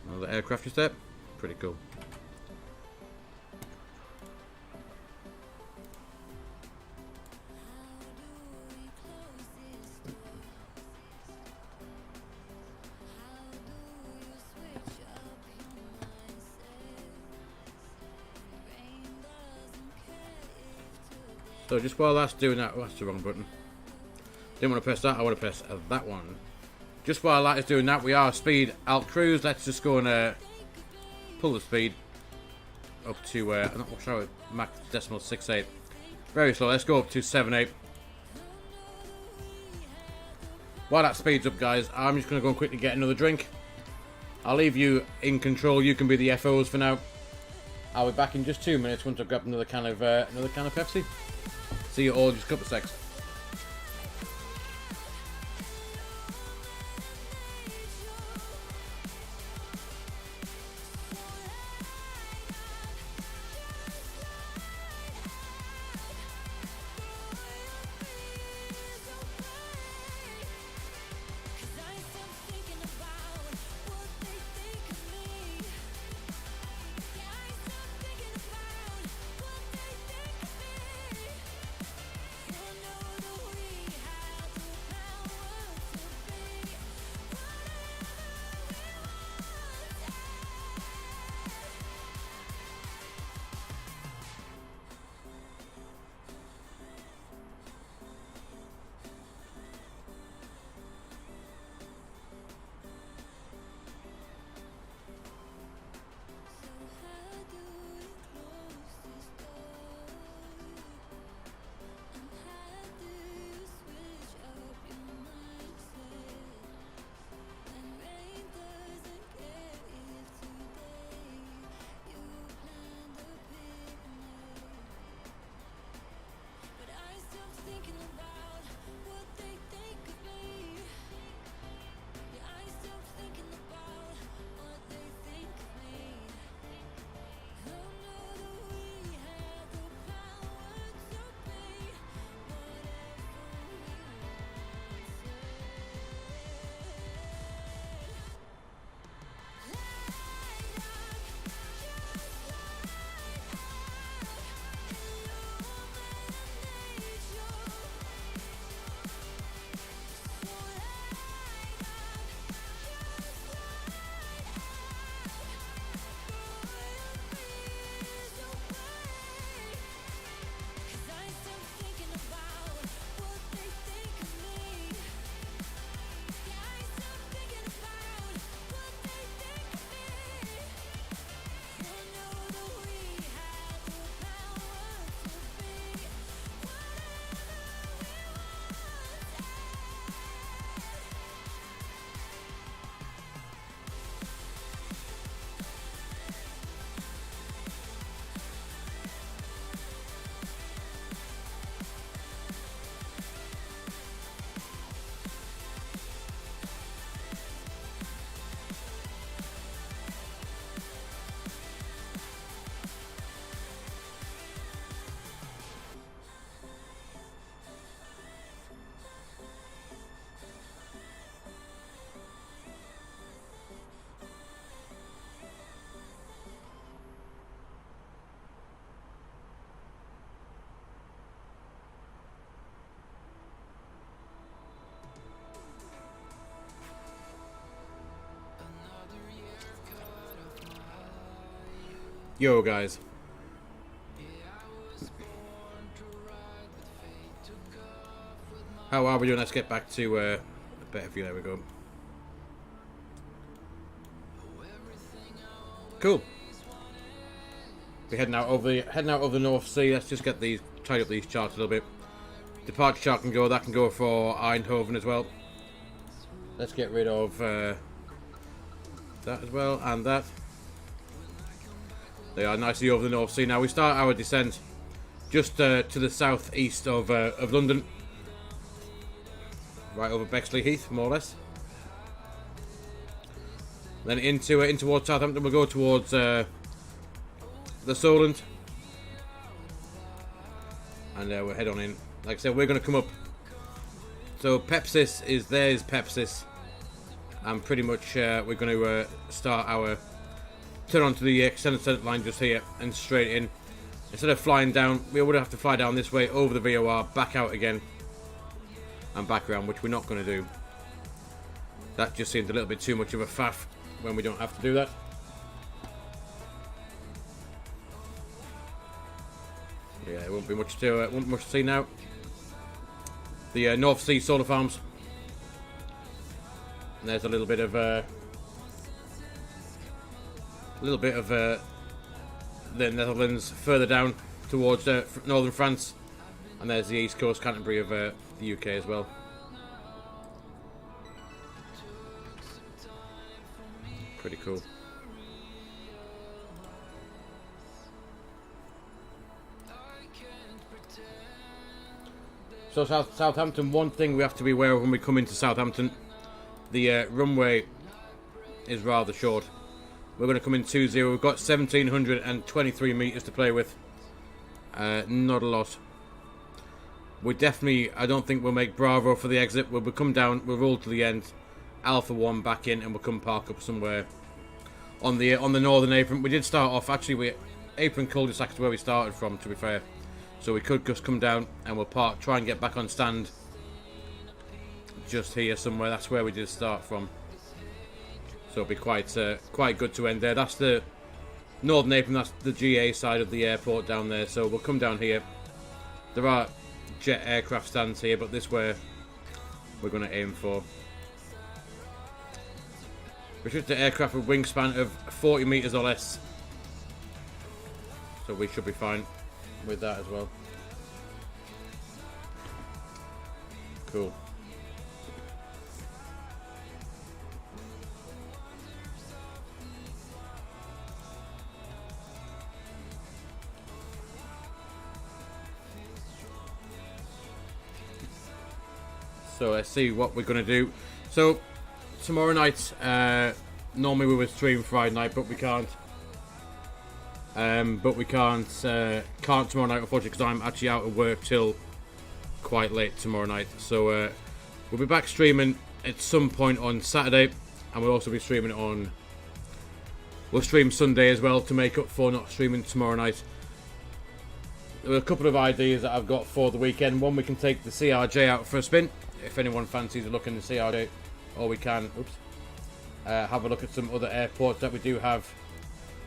Speaker 2: Another aircraft just there. Pretty cool. So just while that's doing that, oh, that's the wrong button. Didn't want to press that, I want to press that one. Just while that is doing that, we are speed alt cruise. Let's just go and pull the speed up to, I'm not sure, max decimal 6.8. Very slow, let's go up to 7.8. While that speeds up, guys, I'm just going to go and quickly get another drink. I'll leave you in control, you can be the FOs for now. I'll be back in just 2 minutes once I've got another can of Pepsi. See you all in just a couple of seconds. Yo guys, how are we doing? Let's get back to a better view. There we go. Cool. We're heading out over the North Sea. Let's just get these tidy up these charts a little bit. Departure chart can go. That can go for Eindhoven as well. Let's get rid of that as well and that. They are nicely over the North Sea. Now we start our descent just to the southeast of London, right over Bexley Heath, more or less. Then in towards Southampton. We'll go towards the Solent, and we'll head on in. Like I said, we're going to come up. So Pepsis is there's Pepsis, and pretty much we're going to start our turn onto the extended centre line just here and straight in. Instead of flying down, we would have to fly down this way over the VOR, back out again, and back around, which we're not going to do. That just seems a little bit too much of a faff when we don't have to do that. Yeah, it won't be much to see now. The North Sea solar farms. And there's a little bit of the Netherlands further down towards northern France, and there's the east coast Canterbury of the UK as well. Pretty cool. So Southampton, one thing we have to be aware of when we come into Southampton, the runway is rather short. We're going to come in 2-0. We've got 1,723 metres to play with. Not a lot. We definitely, I don't think we'll make Bravo for the exit. We'll come down, we'll roll to the end, Alpha 1 back in, and we'll come park up somewhere on the northern apron. We did start off, actually, apron cul-de-sac is where we started from, to be fair. So we could just come down and we'll park, try and get back on stand just here somewhere. That's where we did start from. So it'll be quite good to end there. That's the northern apron, that's the GA side of the airport down there. So we'll come down here. There are jet aircraft stands here, but this is where we're going to aim for. Restricted aircraft with wingspan of 40 metres or less. So we should be fine with that as well. Cool. So let's see what we're going to do. So tomorrow night, normally we would stream Friday night, but we can't. Can't tomorrow night, unfortunately, because I'm actually out of work till quite late tomorrow night. So we'll be back streaming at some point on Saturday, and we'll also be streaming on. We'll stream Sunday as well to make up for not streaming tomorrow night. There are a couple of ideas that I've got for the weekend. One, we can take the CRJ out for a spin if anyone fancies a look in the CRJ, or we can have a look at some other airports that we do have.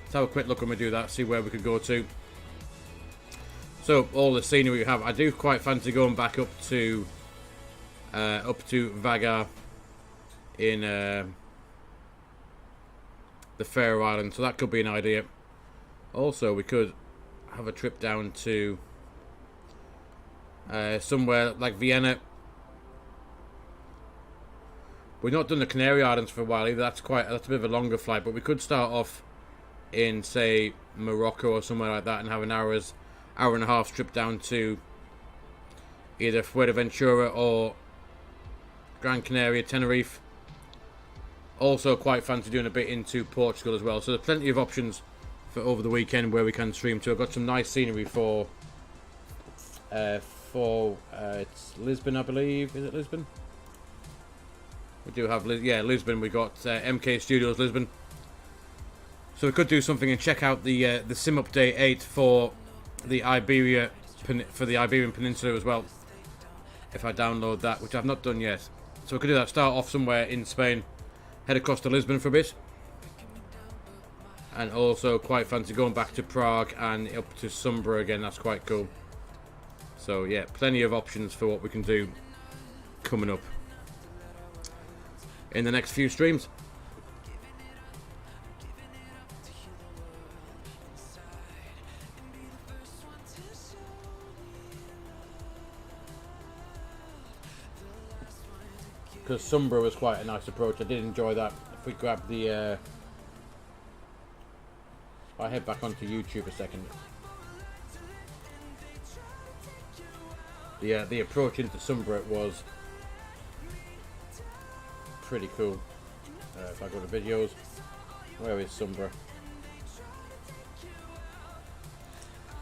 Speaker 2: Let's have a quick look when we do that, see where we could go to. So all the scenery we have, I do quite fancy going back up to Vagar in the Faroe Islands, so that could be an idea. Also, we could have a trip down to somewhere like Vienna. We've not done the Canary Islands for a while either. That's a bit of a longer flight, but we could start off in, say, Morocco or somewhere like that and have an hour and a half trip down to either Fuerteventura or Gran Canaria, Tenerife. Also quite fancy doing a bit into Portugal as well. So there's plenty of options for over the weekend where we can stream to. I've got some nice scenery for it's Lisbon, I believe. Is it Lisbon? We do have, Lisbon. We got MK Studios Lisbon. So we could do something and check out the Sim Update 8 for the Iberian Peninsula as well. If I download that, which I've not done yet. So we could do that. Start off somewhere in Spain, head across to Lisbon for a bit, and also quite fancy going back to Prague and up to Sumbra again. That's quite cool. So yeah, plenty of options for what we can do coming up in the next few streams. Because Sumbra was quite a nice approach. I did enjoy that. If we grab the if I head back onto YouTube a second. The approach into Sumbra was pretty cool. If I go to videos, where is Sumbra?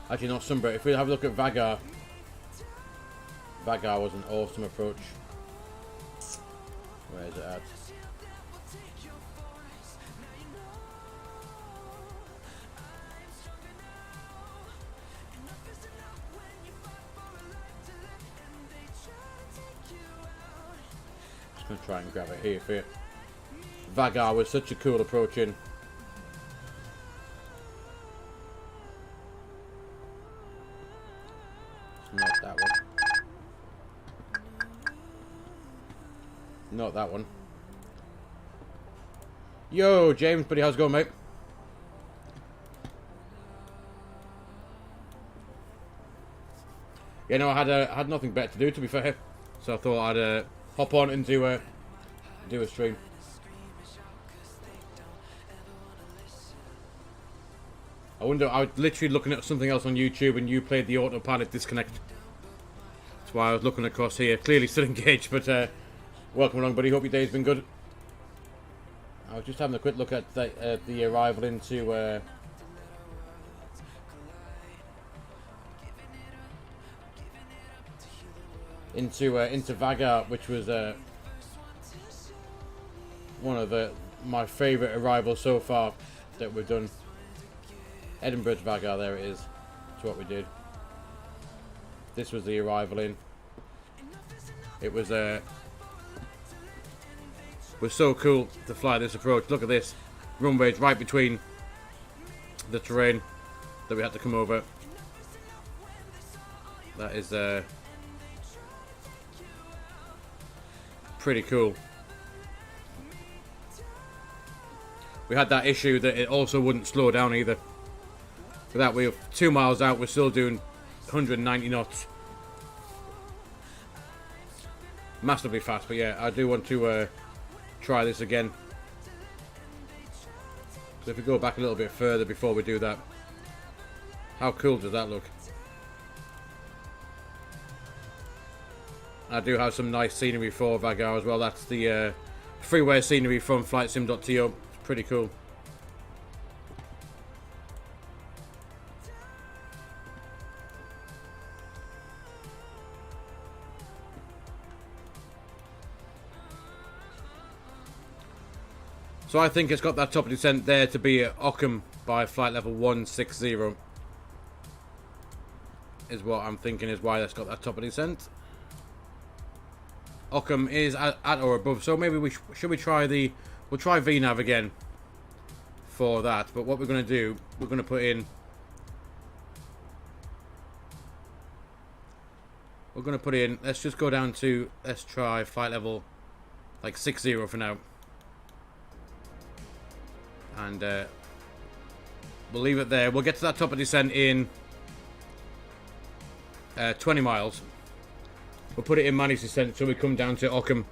Speaker 2: Actually, not Sumbra. If we have a look at Vagar, Vagar was an awesome approach. Where is it at? Just going to try and grab it here for you. Vagar was such a cool approach in. Not that one. Yo, James, buddy, how's it going, mate? Yeah, no, I had nothing better to do, to be fair. So I thought I'd hop on and do a stream. I wonder, I was literally looking at something else on YouTube and you played the autopilot disconnect. That's why I was looking across here. Clearly still engaged, but welcome along, buddy. Hope your day's been good. I was just having a quick look at the arrival into into Vagar, which was one of my favourite arrivals so far that we've done. Edinburgh to Vagar, there it is. That's what we did. This was the arrival in. It was so cool to fly this approach. Look at this. Runway's right between the terrain that we had to come over. That is pretty cool. We had that issue that it also wouldn't slow down either. For that, we're 2 miles out, we're still doing 190 knots. Massively fast, but yeah, I do want to try this again. So if we go back a little bit further before we do that, how cool does that look? I do have some nice scenery for Vagar as well. That's the freeware scenery from Flightsim.to. It's pretty cool. So I think it's got that top of descent there to be at Ockham by flight level 160. Is what I'm thinking is why that's got that top of descent. Ockham is at or above, so maybe we'll try VNAV again for that. But what we're going to do, we're going to put in, let's just go down to, let's try flight level like 60 for now. And we'll leave it there. We'll get to that top of descent in 20 miles. We'll put it in managed descent so we come down to Ockham.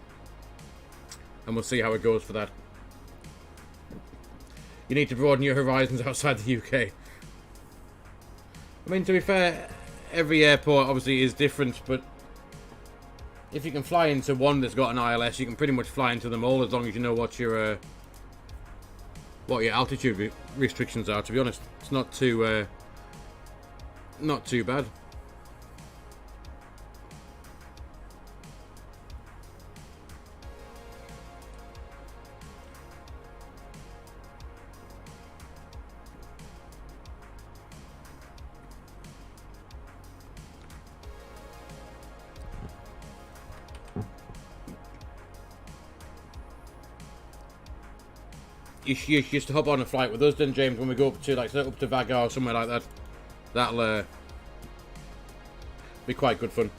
Speaker 2: And we'll see how it goes for that. You need to broaden your horizons outside the UK. I mean, to be fair, every airport obviously is different, but if you can fly into one that's got an ILS, you can pretty much fly into them all as long as you know what your altitude restrictions are. To be honest, it's not too bad. You used to hop on a flight with us, then James, when we go up to Vagar or somewhere like that. That'll be quite good fun.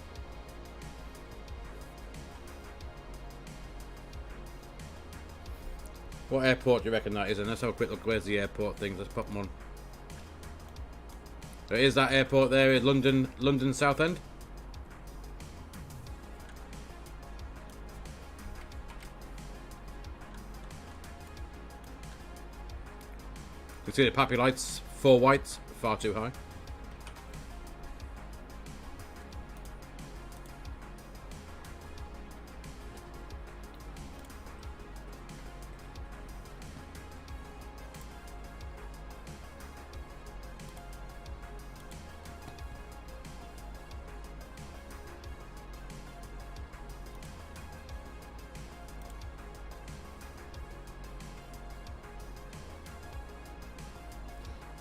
Speaker 2: What airport do you reckon that is? And let's have a quick look. Where's the airport thing? Let's pop them on. There is that airport there in London Southend. You can see the pappy lights, 4 whites, far too high.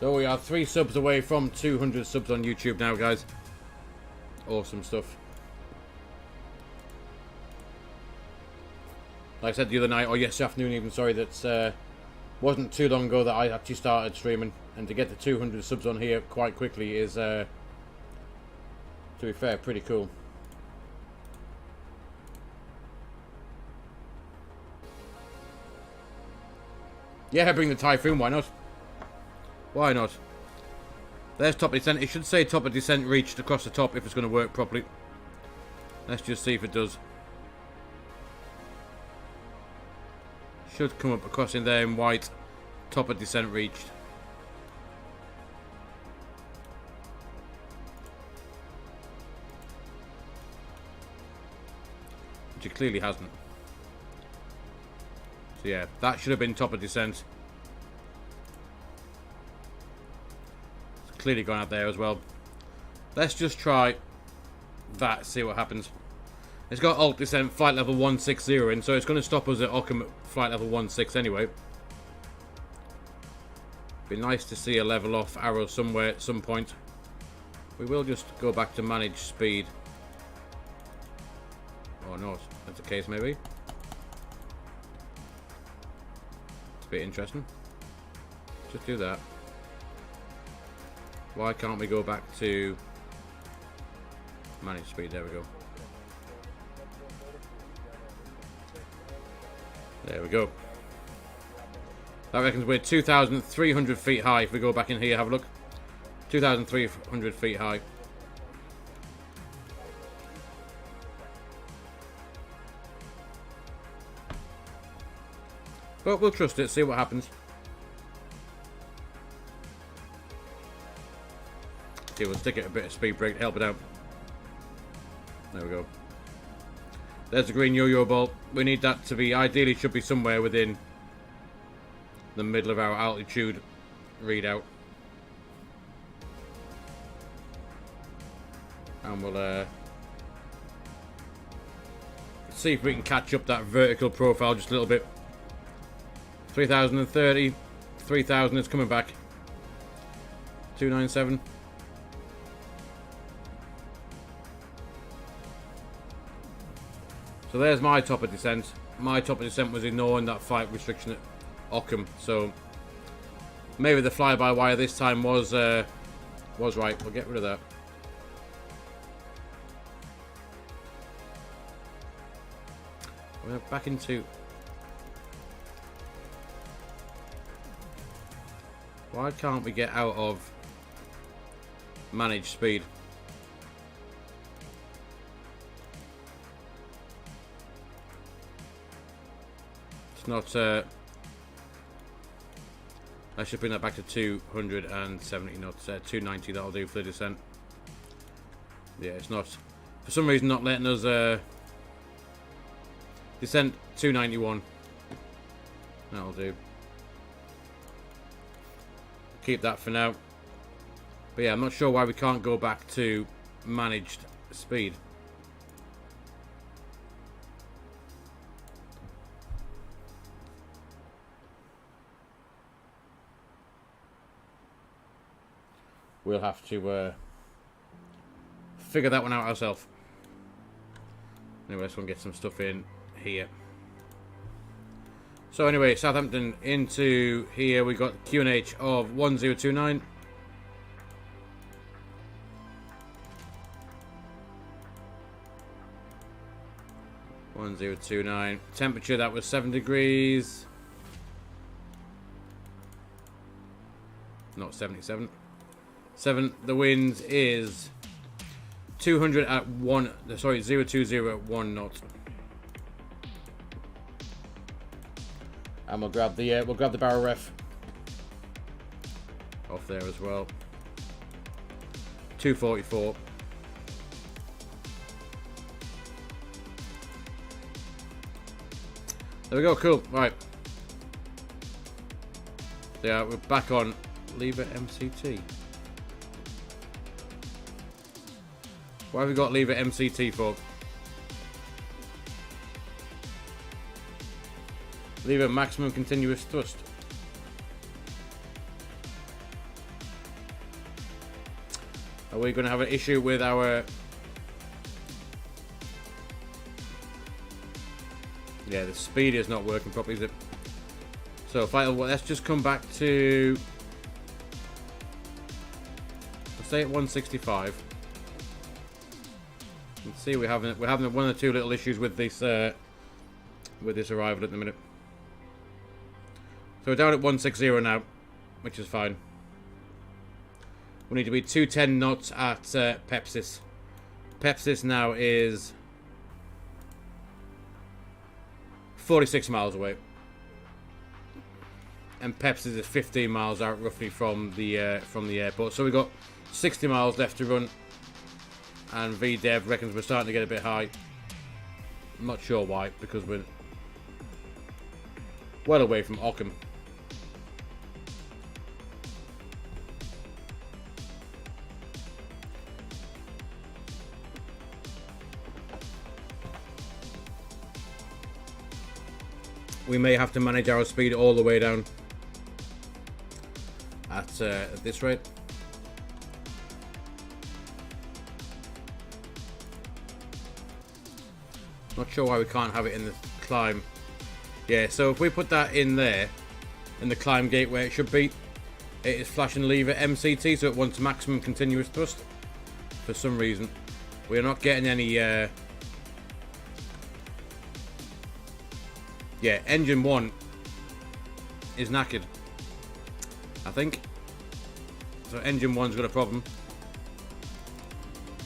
Speaker 2: So we are 3 subs away from 200 subs on YouTube now, guys. Awesome stuff. Like I said the other night, or yesterday afternoon even, sorry, that wasn't too long ago that I actually started streaming. And to get to 200 subs on here quite quickly is, to be fair, pretty cool. Yeah, bring the Typhoon, why not? Why not? There's top of descent. It should say top of descent reached across the top if it's going to work properly. Let's just see if it does. Should come up across in there in white. Top of descent reached. Which it clearly hasn't. So yeah, that should have been top of descent. It's clearly gone out there as well. Let's just try that, see what happens. It's got alt descent flight level 160 in, so it's going to stop us at Ockham at flight level 16 anyway. Be nice to see a level off arrow somewhere at some point. We will just go back to manage speed. Or not, that's the case maybe. It's a bit interesting. Just do that. Why can't we go back to manage speed? There we go. There we go. That reckons we're 2,300 feet high. If we go back in here, have a look. 2,300 feet high. But we'll trust it, see what happens. Okay, we'll stick it a bit of speed brake to help it out. There we go. There's the green yo-yo ball. We need that to be, ideally should be somewhere within the middle of our altitude readout. And we'll see if we can catch up that vertical profile just a little bit. 3,030, 3,000 is coming back. 297. So there's my top of descent. My top of descent was ignoring that flight restriction at Ockham. So maybe the fly-by-wire this time was right. We'll get rid of that. We're back into. Why can't we get out of manage speed? It's not. I should bring that back to 270 knots. 290. That'll do for the descent. Yeah, it's not. For some reason, not letting us descent 291. That'll do. Keep that for now. But yeah, I'm not sure why we can't go back to managed speed. We'll have to figure that one out ourselves. Anyway, let's go and get some stuff in here. So anyway, Southampton into here. We got QNH of 1029. Temperature, that was 7 degrees. Not 77. 7. The wind is 200 at 1. Sorry, 020 at 1 knot. And we'll grab the barrel ref off there as well. 244. There we go, cool. Right. Yeah, we're back on lever MCT. Why have we got lever MCT for? Lever maximum continuous thrust. Are we going to have an issue with our... Yeah, the speed is not working properly, is it? So, let's just come back to... Let's stay at 165. Let's see, we're having one or two little issues with this arrival at the minute. So we're down at 160 now, which is fine. We need to be 210 knots at Pepsis. Pepsis now is 46 miles away. And Pepsis is 15 miles out roughly from the airport. So we've got 60 miles left to run. And VDev reckons we're starting to get a bit high. I'm not sure why, because we're well away from Ockham. We may have to manage our speed all the way down at this rate. Not sure why we can't have it in the climb. Yeah, so if we put that in there, in the climb gate where it should be, it is flash and lever MCT, so it wants maximum continuous thrust. For some reason, we are not getting any. Yeah, engine 1 is knackered, I think. So engine 1's got a problem.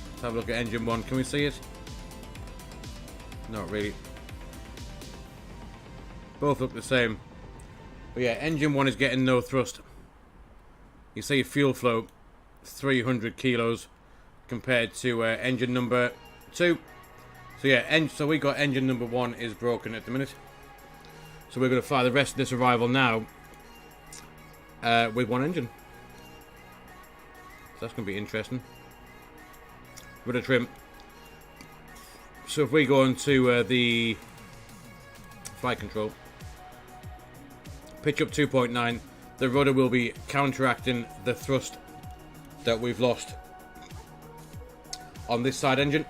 Speaker 2: Let's have a look at engine 1. Can we see it? Not really. Both look the same. But yeah, engine 1 is getting no thrust. You see fuel flow 300 kilos compared to engine number 2. So yeah, so we got engine number 1 is broken at the minute. So we're going to fly the rest of this arrival now with one engine. So that's going to be interesting. Rudder trim. So if we go into the flight control, pitch up 2.9, the rudder will be counteracting the thrust that we've lost on this side engine.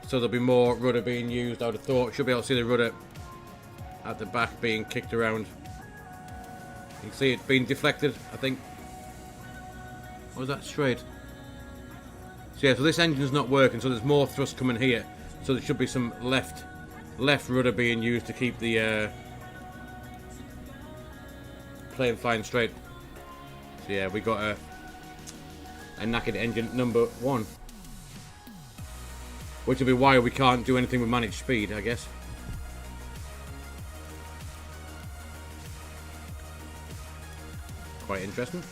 Speaker 2: So there'll be more rudder being used, I would have thought. Should be able to see the rudder at the back being kicked around. You can see it being deflected, I think. Or is that straight? So yeah, so this engine's not working, so there's more thrust coming here. So there should be some left rudder being used to keep the plane flying straight. So yeah, we got a knackered engine number 1. Which will be why we can't do anything with managed speed, I guess. Quite interesting.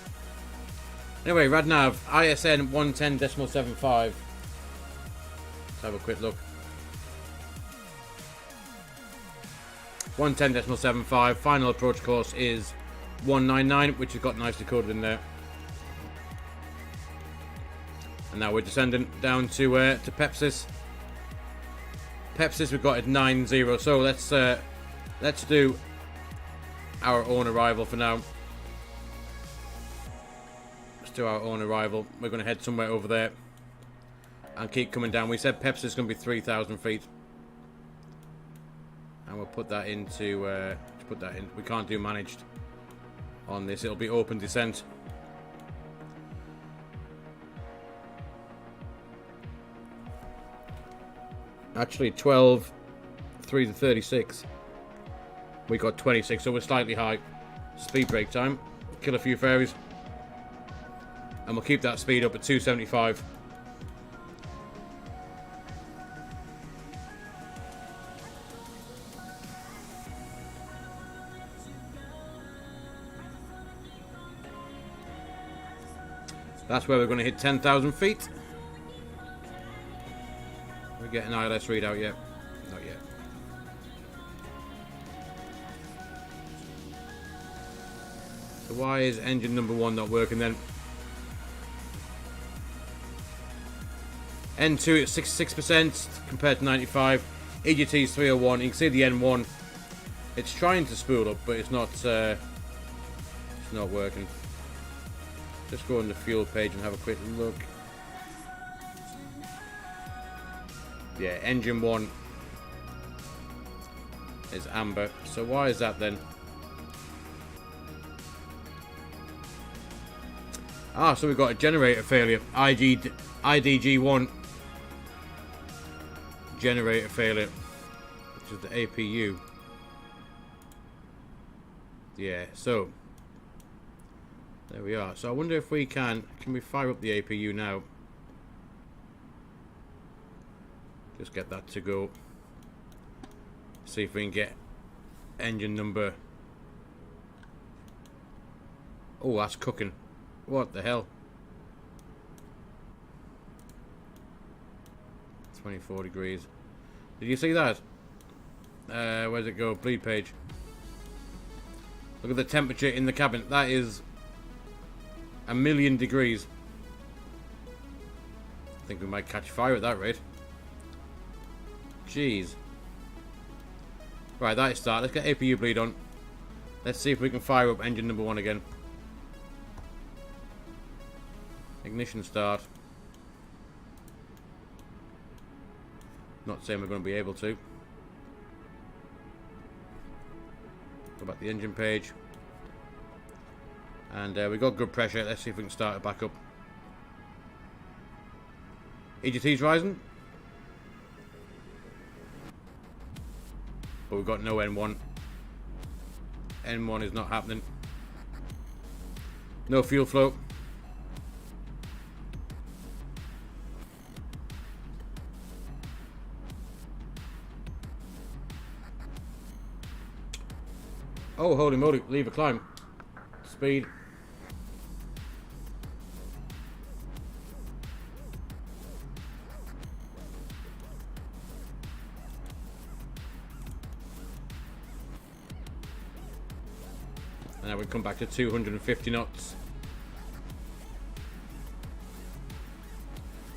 Speaker 2: Anyway, Radnav, ISN 110.75. Let's have a quick look. 110.75. Final approach course is 199, which has got nicely coded in there. And now we're descending down to Pepsis. Pepsis we've got at 90. So let's do our own arrival for now. Let's do our own arrival. We're going to head somewhere over there and keep coming down. We said Pepsis is going to be 3,000 feet. And we'll put that into, we can't do managed on this. It'll be open descent. Actually 12, 3 to 36. We got 26, so we're slightly high. Speed break time. Kill a few fairies. And we'll keep that speed up at 275. That's where we're going to hit 10,000 feet. We're getting ILS readout yet? Not yet. So why is engine number 1 not working then? N2 at 66% compared to 95. EGT is 301. You can see the N1. It's trying to spool up, but it's not working. Just go on the fuel page and have a quick look. Yeah, engine 1 is amber. So why is that then? Ah, so we've got a generator failure. IDG1 generator failure, which is the APU. Yeah, so there we are. So I wonder if we can we fire up the APU now? Just get that to go. See if we can get engine number. Oh, that's cooking. What the hell? 24 degrees. Did you see that? Where's it go? Bleed page. Look at the temperature in the cabin. That is 1,000,000 degrees. I think we might catch fire at that rate. Jeez. Right, that is start. Let's get APU bleed on. Let's see if we can fire up engine number 1 again. Ignition start. Not saying we're going to be able to. Go back to the engine page. And we've got good pressure. Let's see if we can start it back up. EGT's rising. But we've got no N1. N1 is not happening. No fuel flow. Oh, holy moly, leave a climb. Speed. And now we come back to 250 knots.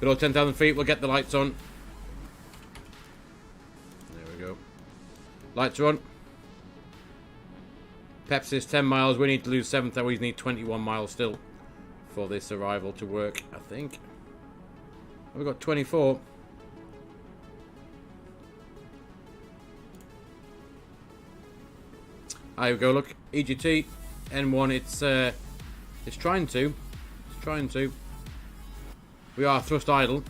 Speaker 2: Below 10,000 feet, we'll get the lights on. There we go. Lights are on. Pepsi's 10 miles. We need to lose 7,000. We need 21 miles still for this arrival to work, I think. We've got 24. There we go. Look, EGT N1. It's trying to. It's trying to. We are thrust idle.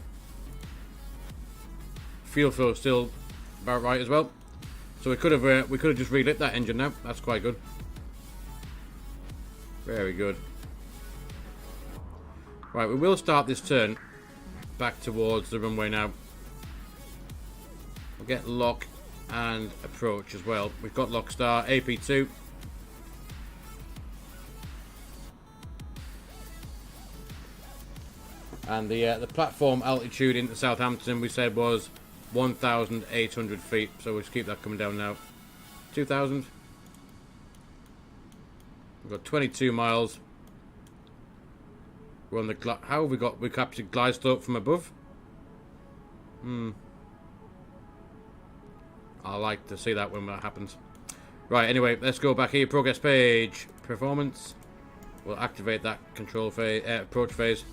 Speaker 2: Fuel flow still about right as well. So we could have just relit that engine now. That's quite good. Very good. Right, we will start this turn back towards the runway now. We'll get lock and approach as well. We've got lock star, AP2. And the platform altitude into Southampton we said was 1,800 feet. So we'll just keep that coming down now. 2,000. We've got 22 miles. We're on the how have we got? We captured glide slope from above. I like to see that when that happens. Right. Anyway, let's go back here. Progress page. Performance. We'll activate that control phase, approach phase.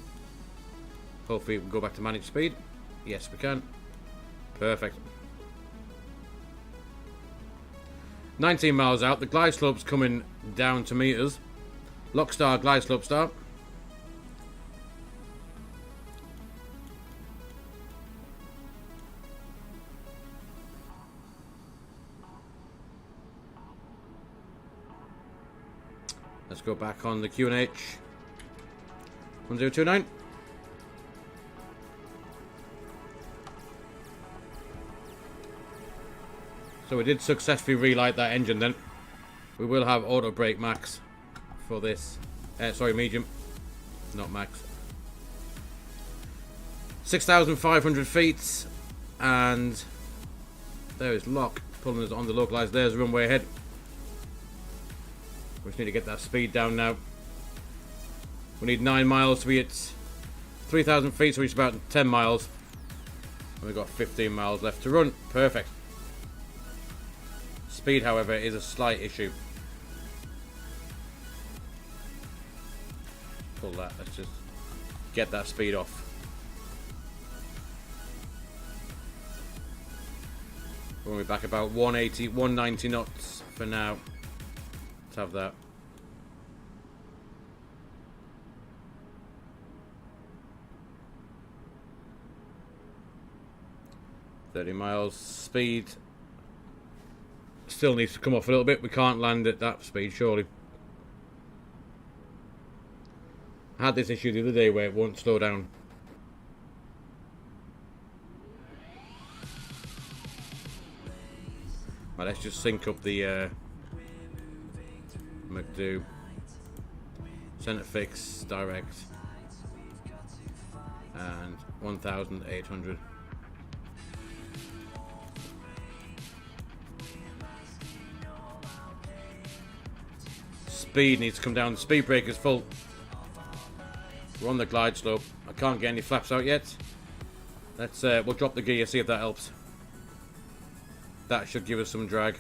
Speaker 2: Hopefully, we can go back to manage speed. Yes, we can. Perfect. 19 miles out. The glide slope's coming down to meters. Lock star, glide slope start. Let's go back on the QNH. 1029. So we did successfully relight that engine then. We will have auto brake max for this. Sorry, medium. Not max. 6,500 feet. And there is lock pulling us on the localized. There's the runway ahead. We just need to get that speed down now. We need 9 miles to be at 3,000 feet, so we're about 10 miles. And we've got 15 miles left to run. Perfect. Speed, however, is a slight issue. Pull that. Let's just get that speed off. We'll be back about 180, 190 knots for now. Let's have that. $30 miles speed. still needs to come off a little bit. We can't land at that speed, surely. I had this issue the other day where it won't slow down. Right, let's just sync up the McDo. Center fix, direct. And 1,800. Speed needs to come down. The speed brake is full. We're on the glide slope. I can't get any flaps out yet. Let's we'll drop the gear, see if that helps. That should give us some drag.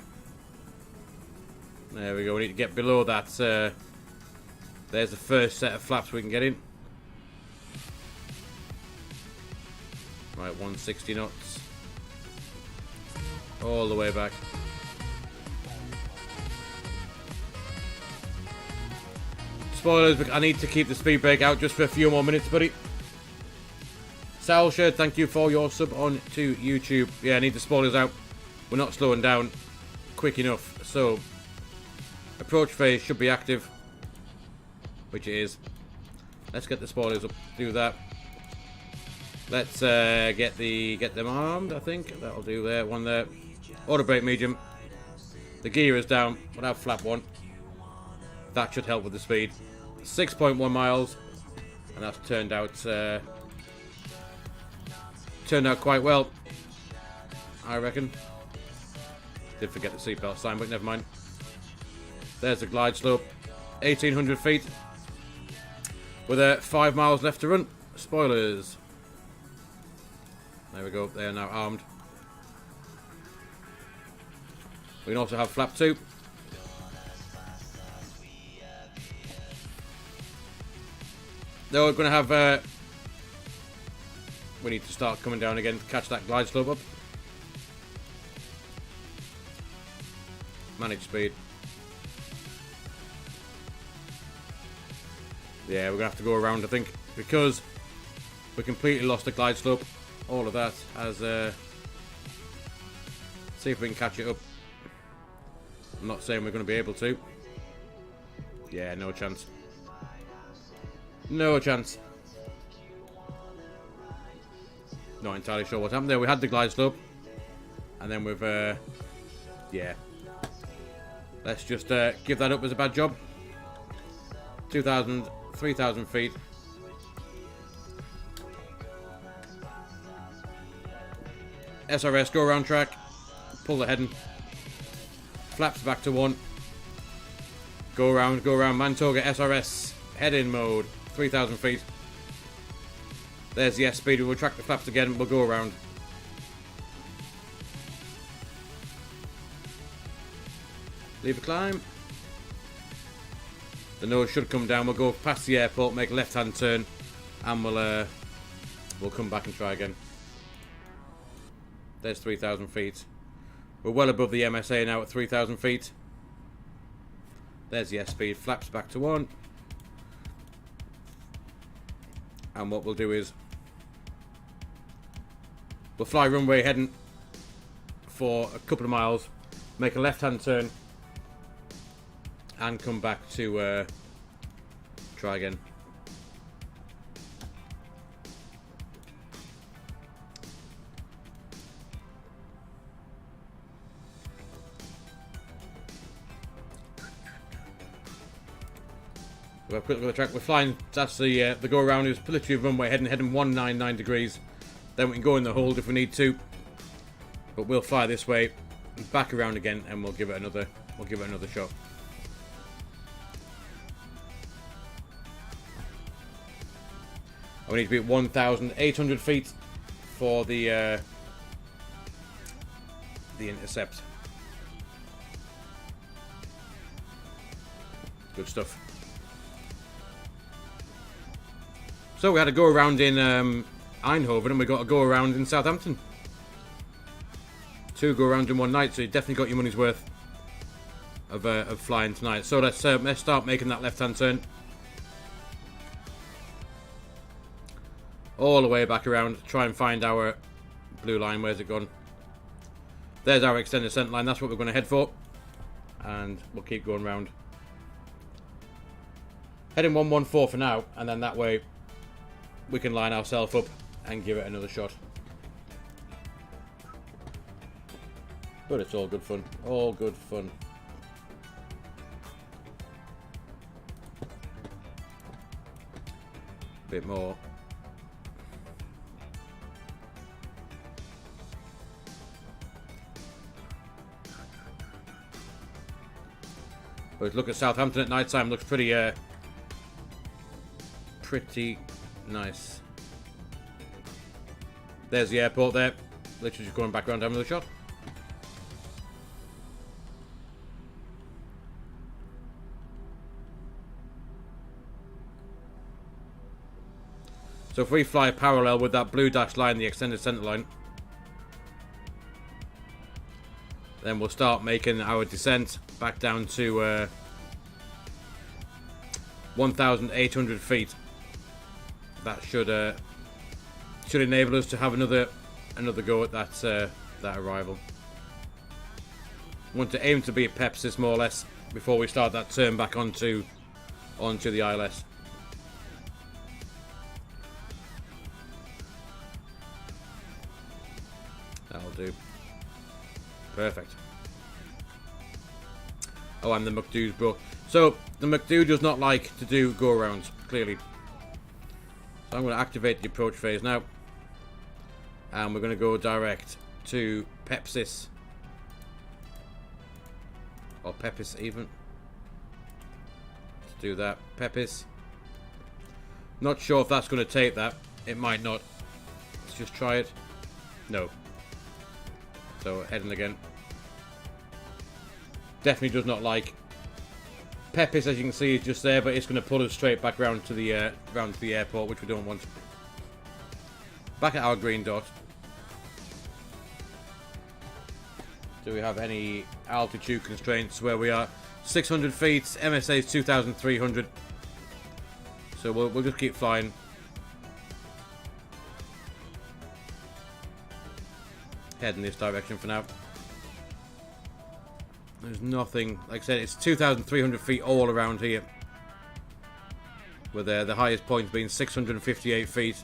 Speaker 2: There we go. We need to get below that. There's the first set of flaps we can get in. Right, 160 knots. All the way back. Spoilers, I need to keep the speed brake out just for a few more minutes, buddy. Salshed, thank you for your sub on to YouTube. Yeah, I need the spoilers out. We're not slowing down quick enough. So, approach phase should be active. Which it is. Let's get the spoilers up. Do that. Let's get them armed, I think. That'll do there. One there. Auto brake medium. The gear is down. We'll have flap 1. That should help with the speed. 6.1 miles. And that's turned out quite well, I reckon. Did forget the seatbelt sign, but never mind. There's the glide slope. 1,800 feet. With 5 miles left to run. Spoilers. There we go. They are now armed. We can also have flap 2. Though we're going to have... we need to start coming down again to catch that glide slope up. Manage speed. Yeah, we're going to have to go around, I think, because we completely lost the glide slope. All of that as... see if we can catch it up. I'm not saying we're going to be able to. Yeah, no chance. No chance. Not entirely sure what happened there. We had the glide slope. And then we've... yeah. Let's just give that up as a bad job. 2,000... 3,000 feet. SRS, go around track. Pull the heading. Flaps back to 1. Go around, Mantoga, SRS. Head in mode. 3,000 feet. There's the S speed. We'll track the flaps again. We'll go around. Leave a climb. The nose should come down. We'll go past the airport, make a left-hand turn, and we'll come back and try again. There's 3,000 feet. We're well above the MSA now at 3,000 feet. There's the S-speed. Flaps back to 1. And what we'll do is we'll fly runway heading for a couple of miles, make a left-hand turn, and come back to try again. We'll have a quick look at the track. We're flying. That's the go around is literally runway heading 199 degrees. Then we can go in the hold if we need to. But we'll fly this way, back around again, and we'll give it another shot. We need to be at 1,800 feet for the intercept. Good stuff. So we had a go around in Eindhoven, and we got a go around in Southampton. 2 go around in one night, so you definitely got your money's worth of flying tonight. So let's start making that left-hand turn. All the way back around, try and find our blue line. Where's it gone? There's our extended scent line. That's what we're going to head for. and we'll keep going round. Heading 114 for now, and then that way we can line ourselves up and give it another shot. But it's all good fun. All good fun. Bit more. But look at Southampton at night time. Looks pretty nice. There's the airport there. Literally just going back around having another shot. So if we fly parallel with that blue dashed line, the extended centre line, then we'll start making our descent back down to 1,800 feet. That should enable us to have another go at that arrival. Want to aim to be at Pepsis more or less before we start that turn back onto the ILS. That'll do. Perfect. Oh, and the McDo's broke. So the McDo does not like to do go-arounds, clearly. So I'm going to activate the approach phase now. And we're going to go direct to Pepsis. Or Pepis even. Let's do that. Pepis. Not sure if that's going to take that. It might not. Let's just try it. No. So heading again. Definitely does not like. Pepis, as you can see, is just there, but it's going to pull us straight back round to the airport, which we don't want. Back at our green dot. Do we have any altitude constraints where we are? 600 feet. MSA is 2,300. So we'll just keep flying. Head in this direction for now. There's nothing, like I said, it's 2,300 feet all around here. With the highest point being 658 feet,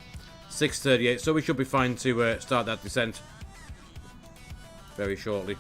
Speaker 2: 638. So we should be fine to start that descent very shortly.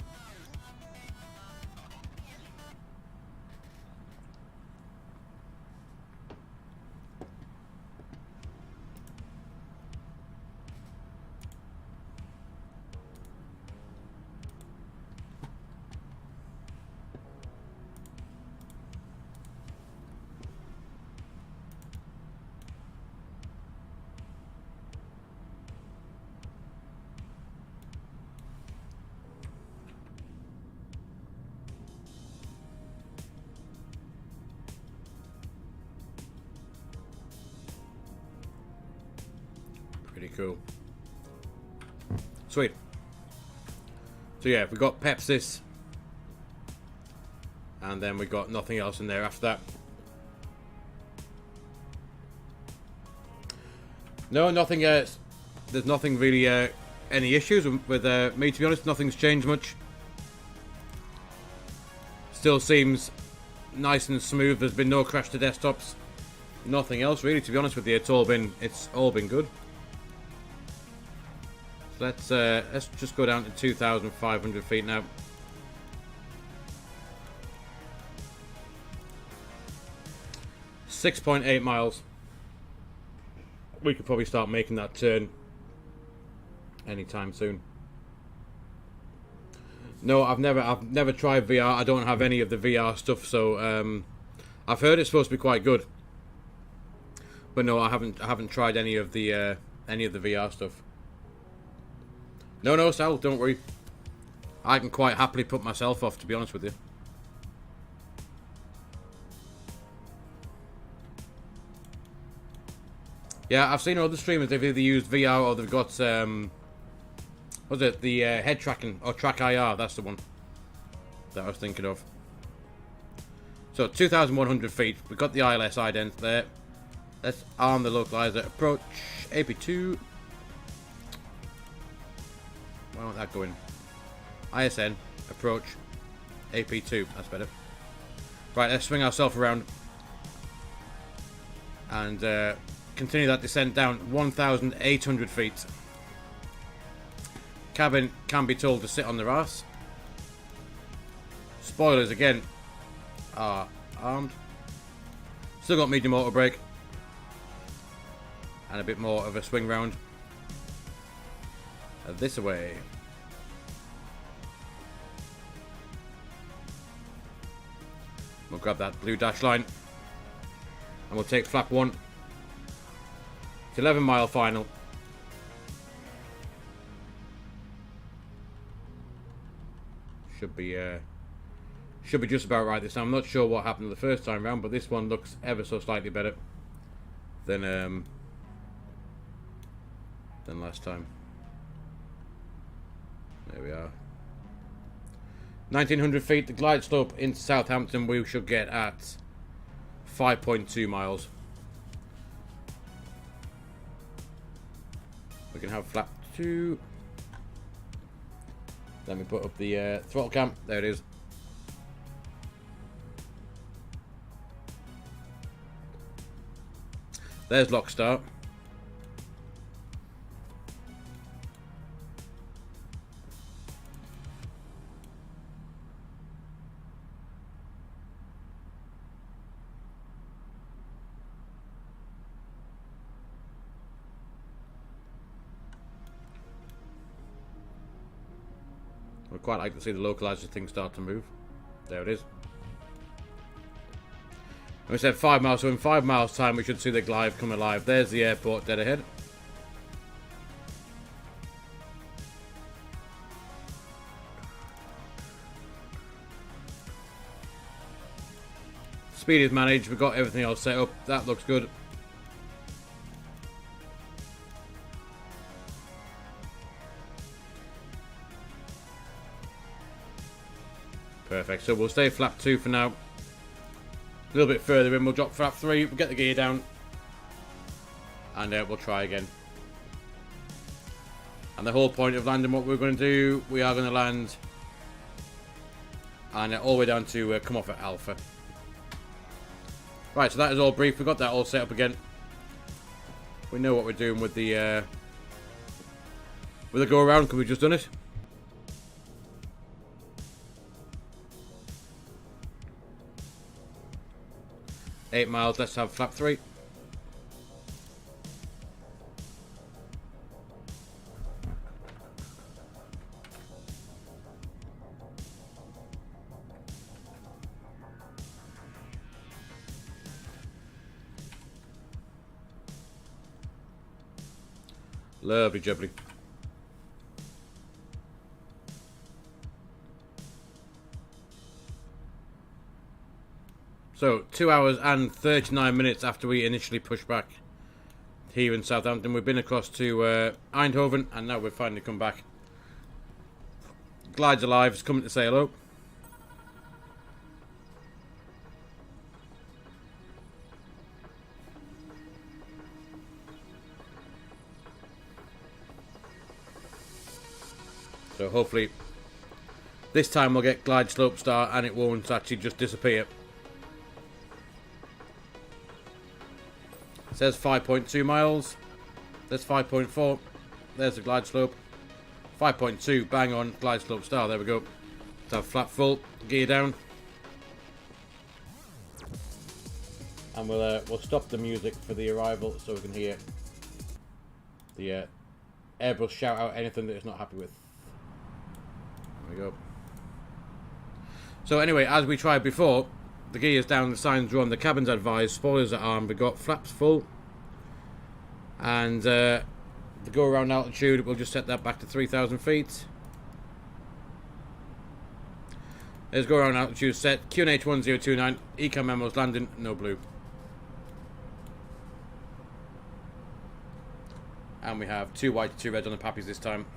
Speaker 2: Pretty cool. Sweet. So yeah, we got Pepsis. And then we got nothing else in there after that. No, nothing. There's nothing really. Any issues with me, to be honest. Nothing's changed much. Still seems nice and smooth. There's been no crash to desktops. Nothing else really, to be honest with you. It's all been good. So let's just go down to 2,500 feet now. .8 miles. We could probably start making that turn anytime soon. No, I've never tried VR. I don't have any of the VR stuff, so I've heard it's supposed to be quite good. But no, I haven't tried any of the VR stuff. No, Sal, don't worry. I can quite happily put myself off, to be honest with you. Yeah, I've seen other streamers, they've either used VR or they've got, was it the head tracking, or Track IR, that's the one that I was thinking of. So, 2,100 feet, we've got the ILS ident there. Let's arm the localizer, approach, AP2. Why won't that go in? ISN, approach. AP2, that's better. Right, let's swing ourselves around and continue that descent down 1,800 feet. Cabin can be told to sit on their arse. Spoilers again are armed. Still got medium auto brake and a bit more of a swing round. This away. We'll grab that blue dash line and we'll take flap 1. It's 11-mile final. Should be just about right this time. I'm not sure what happened the first time round, but this one looks ever so slightly better than last time. There we are. 1,900 feet, the glide slope into Southampton we should get at 5.2 miles. We can have flap 2. Let me put up the throttle cam. There it is. There's lock start. I'd quite like to see the localizer thing start to move. There it is. And we said 5 miles, so in 5 miles time we should see the glide come alive. There's the airport dead ahead. Speed is managed, we've got everything else set up. That looks good. Perfect, so we'll stay flap 2 for now. A little bit further in, we'll drop flap 3, we'll get the gear down, and we'll try again. And the whole point of landing, what we're going to do, we are going to land and all the way down to come off at Alpha. Right, so that is all brief. We've got that all set up again. We know what we're doing with the go around because we've just done it. Eight miles, let's have flap 3. Lovely jubbly. So, 2 hours and 39 minutes after we initially pushed back here in Southampton, we've been across to Eindhoven, and now we've finally come back. Glide's alive, it's coming to say hello. So hopefully this time we'll get glide slope start and it won't actually just disappear. It says 5.2 miles. There's 5.4. There's the glide slope. 5.2, bang on, glide slope start. There we go. Let's have flap full, gear down. And we'll stop the music for the arrival so we can hear the Airbus shout out anything that it's not happy with. There we go. So anyway, as we tried before, the gear's down, the signs are on, the cabin's advised, spoilers are armed, we've got flaps full, and the go around altitude, we'll just set that back to 3,000 feet. There's go around altitude set, QNH 1029, ECA memos landing, no blue. And we have 2 white, 2 reds on the pappies this time.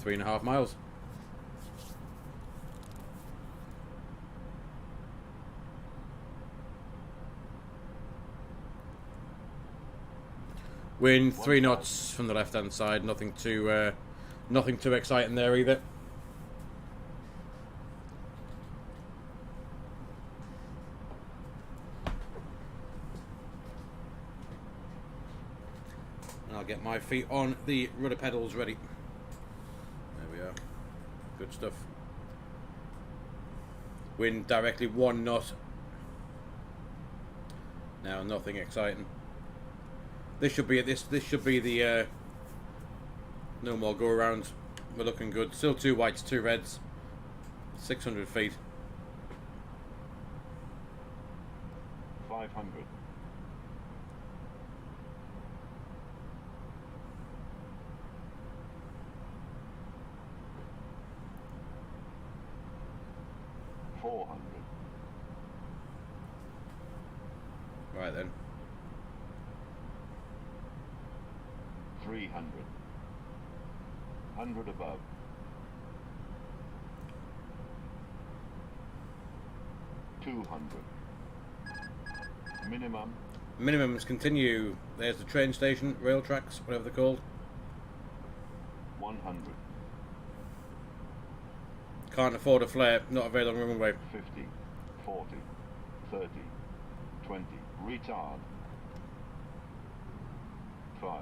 Speaker 2: 3.5 miles. Wind 3 knots from the left-hand side. Nothing too exciting there either. And I'll get my feet on the rudder pedals ready. There we are. Good stuff. Wind directly 1 knot. Now nothing exciting. This should be the no more go arounds. We're looking good. Still 2 whites, 2 reds. 600 feet.
Speaker 5: 500. 400.
Speaker 2: Right then.
Speaker 5: 300. 100 above. 200. Minimum.
Speaker 2: Minimums continue. There's the train station, rail tracks, whatever they're called.
Speaker 5: 100.
Speaker 2: Can't afford a flare, not available on runway.
Speaker 5: 50. 40. 30. 20. Retard. 5.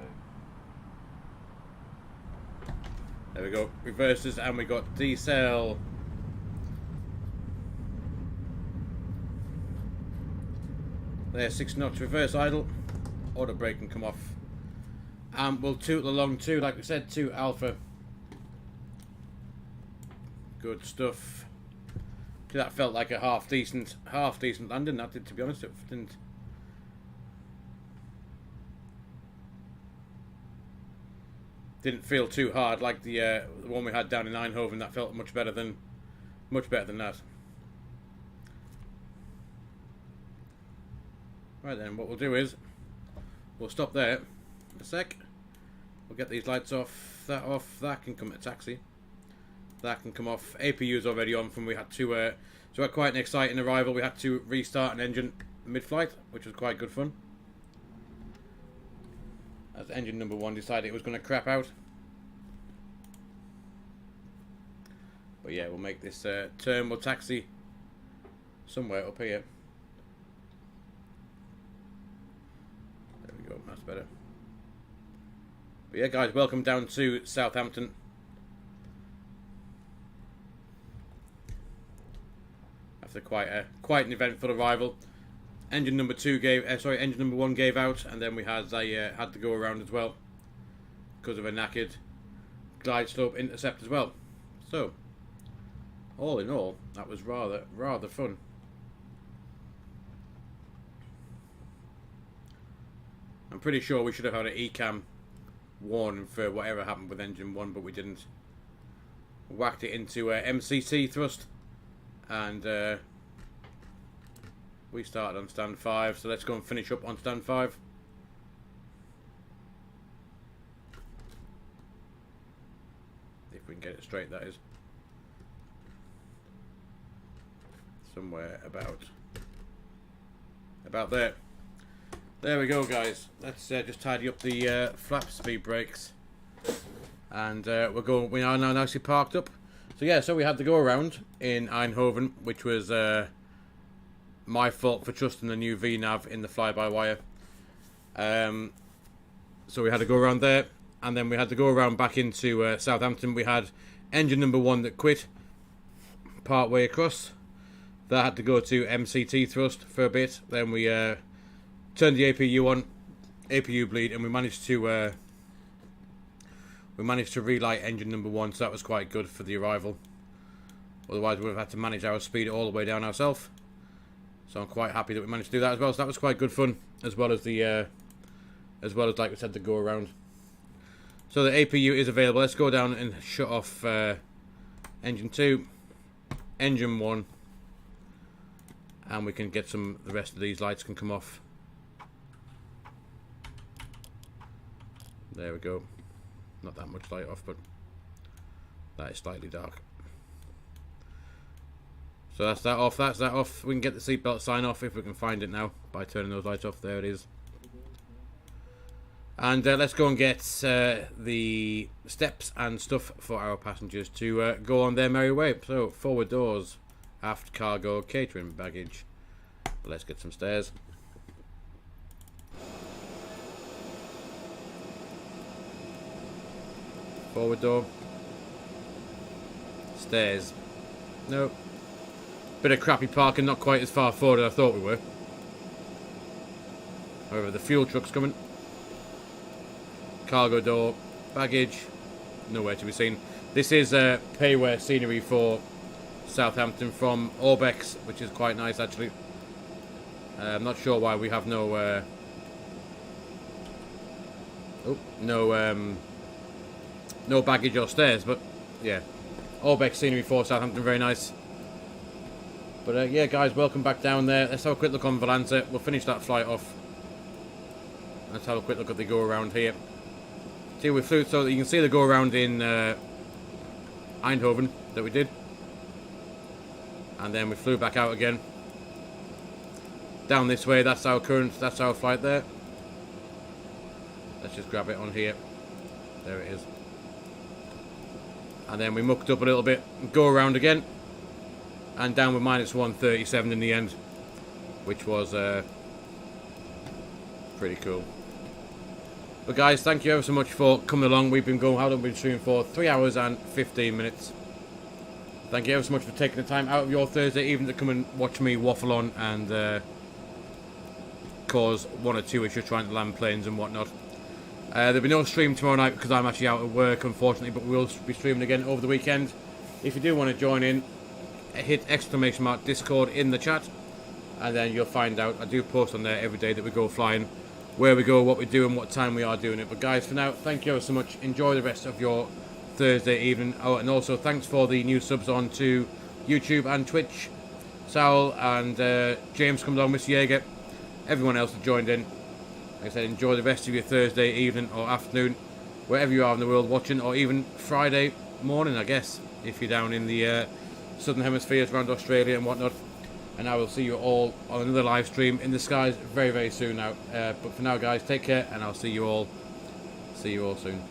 Speaker 2: There we go. Reverses, and we got decel. There's 6 knots. Reverse idle. Auto brake can come off. And we'll toot along too, like we said, to Alpha. Good stuff. That felt like a half decent landing. That did, to be honest. It didn't feel too hard like the one we had down in Eindhoven. That felt much better than that. Right then, what we'll do is we'll stop there in a sec. We'll get these lights off. That can come at taxi. That can come off. APU's already on from we had to. So we had quite an exciting arrival. We had to restart an engine mid-flight, which was quite good fun. As engine number 1 decided it was going to crap out. But yeah, we'll make this turn. We'll taxi somewhere up here. There we go, that's better. But yeah, guys, welcome down to Southampton. After quite an eventful arrival. Engine number 1 gave out, and then we had to go around as well because of a knackered glide slope intercept as well. So, all in all, that was rather fun. I'm pretty sure we should have had an ECAM warning for whatever happened with engine 1, but we didn't. Whacked it into MCT thrust, and we started on stand 5, so let's go and finish up on stand 5. If we can get it straight, that is. Somewhere about there. There we go, guys. Let's just tidy up the flap speed brakes. And we are now nicely parked up. So yeah, so we had the go around in Eindhoven, which was my fault for trusting the new VNav in the fly-by-wire. So we had to go around there, and then we had to go around back into Southampton. We had engine number 1 that quit part way across. That had to go to MCT thrust for a bit. Then we turned the APU on, APU bleed, and we managed to relight engine number 1. So that was quite good for the arrival. Otherwise, we would have had to manage our speed all the way down ourselves. So I'm quite happy that we managed to do that as well. So that was quite good fun, as well as like we said, the go around. So the APU is available. Let's go down and shut off engine 2, engine 1, and we can get the rest of these lights can come off. There we go. Not that much light off, but that is slightly dark. So that's that off. That's that off. We can get the seatbelt sign off if we can find it now by turning those lights off. There it is. And let's go and get the steps and stuff for our passengers to go on their merry way. So forward doors, aft cargo, catering, baggage. Let's get some stairs. Forward door. Stairs. Nope. Bit of crappy parking, not quite as far forward as I thought we were. However, the fuel truck's coming. Cargo door. Baggage. Nowhere to be seen. This is payware scenery for Southampton from Orbx, which is quite nice actually. I'm not sure why we have no no baggage or stairs, but yeah, Orbx scenery for Southampton, very nice. But yeah, guys, welcome back down there. Let's have a quick look on Valence. We'll finish that flight off. Let's have a quick look at the go around here. See, we flew, so you can see the go around in Eindhoven that we did, and then we flew back out again down this way. That's our flight there. Let's just grab it on here. There it is. And then we mucked up a little bit, go around again, and down with -137 in the end, which was pretty cool. But guys, thank you ever so much for coming along. We've been going out and been streaming for 3 hours and 15 minutes. Thank you ever so much for taking the time out of your Thursday evening to come and watch me waffle on and cause one or two issues trying to land planes and whatnot. There'll be no stream tomorrow night because I'm actually out at work, unfortunately, but we'll be streaming again over the weekend. If you do want to join in, hit !Discord in the chat, and then you'll find out. I do post on there every day that we go flying, where we go, what we do, and what time we are doing it. But guys, for now, thank you so much. Enjoy the rest of your Thursday evening. Oh, and also thanks for the new subs on to YouTube and Twitch. Sal and James come along, Mr. Jaeger, everyone else that joined in. Like I said, enjoy the rest of your Thursday evening or afternoon, wherever you are in the world watching, or even Friday morning, I guess, if you're down in the southern hemispheres around Australia and whatnot. And I will see you all on another live stream in the skies very, very soon now. But for now, guys, take care, and I'll see you all soon.